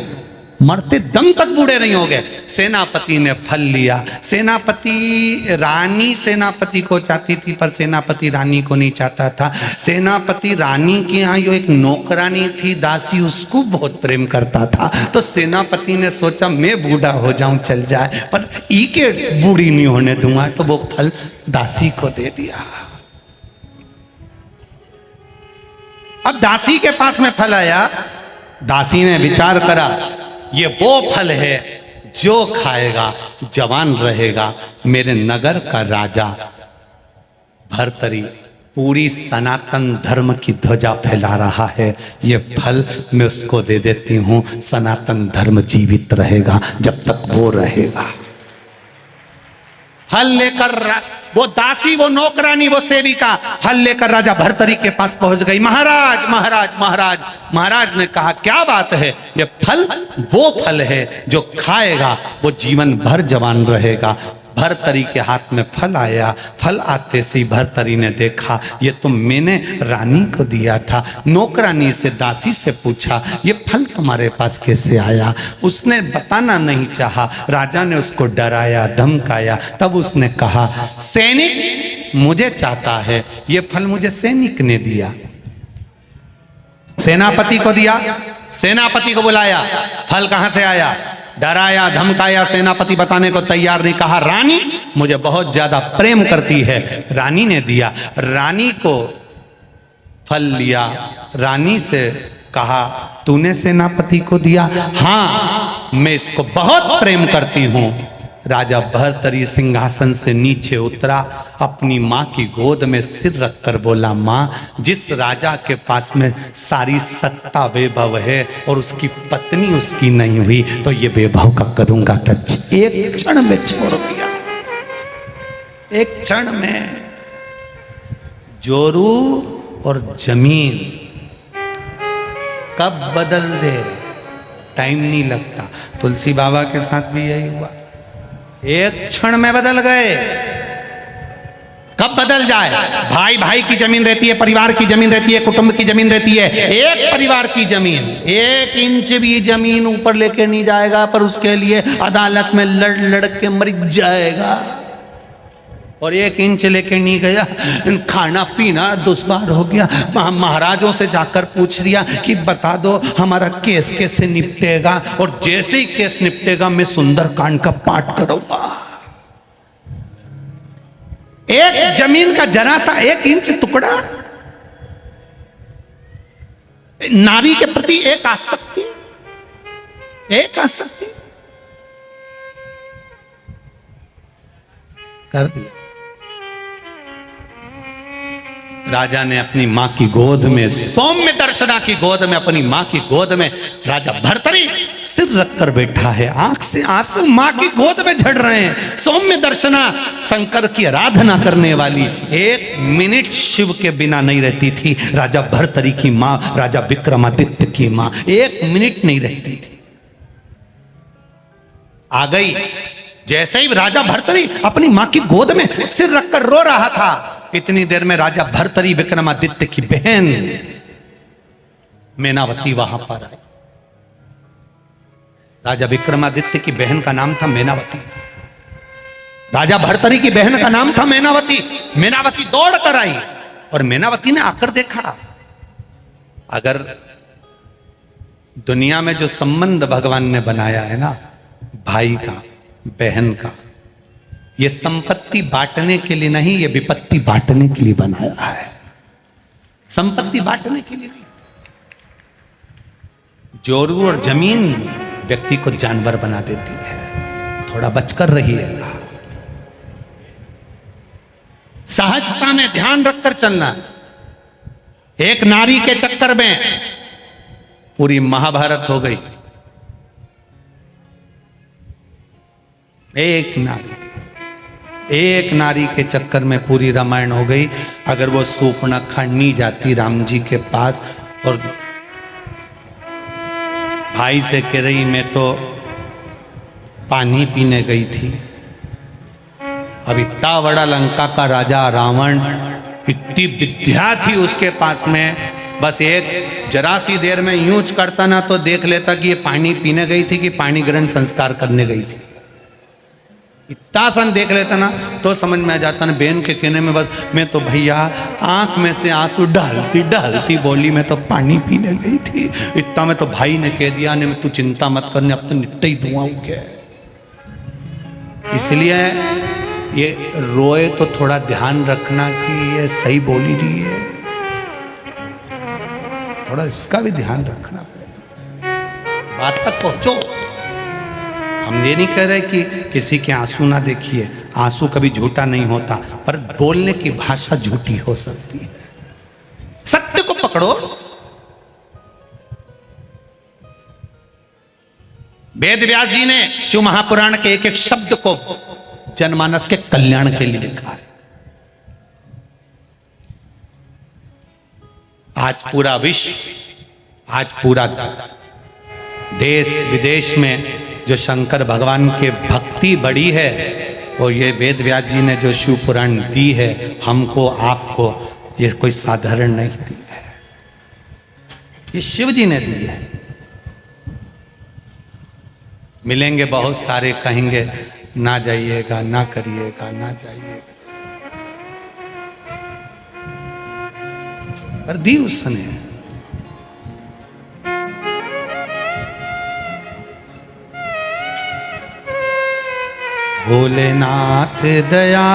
मरते दम तक बूढ़े नहीं हो गए। सेनापति ने फल लिया। सेनापति रानी सेनापति को चाहती थी पर सेनापति रानी को नहीं चाहता था। सेनापति रानी के यहाँ जो एक नौकरानी थी दासी, उसको बहुत प्रेम करता था। तो सेनापति ने सोचा मैं बूढ़ा हो जाऊं चल जाए, पर ई के बूढ़ी नहीं होने दूंगा, तो वो फल दासी को दे दिया। अब दासी के पास में फल आया। दासी ने विचार करा ये वो फल है जो खाएगा जवान रहेगा। मेरे नगर का राजा भर्तरी पूरी सनातन धर्म की ध्वजा फैला रहा है, ये फल मैं उसको दे देती हूं, सनातन धर्म जीवित रहेगा जब तक वो रहेगा। फल लेकर वो दासी, वो नौकरानी, वो सेविका फल लेकर राजा भर्तरी के पास पहुंच गई। महाराज महाराज महाराज। महाराज ने कहा क्या बात है, ये फल वो फल है जो खाएगा वो जीवन भर जवान रहेगा। भर्तरी के हाथ में फल आया। फल आते से ही भर्तरी ने देखा ये तो मैंने रानी को दिया था। नौकरानी से, दासी से पूछा ये फल तुम्हारे पास कैसे आया? उसने बताना नहीं चाहा। राजा ने उसको डराया, धमकाया। तब उसने कहा सैनिक मुझे चाहता है, ये फल मुझे सैनिक ने दिया। सेनापति को दिया। सेनापति को बुलाया, फल कहां से आया? डराया धमकाया, सेनापति बताने को तैयार नहीं, कहा रानी मुझे बहुत ज्यादा प्रेम करती है। रानी ने दिया, रानी को फल लिया। रानी से कहा तूने सेनापति को दिया? हाँ, मैं इसको बहुत प्रेम करती हूं। राजा भर्तरी सिंहासन से नीचे उतरा, अपनी माँ की गोद में सिर रखकर बोला, माँ, जिस राजा के पास में सारी सत्ता वैभव है और उसकी पत्नी उसकी नहीं हुई, तो ये वैभव का करूंगा क्या? एक क्षण में छोड़ दिया, एक क्षण में। जोरू और जमीन कब बदल दे, टाइम नहीं लगता। तुलसी बाबा के साथ भी यही हुआ, एक क्षण में बदल गए। कब बदल जाए? भाई भाई की जमीन रहती है, परिवार की जमीन रहती है, कुटुंब की जमीन रहती है। एक परिवार की जमीन 1 इंच भी जमीन ऊपर लेके नहीं जाएगा, पर उसके लिए अदालत में लड़ लड़ के मर जाएगा। और 1 इंच लेके नहीं गया, खाना पीना दुश्वार हो गया। महाराजों से जाकर पूछ लिया कि बता दो हमारा केस कैसे निपटेगा, और जैसे ही केस निपटेगा मैं सुंदरकांड का पाठ करूंगा। एक जमीन का जरा सा 1 इंच टुकड़ा, नारी के प्रति एक आसक्ति, कर दिया। राजा ने अपनी मां की गोद में, सौम्य दर्शना की गोद में, अपनी मां की गोद में राजा भर्तरी सिर रखकर बैठा है। आंख से आंसू मां की गोद में झड़ रहे हैं। सौम्य दर्शना शंकर की आराधना करने वाली 1 मिनट शिव के बिना नहीं रहती थी। राजा भर्तरी की मां, राजा विक्रमादित्य की मां 1 मिनट नहीं रहती थी। आ गई। जैसे ही राजा भर्तरी अपनी मां की गोद में सिर रखकर रो रहा था, इतनी देर में राजा भर्तरी विक्रमादित्य की बहन मेनावती वहां पर आई। राजा विक्रमादित्य की बहन का नाम था मेनावती। राजा भर्तरी की बहन का नाम था मेनावती। मेनावती दौड़ कर आई और मेनावती ने आकर देखा, अगर दुनिया में जो संबंध भगवान ने बनाया है ना, भाई का, बहन का, ये संपत्ति बांटने के लिए नहीं, ये विपत्ति बांटने के लिए बनाया है। संपत्ति बांटने के लिए नहीं। जोरू और जमीन व्यक्ति को जानवर बना देती है। थोड़ा बचकर रहिएगा। सहजता में ध्यान रखकर चलना। एक नारी के चक्कर में पूरी महाभारत हो गई। एक नारी के चक्कर में पूरी रामायण हो गई। अगर वो सूर्पणखा नहीं जाती राम जी के पास और भाई से कह रही मैं तो पानी पीने गई थी, अब इतना बड़ा लंका का राजा रावण, इतनी विद्या थी उसके पास में, बस एक जरा सी देर में यूं करता ना तो देख लेता कि ये पानी पीने गई थी कि पानी ग्रहण संस्कार करने गई थी। इतना सन देख लेता ना तो समझ में आ जाता ना। बहन के कहने में बस मैं तो भैया आंख में से आंसू डालती बोली मैं तो पानी पीने गई थी। इतना में तो भाई ने कह दिया ने तू चिंता मत करने, अब तो निट्टा ही धुआं हो गया। इसलिए ये रोए तो थोड़ा ध्यान रखना कि ये सही बोली रही है, थोड़ा इसका भी ध्यान रखना पड़ेगा। बात तक पहुंचो। हम ये नहीं कह रहे कि किसी के आंसू ना देखिए, आंसू कभी झूठा नहीं होता, पर बोलने की भाषा झूठी हो सकती है। सत्य को पकड़ो। वेद व्यास जी ने शिव महापुराण के एक एक शब्द को जनमानस के कल्याण के लिए लिखा है। आज पूरा विश्व, आज पूरा देश विदेश में जो शंकर भगवान के भक्ति बढ़ी है, और ये वेद व्यास जी ने जो शिव पुराण दी है हमको आपको, ये कोई साधारण नहीं दी है, ये शिव जी ने दी है। मिलेंगे बहुत सारे, कहेंगे ना जाइएगा, ना करिएगा, ना जाइएगा, पर दी उसने। भोलेनाथ दया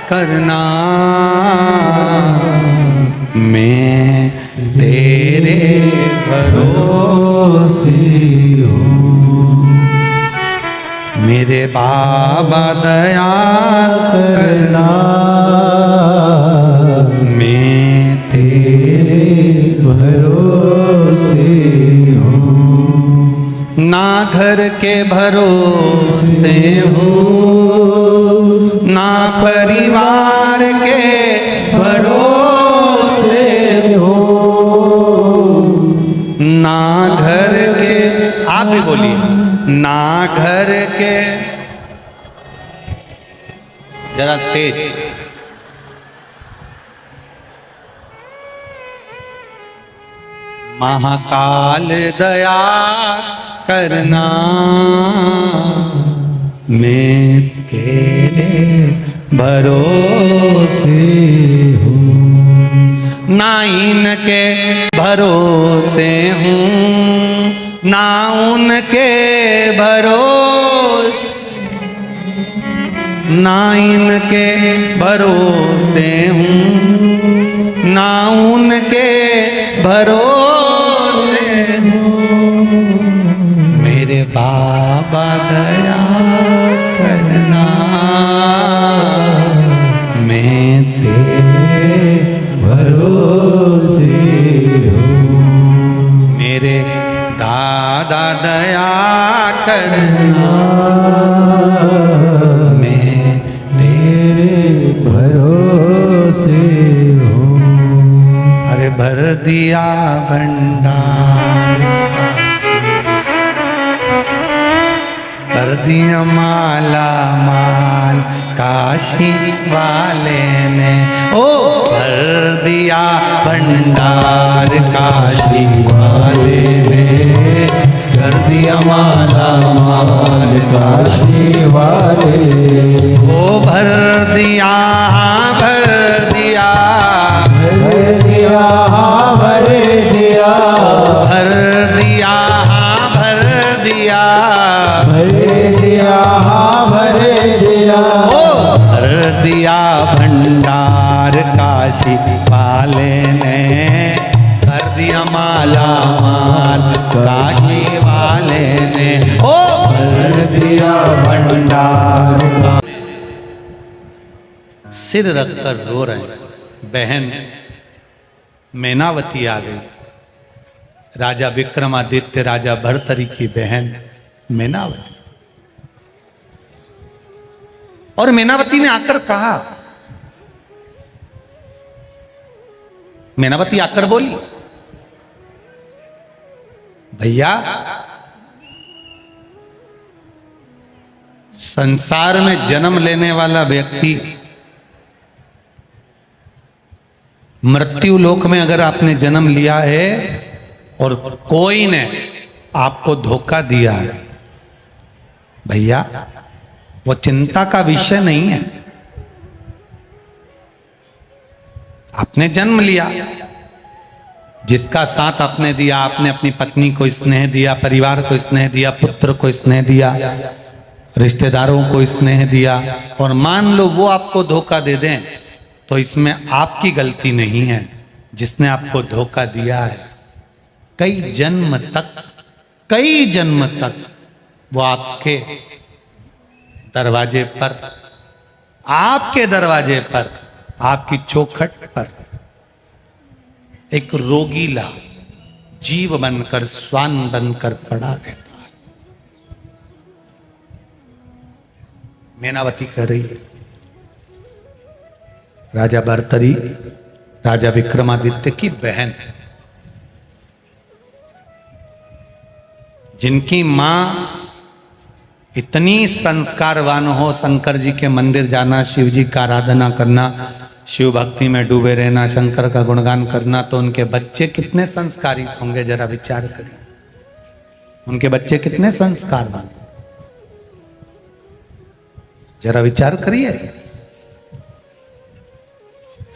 करना, मैं तेरे भरोसे हूँ। मेरे बाबा दया करना, मैं तेरे भरोसे हूँ। ना घर के भरोसे हूँ, ना परिवार के भरोसे हो, ना घर के, आप भी बोलिए, ना घर के, जरा तेज, महाकाल दया करना, मैं तेरे भरोसे हूँ। ना इनके भरोसे हूँ, ना उनके भरोसे, ना इनके भरोसे हूँ, ना उनके भरोसे हूँ। मेरे बाबा दया करना, मैं तेरे भरोसे हूँ। मेरे दादा दया करना, मैं तेरे भरोसे हूँ। अरे भर दिया भंडार, कर दिया माला माल काशी वाले ने, ओ भर दिया भंडार काशी वाले ने, कर दिया माला माल काशी वाले ओ भर दिया, भर दिया, भर दिया, भर दिया, भर दिया, भर दिया, भर दिया, भर दिया, ओ भर दिया भंडार काशी वाले ने, कर दिया माला माल काशी वाले ने, ओ भर दिया भंडार। सिर रखकर रो रहे हैं। बहन मैनावती आ गई, राजा विक्रमादित्य राजा भर्तरी की बहन मैनावती। और मैनावती ने आकर कहा, मैनावती आकर बोली, भैया संसार में जन्म लेने वाला व्यक्ति मृत्यु लोक में अगर आपने जन्म लिया है और कोई ने आपको धोखा दिया है, भैया वो चिंता का विषय नहीं है। आपने जन्म लिया, जिसका साथ आपने दिया, आपने अपनी पत्नी को स्नेह दिया, परिवार को स्नेह दिया, पुत्र को स्नेह दिया, रिश्तेदारों को स्नेह दिया, और मान लो वो आपको धोखा दे दें तो इसमें आपकी गलती नहीं है। जिसने आपको धोखा दिया है, कई जन्म तक वो आपके दरवाजे पर, आपकी चौखट पर एक रोगीला जीव बनकर, श्वान बनकर पड़ा रहता है। मैनावती कह रही है, राजा भर्तरी राजा विक्रमादित्य की बहन, जिनकी मां इतनी संस्कारवान हो, शंकर जी के मंदिर जाना, शिव जी का आराधना करना, शिव भक्ति में डूबे रहना, शंकर का गुणगान करना, तो उनके बच्चे कितने संस्कारित होंगे, जरा विचार करिए। उनके बच्चे कितने संस्कारवान, जरा विचार करिए।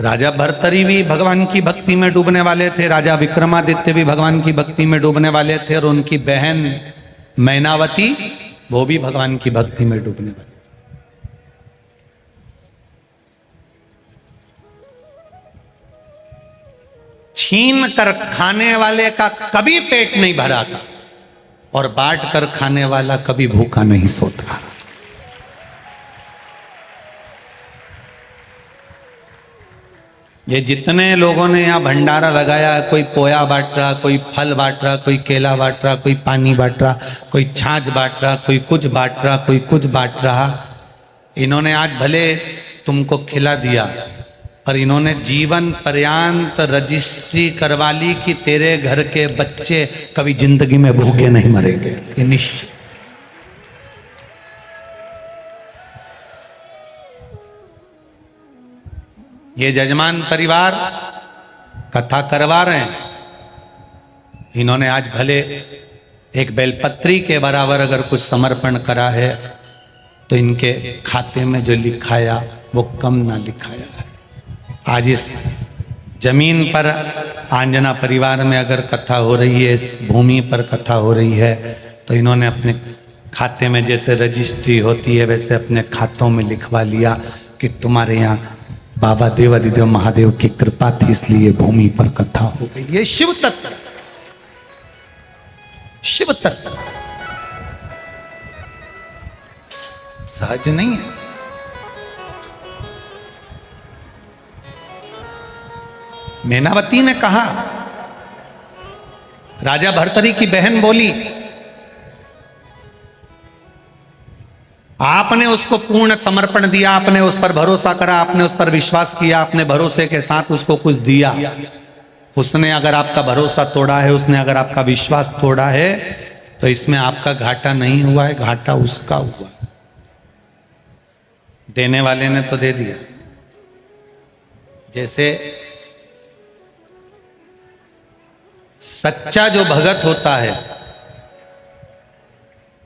राजा भर्तरी भी भगवान की भक्ति में डूबने वाले थे, राजा विक्रमादित्य भी भगवान की भक्ति में डूबने वाले थे, और उनकी बहन मैनावती वो भी भगवान की भक्ति में डूबने वाले। छीन कर खाने वाले का कभी पेट नहीं भरा था और बांट कर खाने वाला कभी भूखा नहीं सोता। ये जितने लोगों ने यहाँ भंडारा लगाया, कोई पोया बांट रहा, कोई फल बांट रहा, कोई केला बांट रहा, कोई पानी बांट रहा, कोई छाछ बांट रहा, कोई कुछ बांट रहा, कोई कुछ बांट रहा, इन्होंने आज भले तुमको खिला दिया, पर इन्होंने जीवन पर्यांत रजिस्ट्री करवा ली कि तेरे घर के बच्चे कभी जिंदगी में भूखे नहीं मरेंगे। ये निश्चित। ये जजमान परिवार कथा करवा रहे हैं, इन्होंने आज भले एक बेलपत्री के बराबर अगर कुछ समर्पण करा है तो इनके खाते में जो लिखाया वो कम ना लिखाया है। आज इस जमीन पर आंजना परिवार में अगर कथा हो रही है, इस भूमि पर कथा हो रही है, तो इन्होंने अपने खाते में जैसे रजिस्ट्री होती है वैसे अपने खातों में लिखवा लिया कि तुम्हारे यहाँ बाबा देवादिदेव महादेव की कृपा थी इसलिए भूमि पर कथा हो गई। ये शिव तत्व, शिव तत्व सहज नहीं है। मैनावती ने कहा, राजा भर्तरी की बहन बोली, आपने उसको पूर्ण समर्पण दिया, आपने उस पर भरोसा करा, आपने उस पर विश्वास किया, आपने भरोसे के साथ उसको कुछ दिया। उसने अगर आपका भरोसा तोड़ा है, उसने अगर आपका विश्वास तोड़ा है, तो इसमें आपका घाटा नहीं हुआ है, घाटा उसका हुआ। देने वाले ने तो दे दिया। जैसे सच्चा जो भगत होता है,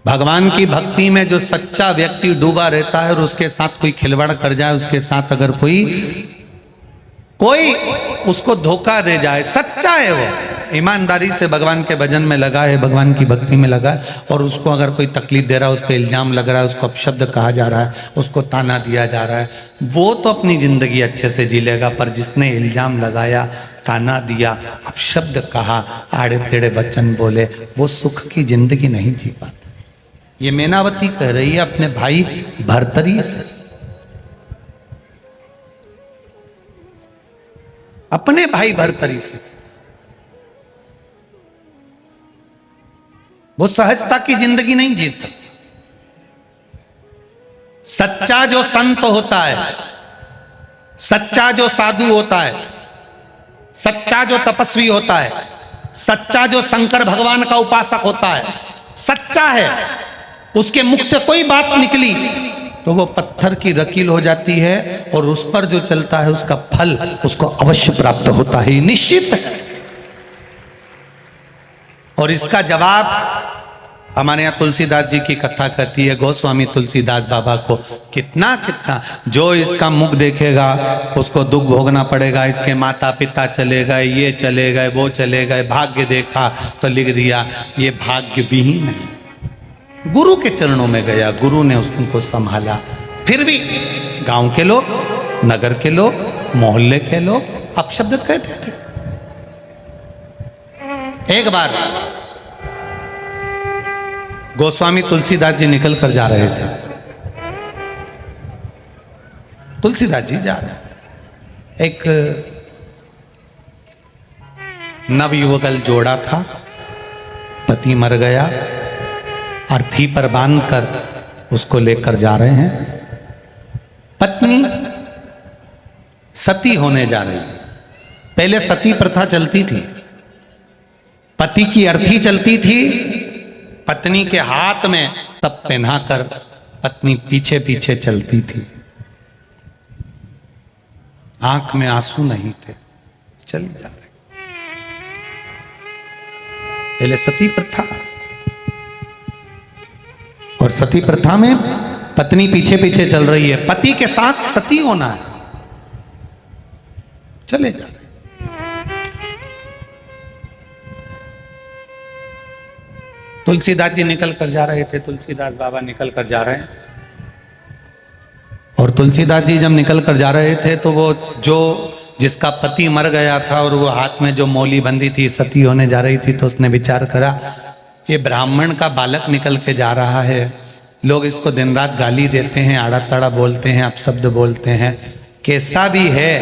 भगवान की भक्ति में जो सच्चा व्यक्ति डूबा रहता है और उसके साथ कोई खिलवाड़ कर जाए, उसके साथ अगर कोई उसको धोखा दे जाए, सच्चा है वो, ईमानदारी से भगवान के भजन में लगा है, भगवान की भक्ति में लगा है, और उसको अगर कोई तकलीफ दे रहा है, उस पर इल्जाम लग रहा है, उसको अपशब्द कहा जा रहा है, उसको ताना दिया जा रहा है, वो तो अपनी जिंदगी अच्छे से जी लेगा। पर जिसने इल्जाम लगाया, ताना दिया, अपशब्द कहा, आड़े टेढ़े वचन बोले, वो सुख की जिंदगी नहीं जी पाता। ये मैनावती कह रही है अपने भाई भर्तरी से, अपने भाई भर्तरी से। वो सहजता की जिंदगी नहीं जी सकती। सच्चा जो संत होता है, सच्चा जो साधु होता है, सच्चा जो तपस्वी होता है, सच्चा जो शंकर भगवान का उपासक होता है, सच्चा है, उसके मुख से कोई बात निकली तो वो पत्थर की रकील हो जाती है, और उस पर जो चलता है उसका फल उसको अवश्य प्राप्त होता है, निश्चित है। और इसका जवाब हमारे यहाँ तुलसीदास जी की कथा कहती है, गोस्वामी तुलसीदास बाबा को कितना जो इसका मुख देखेगा उसको दुख भोगना पड़ेगा, इसके माता पिता चले गए, ये चले गए, वो चले गए, भाग्य देखा तो लिख दिया ये भाग्य विहीन है। गुरु के चरणों में गया, गुरु ने उसको संभाला। फिर भी गांव के लोग, नगर के लोग, मोहल्ले के लोग अपशब्द कहते थे। एक बार गोस्वामी तुलसीदास जी निकल कर जा रहे थे। तुलसीदास जी जा रहे, एक नवयुवकल जोड़ा था, पति मर गया, अर्थी पर बांधकर उसको लेकर जा रहे हैं। पत्नी सती होने जा रही है। पहले सती प्रथा चलती थी, पति की अर्थी चलती थी, पत्नी के हाथ में तब पहनाकर पत्नी पीछे पीछे चलती थी। आंख में आंसू नहीं थे, चल जा रहे। पहले सती प्रथा, और सती प्रथा में पत्नी पीछे पीछे चल रही है, पति के साथ सती होना है, चले जा रहे। तुलसीदास जी निकल कर जा रहे थे, तुलसीदास बाबा निकल कर जा रहे हैं। और तुलसीदास जी जब निकल कर जा रहे थे तो वो जो जिसका पति मर गया था और वो हाथ में जो मौली बंधी थी, सती होने जा रही थी, तो उसने विचार करा ये ब्राह्मण का बालक निकल के जा रहा है, लोग इसको दिन रात गाली देते हैं, आड़ा ताड़ा बोलते हैं, अपशब्द बोलते हैं, कैसा भी है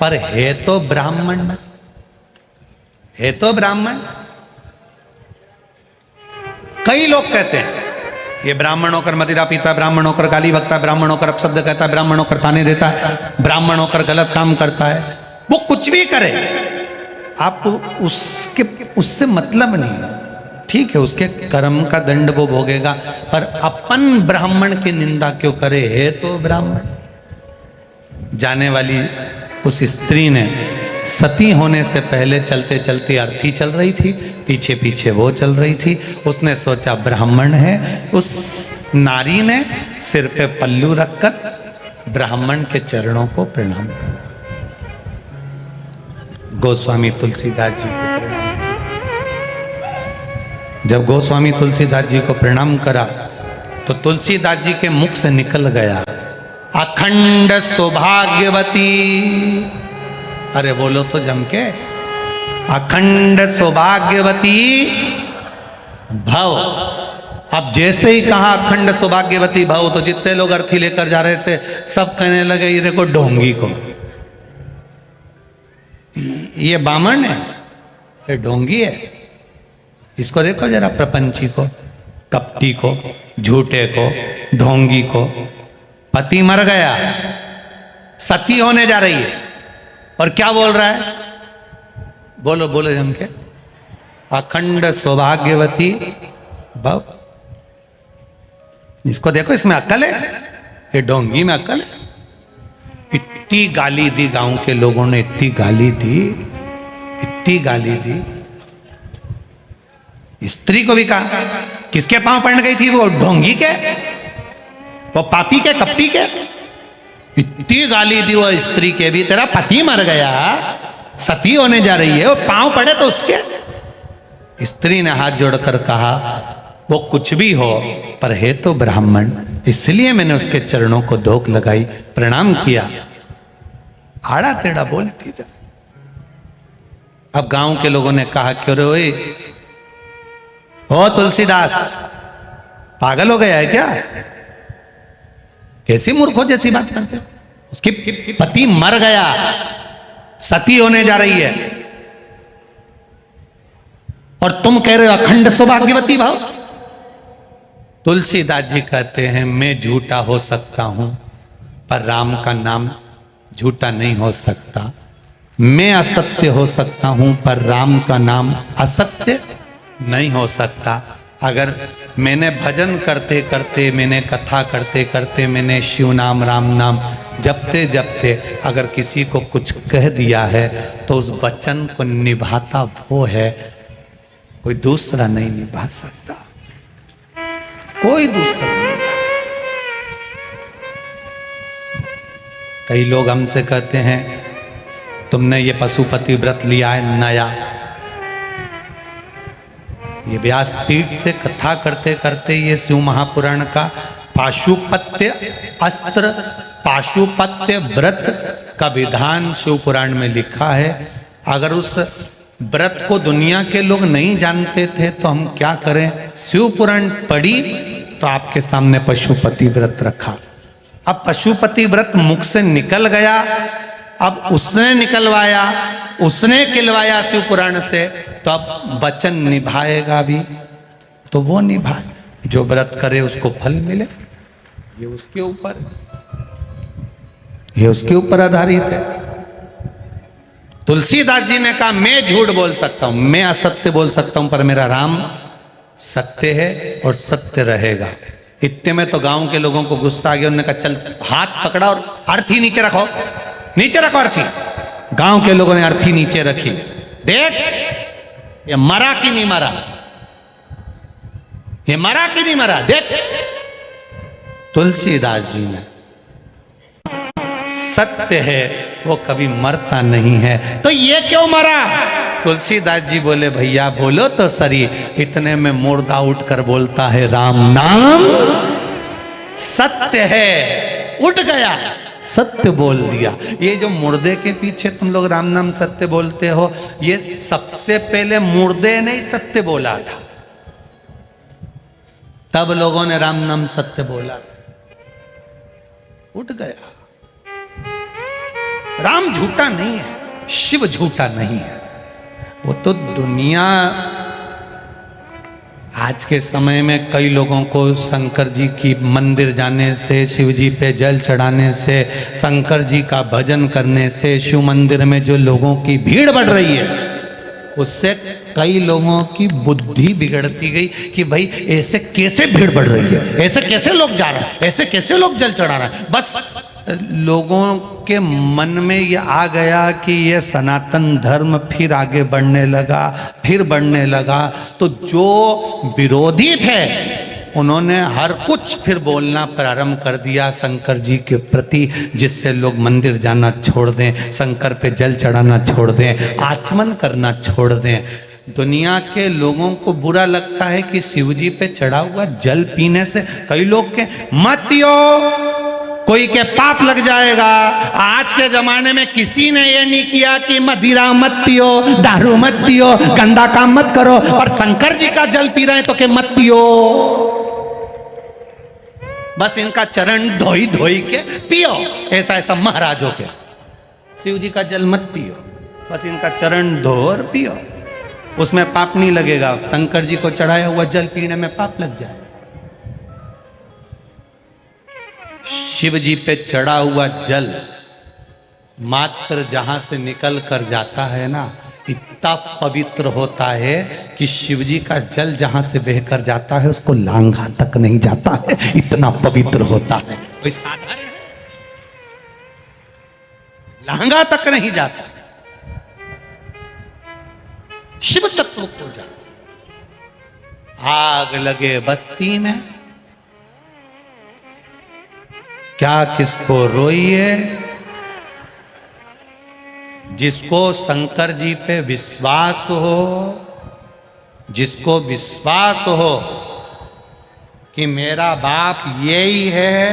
पर है तो ब्राह्मण ना, है तो ब्राह्मण। कई लोग कहते हैं ये ब्राह्मण होकर मदिरा पीता, ब्राह्मण होकर गाली बकता है, ब्राह्मण होकर अपशब्द कहता है, ब्राह्मण होकर ताने देता है, ब्राह्मण होकर गलत काम करता है। वो कुछ भी करे, आपको उससे मतलब नहीं, ठीक है, उसके कर्म का दंड वो भोगेगा, पर अपन ब्राह्मण की निंदा क्यों करे, है तो ब्राह्मण। जाने वाली उस स्त्री ने सती होने से पहले चलते चलते अर्थी चल रही थी, पीछे पीछे वो चल रही थी, उसने सोचा ब्राह्मण है, उस नारी ने सिर पे पल्लू रखकर ब्राह्मण के चरणों को प्रणाम करा। गोस्वामी तुलसीदास जी को प्रणाम किया। जब गोस्वामी तुलसीदास जी को प्रणाम करा तो तुलसीदास जी के मुख से निकल गया अखंड सौभाग्यवती। अरे बोलो तो जम के, अखंड सौभाग्यवती भव। अब जैसे ही कहा अखंड सौभाग्यवती भव तो जितने लोग अर्थी लेकर जा रहे थे सब कहने लगे ये देखो ढोंगी को, ये बामण है, ये ढोंगी है, इसको देखो जरा, प्रपंची को, कपटी को, झूठे को, ढोंगी को। पति मर गया, सती होने जा रही है और क्या बोल रहा है, बोलो बोलो जम के, अखंड सौभाग्यवती भव। इसको देखो, इसमें अक्ल है, ये ढोंगी में अक्ल है। इतनी गाली दी गांव के लोगों ने, इतनी गाली दी, इतनी गाली दी। स्त्री को भी कहा, किसके पांव पड़ गई थी वो, ढोंगी के, वो पापी के, कपटी के। इतनी गाली दी वो स्त्री के भी, तेरा पति मर गया, सती होने जा रही है, वो पांव पड़े तो उसके। स्त्री ने हाथ जोड़कर कहा वो कुछ भी हो पर है तो ब्राह्मण, इसलिए मैंने उसके चरणों को धोख लगाई, प्रणाम किया। आड़ा टेढ़ा बोलती था। अब गांव के लोगों ने कहा क्यों रे ओए, ओ तुलसीदास पागल हो गया है क्या, कैसी मूर्खों जैसी बात करते हो, उसकी पति मर गया, सती होने जा रही है और तुम कह रहे हो अखंड सौभाग्यवती भाव। तुलसीदास जी कहते हैं मैं झूठा हो सकता हूं पर राम का नाम झूठा नहीं हो सकता, मैं असत्य हो सकता हूं पर राम का नाम असत्य नहीं हो सकता। अगर मैंने भजन करते करते, मैंने कथा करते करते, मैंने शिव नाम राम नाम जपते जपते अगर किसी को कुछ कह दिया है तो उस वचन को निभाता वो है, कोई दूसरा नहीं निभा सकता, कोई दूसरा नहीं। कई लोग हमसे कहते हैं तुमने ये पशुपति व्रत लिया है नया, ये व्यास पीठ से कथा करते करते ये शिव महापुराण का पाशुपत्य अस्त्र, पाशुपत्य व्रत का विधान शिव पुराण में लिखा है। अगर उस व्रत को दुनिया के लोग नहीं जानते थे तो हम क्या करें, शिव पुराण पढ़ी तो आपके सामने पशुपति व्रत रखा। अब पशुपति व्रत मुख से निकल गया, अब उसने निकलवाया, उसने खिलवाया शिव पुराण से, तो अब वचन निभाएगा भी तो वो निभाए, जो व्रत करे उसको फल मिले, ये उसके ऊपर, ये उसके ऊपर आधारित है। तुलसीदास जी ने कहा मैं झूठ बोल सकता हूं, मैं असत्य बोल सकता हूं, पर मेरा राम सत्य है और सत्य रहेगा। इतने में तो गांव के लोगों को गुस्सा आ गया, उन्होंने कहा चल हाथ पकड़ा और अर्थी नीचे रखो, नीचे रखो अर्थी। गांव के लोगों ने अर्थी नीचे रखी, देख ये मरा कि नहीं मरा, ये मरा कि नहीं मरा, देख। तुलसीदास जी ने, सत्य है वो कभी मरता नहीं है, तो ये क्यों मरा, तुलसीदास जी बोले भैया बोलो तो सरी। इतने में मुर्दा उठकर बोलता है राम नाम सत्य है। उठ गया, सत्य बोल दिया। ये जो मुर्दे के पीछे तुम लोग राम नाम सत्य बोलते हो, ये सबसे पहले मुर्दे ने ही सत्य बोला था, तब लोगों ने राम नाम सत्य बोला। उठ गया। राम झूठा नहीं है, शिव झूठा नहीं है। वो तो दुनिया आज के समय में कई लोगों को शंकर जी की मंदिर जाने से, शिव जी पे जल चढ़ाने से, शंकर जी का भजन करने से, शिव मंदिर में जो लोगों की भीड़ बढ़ रही है, उससे कई लोगों की बुद्धि बिगड़ती गई कि भाई ऐसे कैसे भीड़ बढ़ रही है, ऐसे कैसे लोग जा रहे हैं, ऐसे कैसे लोग जल चढ़ा रहे हैं। बस लोगों के मन में ये आ गया कि ये सनातन धर्म फिर आगे बढ़ने लगा, फिर बढ़ने लगा। तो जो विरोधी थे उन्होंने हर कुछ फिर बोलना प्रारंभ कर दिया शंकर जी के प्रति, जिससे लोग मंदिर जाना छोड़ दें, शंकर पे जल चढ़ाना छोड़ दें, आचमन करना छोड़ दें। दुनिया के लोगों को बुरा लगता है कि शिव जी पे चढ़ा हुआ जल पीने से कई लोग के मत पियो, कोई के पाप लग जाएगा। आज के जमाने में किसी ने ये नहीं किया कि मदिरा मत पियो, दारू मत पियो, गंदा काम मत करो, और शंकर जी का जल पी रहे हैं तो के मत पियो। बस इनका चरण धोई धोई के पियो, ऐसा ऐसा महाराजों के। शिव जी का जल मत पियो, बस इनका चरण धो और पियो, उसमें पाप नहीं लगेगा। शंकर जी को चढ़ाया हुआ जल पीने में पाप लग जाए। शिव जी पे चढ़ा हुआ जल मात्र जहां से निकल कर जाता है ना, इतना पवित्र होता है कि शिव जी का जल जहां से बहकर जाता है उसको लांघा तक नहीं जाता है, इतना पवित्र होता है। कोई साधारण है, लांघा तक नहीं जाता, शिव तत्व को जाता। आग लगे बस्ती में, क्या किसको रोइए, जिसको शंकर जी पे विश्वास हो, जिसको विश्वास हो कि मेरा बाप यही है,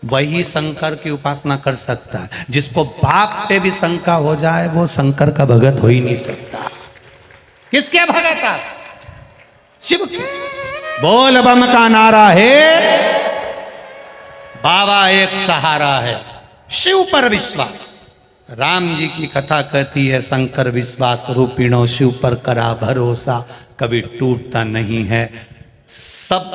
वही शंकर की उपासना कर सकता है। जिसको बाप पे भी शंका हो जाए वो शंकर का भगत हो ही नहीं सकता। किसके भगत आप? शिव के। बोल बम का नारा है, बाबा एक सहारा है, शिव पर विश्वास। राम जी की कथा कहती है शंकर विश्वास रूपिणो शिव पर करा भरोसा, कभी टूटता नहीं है। सब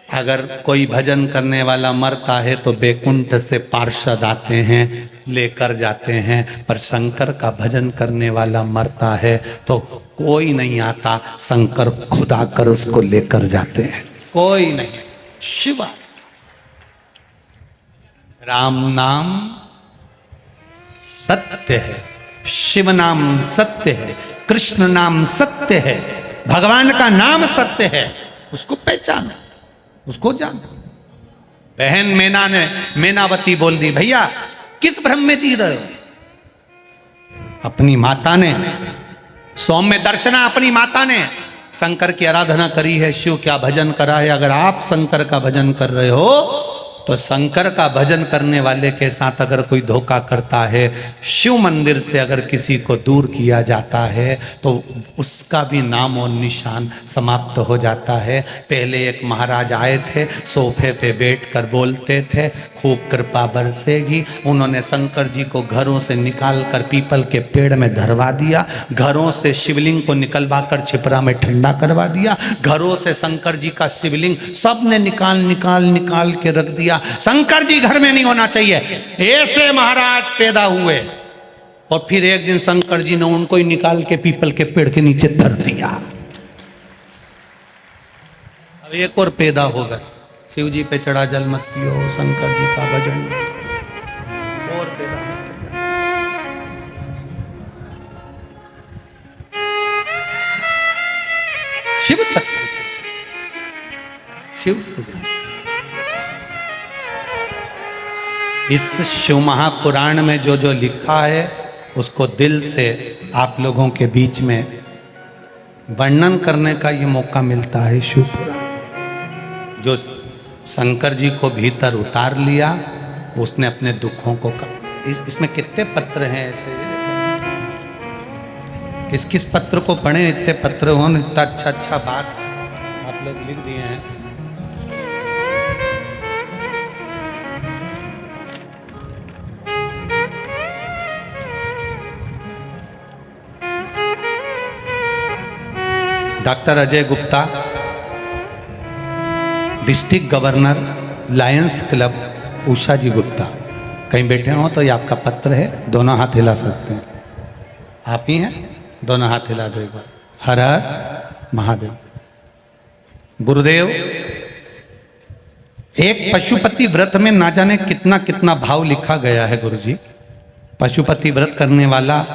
अगर कोई भजन करने वाला मरता है तो बैकुंठ से पार्षद आते हैं लेकर जाते हैं, पर शंकर का भजन करने वाला मरता है तो कोई नहीं आता, शंकर खुद आकर उसको लेकर जाते हैं। कोई नहीं, शिव। राम नाम सत्य है, शिव नाम सत्य है, कृष्ण नाम सत्य है, भगवान का नाम सत्य है। उसको पहचानो, उसको जानो। बहन मैनावती बोल दी, भैया किस भ्रम में जी रहे हो? अपनी माता ने, सौम्य दर्शना अपनी माता ने शंकर की आराधना करी है, शिव क्या भजन करा है। अगर आप शंकर का भजन कर रहे हो तो शंकर का भजन करने वाले के साथ अगर कोई धोखा करता है, शिव मंदिर से अगर किसी को दूर किया जाता है तो उसका भी नाम और निशान समाप्त हो जाता है। पहले एक महाराज आए थे, सोफे पे बैठकर बोलते थे खूब कृपा बरसेगी। उन्होंने शंकर जी को घरों से निकाल कर पीपल के पेड़ में धरवा दिया, घरों से शिवलिंग को निकलवा कर छिपरा में ठंडा करवा दिया, घरों से शंकर जी का शिवलिंग सब ने निकाल के रख दिया। शंकर जी घर में नहीं होना चाहिए। ऐसे महाराज पैदा हुए और फिर एक दिन शंकर जी ने उनको ही निकाल के पीपल के पेड़ के नीचे धर दिया। अब एक और पैदा होगा, शिव जी पे चढ़ा जल मत पियो, शंकर जी का भजन मत करो, और पैदा होते शिव तत्व, शिव पूजा। इस शिव महापुराण में जो जो लिखा है उसको दिल से आप लोगों के बीच में वर्णन करने का ये मौका मिलता है। शिवपुराण जो शंकर जी को भीतर उतार लिया, उसने अपने दुखों को इसमें कितने पत्र हैं ऐसे, किस किस पत्र को पढ़े, इतने पत्र हो, इतना अच्छा अच्छा बात आप लोग लिख दिए हैं। Doctor Ajay Gupta, district governor, Lions club, Usha ji Gupta, कहीं बैठे हो तो ये आपका पत्र है, दोनों हाथ हिला सकते हैं। आप ही हैं, दोनों हाथ हिला दो एक बार। हर हर महादेव। गुरुदेव, एक पशुपति व्रत में ना जाने कितना कितना भाव लिखा गया है गुरुजी। पशुपति व्रत करने वाला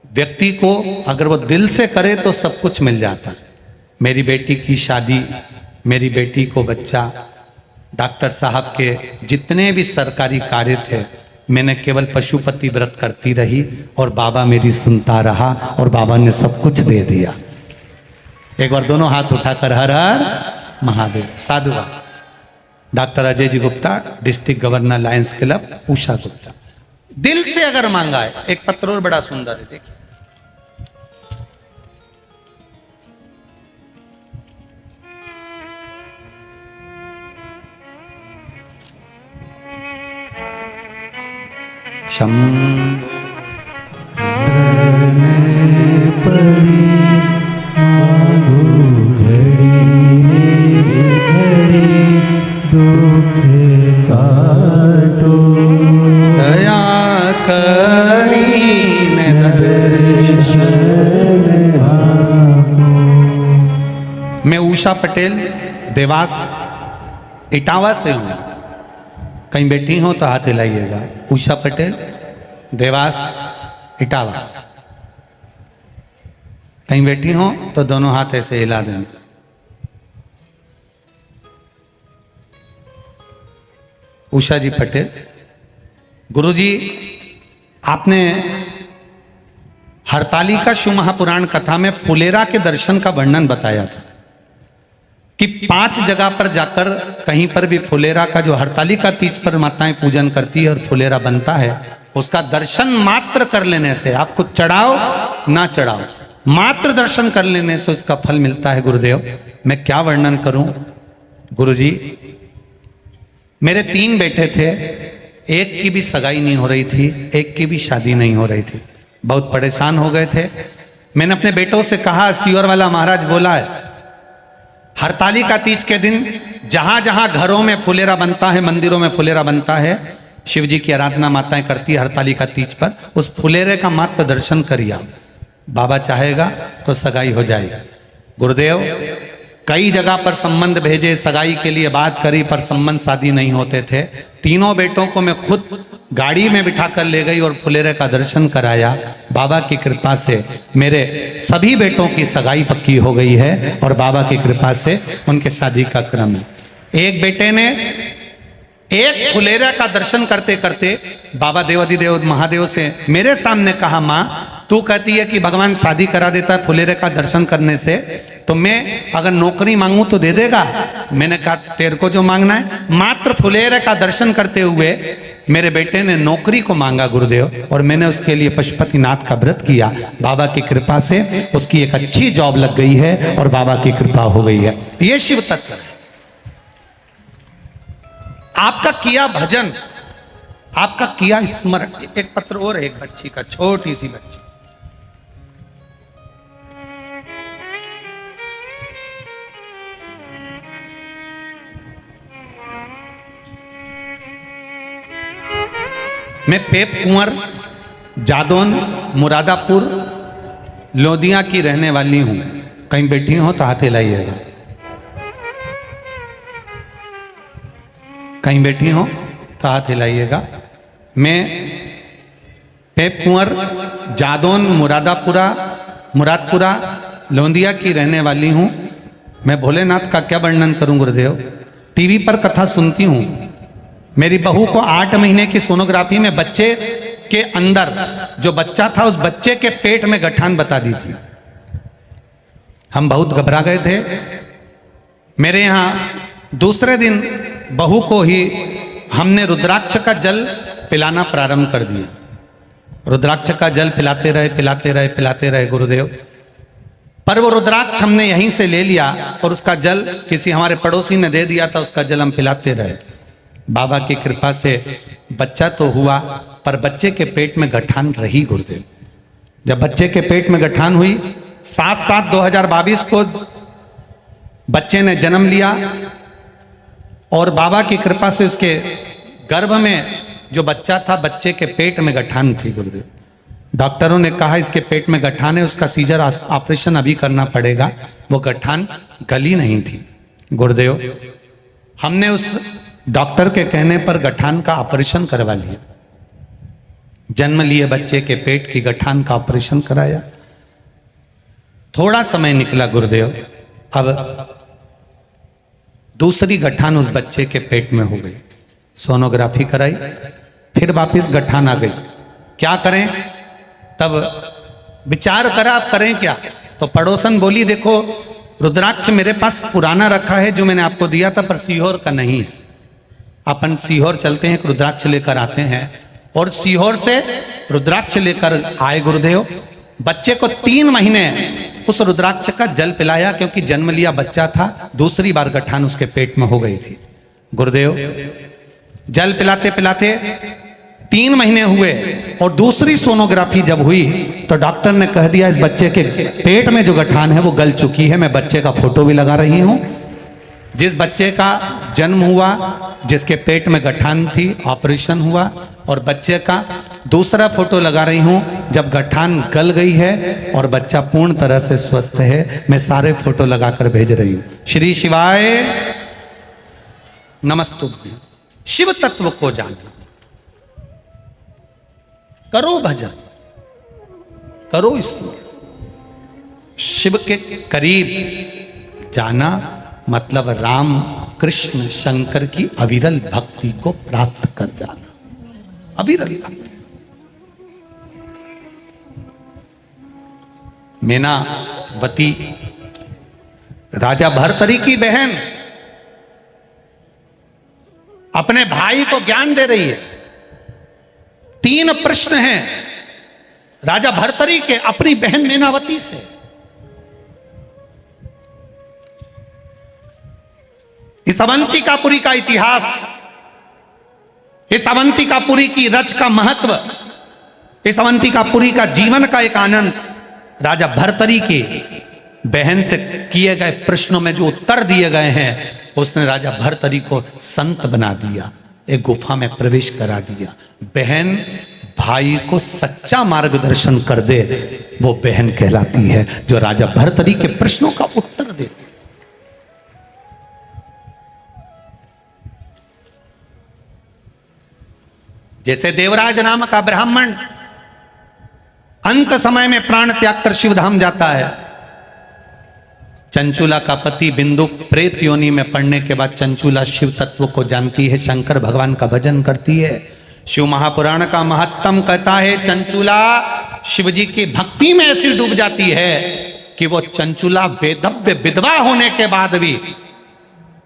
व्यक्ति को अगर वो दिल से करे तो सब कुछ मिल जाता है। मेरी बेटी की शादी, मेरी बेटी को बच्चा, डॉक्टर साहब के जितने भी सरकारी कार्य थे, मैंने केवल पशुपति व्रत करती रही और बाबा मेरी सुनता रहा और बाबा ने सब कुछ दे दिया। एक बार दोनों हाथ उठाकर हर हर महादेव। साधुवाद। Doctor Ajay ji Gupta, district governor, Lions club, Usha Gupta. दिल से अगर मांगा है। एक पत्र और बड़ा सुंदर है, देखिए। शम दया करीने मैं उषा पटेल, देवास इटावा से हूँ। कहीं बैठी हो तो हाथ हिलाइएगा। उषा पटेल, देवास इटावा। कहीं बैठी हो तो दोनों हाथ ऐसे हिला देना। उषा जी पटेल। गुरुजी, आपने हरतालिका शिव महापुराण कथा में फुलेरा के दर्शन का वर्णन बताया था कि 5 जगह पर जाकर कहीं पर भी फुलेरा का, जो हरतालिका तीज पर माताएं पूजन करती है और फुलेरा बनता है, उसका दर्शन मात्र कर लेने से, आप कुछ चढ़ाओ ना चढ़ाओ, मात्र दर्शन कर लेने से उसका फल मिलता है। गुरुदेव, मैं क्या वर्णन करूं। गुरुजी, मेरे 3 बेटे थे, एक की भी सगाई नहीं हो रही थी, एक की भी शादी नहीं हो रही थी। बहुत परेशान हो गए थे। मैंने अपने बेटों से कहा, सीवर वाला महाराज बोला है हरतालिका तीज के दिन जहां जहां घरों में फुलेरा बनता है, मंदिरों में फुलेरा बनता है, शिव जी की आराधना माताएं करती है हरतालिका तीज पर, उस फुलेरे का मात्र दर्शन करिए। बाबा चाहेगा तो सगाई हो जाएगी। गुरुदेव, कई जगह पर संबंध भेजे, सगाई के लिए बात करी, पर संबंध शादी नहीं होते थे। तीनों बेटों को मैं खुद गाड़ी में बिठा कर ले गई और फुलेरे का दर्शन कराया। बाबा की कृपा से मेरे सभी बेटों की सगाई पक्की हो गई है और बाबा की कृपा से उनके शादी का क्रम है। एक बेटे ने एक फुलेरा का दर्शन करते करते बाबा देवाधिदेव महादेव से मेरे सामने कहा, माँ तू कहती है कि भगवान शादी करा देता है फुलेरे का दर्शन करने से, तो मैं अगर नौकरी मांगू तो दे देगा? मैंने कहा तेरे को जो मांगना है। मात्र फुलेरे का दर्शन करते हुए मेरे बेटे ने नौकरी को मांगा गुरुदेव, और मैंने उसके लिए पशुपतिनाथ का व्रत किया। बाबा की कृपा से उसकी एक अच्छी जॉब लग गई है और बाबा की कृपा हो गई है। ये शिव तत्व है। आपका किया भजन, आपका किया स्मरण। एक पत्र और है, एक बच्ची का, छोटी सी बच्ची, मैं पेप कुंवर, जादौन, मुरादापुर, लोदिया की रहने वाली हूं। कहीं बैठी हो तो हाथ हिलाइएगा। कहीं बैठी हो तो हाथ हिलाइएगा। मैं पेप कुंवर, जादौन, मुरादपुरा, लोदिया की रहने वाली हूं। मैं भोलेनाथ का क्या वर्णन करूं गुरुदेव। टीवी पर कथा सुनती हूं। मेरी बहू को 8 महीने की सोनोग्राफी में बच्चे के अंदर जो बच्चा था उस बच्चे के पेट में गठान बता दी थी। हम बहुत घबरा गए थे। मेरे यहाँ दूसरे दिन बहू को ही हमने रुद्राक्ष का जल पिलाना प्रारंभ कर दिया। रुद्राक्ष का जल पिलाते रहे गुरुदेव। पर वो रुद्राक्ष हमने यहीं से ले लिया और उसका जल किसी हमारे पड़ोसी ने दे दिया था, उसका जल हम पिलाते रहे। बाबा की कृपा से बच्चा तो हुआ, पर बच्चे के पेट में गठान रही गुरुदेव। जब बच्चे के पेट में गठान हुई, 7/7/2022 को बच्चे ने जन्म लिया और बाबा की कृपा से उसके गर्भ में जो बच्चा था, बच्चे के पेट में गठान थी गुरुदेव। डॉक्टरों ने कहा इसके पेट में गठान है, उसका सीजर ऑपरेशन अभी करना पड़ेगा। वो गठान गली नहीं थी गुरुदेव। हमने उस डॉक्टर के कहने पर गठान का ऑपरेशन करवा लिया। जन्म लिए बच्चे के पेट की गठान का ऑपरेशन कराया। थोड़ा समय निकला गुरुदेव, अब दूसरी गठान उस बच्चे के पेट में हो गई। सोनोग्राफी कराई, फिर वापस गठान आ गई। क्या करें? तब विचार करा आप करें क्या। तो पड़ोसन बोली, देखो रुद्राक्ष मेरे पास पुराना रखा है जो मैंने आपको दिया था, पर सीहोर का नहीं है। अपन सीहोर चलते हैं, रुद्राक्ष लेकर आते हैं। और सीहोर से रुद्राक्ष लेकर आए गुरुदेव। बच्चे को 3 महीने उस रुद्राक्ष का जल पिलाया, क्योंकि जन्म लिया बच्चा था, दूसरी बार गठान उसके पेट में हो गई थी गुरुदेव। जल पिलाते पिलाते 3 महीने हुए और दूसरी सोनोग्राफी जब हुई तो डॉक्टर ने कह दिया इस बच्चे के पेट में जो गठान है वो गल चुकी है। मैं बच्चे का फोटो भी लगा रही हूं। जिस बच्चे का जन्म हुआ, जिसके पेट में गठान थी, ऑपरेशन हुआ, और बच्चे का दूसरा फोटो लगा रही हूं जब गठान गल गई है और बच्चा पूर्ण तरह से स्वस्थ है। मैं सारे फोटो लगाकर भेज रही हूं। श्री शिवाय नमस्तुभ्यं। शिव तत्व को जानना, करो भजन, करो स्तुति। शिव के करीब जाना मतलब राम कृष्ण शंकर की अविरल भक्ति को प्राप्त कर जाना। अविरल भक्ति। मीनावती राजा भर्तरी की बहन अपने भाई को ज्ञान दे रही है। 3 प्रश्न हैं राजा भर्तरी के अपनी बहन मीनावती से। इस अवंतिकापुरी का इतिहास, इस अवंतिकापुरी की रच का महत्व, इस अवंतिकापुरी का जीवन का एक आनंद राजा भर्तरी की बहन से किए गए प्रश्नों में जो उत्तर दिए गए हैं, उसने राजा भर्तरी को संत बना दिया, एक गुफा में प्रवेश करा दिया। बहन भाई को सच्चा मार्गदर्शन कर दे, वो बहन कहलाती है जो राजा भर्तरी के प्रश्नों का उत्तर देती। जैसे देवराज नाम का ब्राह्मण अंत समय में प्राण त्याग कर शिवधाम जाता है। चंचूला का पति बिंदु प्रेत योनि में पड़ने के बाद चंचूला शिव तत्व को जानती है, शंकर भगवान का भजन करती है। शिव महापुराण का महत्तम कहता है चंचूला शिव जी की भक्ति में ऐसी डूब जाती है कि वो चंचूला वेदव्य विधवा होने के बाद भी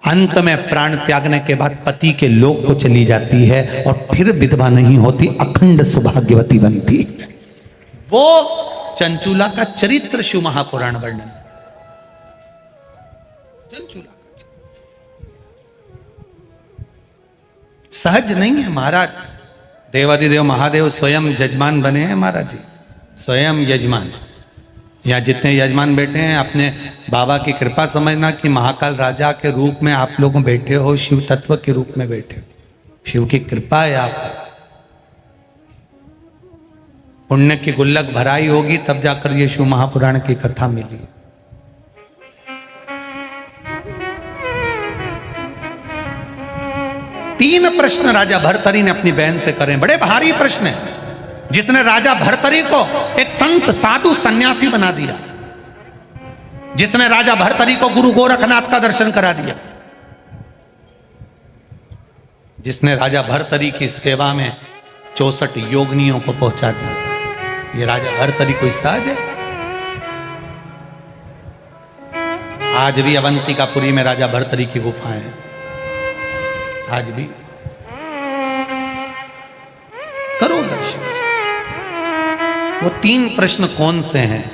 अंत में प्राण त्यागने के बाद पति के लोक को चली जाती है और फिर विधवा नहीं होती, अखंड सौभाग्यवती बनती है। वो चंचूला का चरित्र शिव महापुराण वर्णन। चंचूला का सहज नहीं है महाराज। देवादिदेव महादेव स्वयं यजमान बने हैं महाराज जी, स्वयं यजमान। यहाँ जितने यजमान बैठे हैं अपने बाबा की कृपा समझना कि महाकाल राजा के रूप में आप लोग बैठे हो, शिव तत्व के रूप में बैठे हो। शिव की कृपा है आप पर। पुण्य की गुल्लक भराई होगी तब जाकर ये शिव महापुराण की कथा मिली। तीन प्रश्न राजा भर्तरी ने अपनी बहन से करे, बड़े भारी प्रश्न है, जिसने राजा भर्तरी को एक संत साधु सन्यासी बना दिया, जिसने राजा भर्तरी को गुरु गोरखनाथ का दर्शन करा दिया, जिसने राजा भर्तरी की सेवा में 64 योगनियों को पहुंचा दिया। ये राजा भर्तरी कोई सहज है? आज भी अवंतिकापुरी में राजा भर्तरी की गुफाएं हैं, आज भी। करो दर्शन उसके। वो 3 प्रश्न कौन से हैं?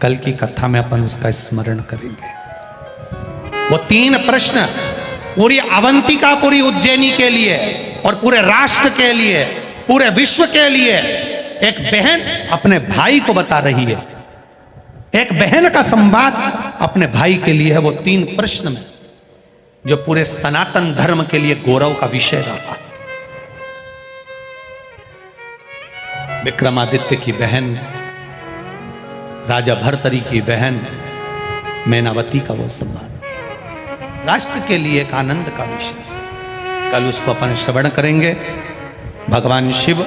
कल की कथा में अपन उसका स्मरण करेंगे। वो 3 प्रश्न पूरी अवंतिकापुरी उज्जैनी के लिए और पूरे राष्ट्र के लिए, पूरे विश्व के लिए एक बहन अपने भाई को बता रही है। एक बहन का संवाद अपने भाई के लिए है। वो 3 प्रश्न में जो पूरे सनातन धर्म के लिए गौरव का विषय रहा। विक्रमादित्य की बहन, राजा भर्तरी की बहन मैनावती का वो सम्मान राष्ट्र के लिए एक आनंद का विषय। कल उसको अपन श्रवण करेंगे। भगवान शिव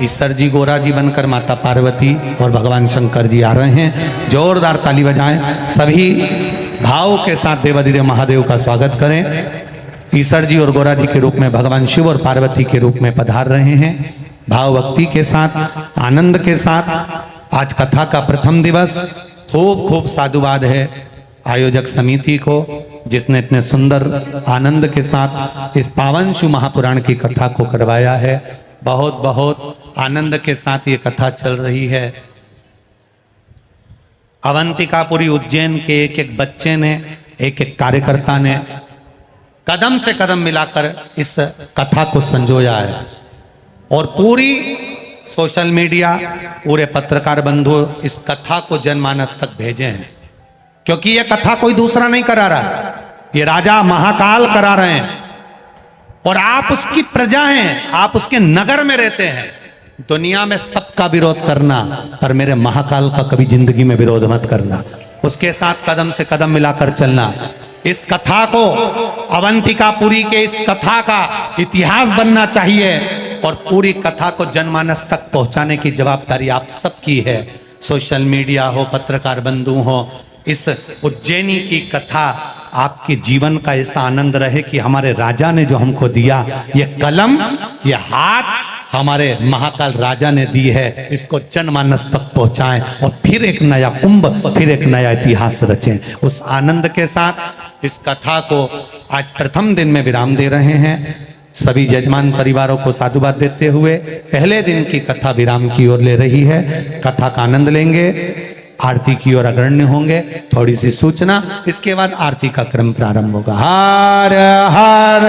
ईश्वर जी गोरा जी बनकर माता पार्वती और भगवान शंकर जी आ रहे हैं। जोरदार ताली बजाएं, सभी भाव के साथ देवाधिदेव महादेव का स्वागत करें। ईश्वर जी और गोरा जी के रूप में भगवान शिव और पार्वती के रूप में पधार रहे हैं। भाव भक्ति के साथ, आनंद के साथ आज कथा का प्रथम दिवस। खूब खूब साधुवाद है आयोजक समिति को, जिसने इतने सुंदर आनंद के साथ इस पावन शिव महापुराण की कथा को करवाया है। बहुत बहुत आनंद के साथ ये कथा चल रही है। अवंतिकापुरी उज्जैन के एक एक बच्चे ने, एक एक कार्यकर्ता ने कदम से कदम मिलाकर इस कथा को संजोया है और पूरी सोशल मीडिया, पूरे पत्रकार बंधु इस कथा को जनमानस तक भेजे हैं। क्योंकि यह कथा कोई दूसरा नहीं करा रहा है, ये राजा महाकाल करा रहे हैं। और आप उसकी प्रजा हैं, आप उसके नगर में रहते हैं। दुनिया में सबका विरोध करना, पर मेरे महाकाल का कभी जिंदगी में विरोध मत करना। उसके साथ कदम से कदम मिलाकर चलना। इस कथा को, अवंतिकापुरी के इस कथा का इतिहास बनना चाहिए और पूरी कथा को जनमानस तक पहुंचाने की जवाबदारी आप सबकी है। सोशल मीडिया हो, पत्रकार बंधु हो, इस उज्जैनी की कथा आपके जीवन का ऐसा आनंद रहे कि हमारे राजा ने जो हमको दिया, ये कलम, ये हाथ हमारे महाकाल राजा ने दी है, इसको जनमानस तक पहुंचाएं और फिर एक नया कुंभ, फिर एक नया इतिहास रचें। उस आनंद के साथ इस कथा को आज प्रथम दिन में विराम दे रहे हैं। सभी यजमान परिवारों को साधुवाद देते हुए पहले दिन की कथा विराम की ओर ले रही है। कथा का आनंद लेंगे, आरती की ओर अग्रण्य होंगे। थोड़ी सी सूचना, इसके बाद आरती का क्रम प्रारंभ होगा। हर हर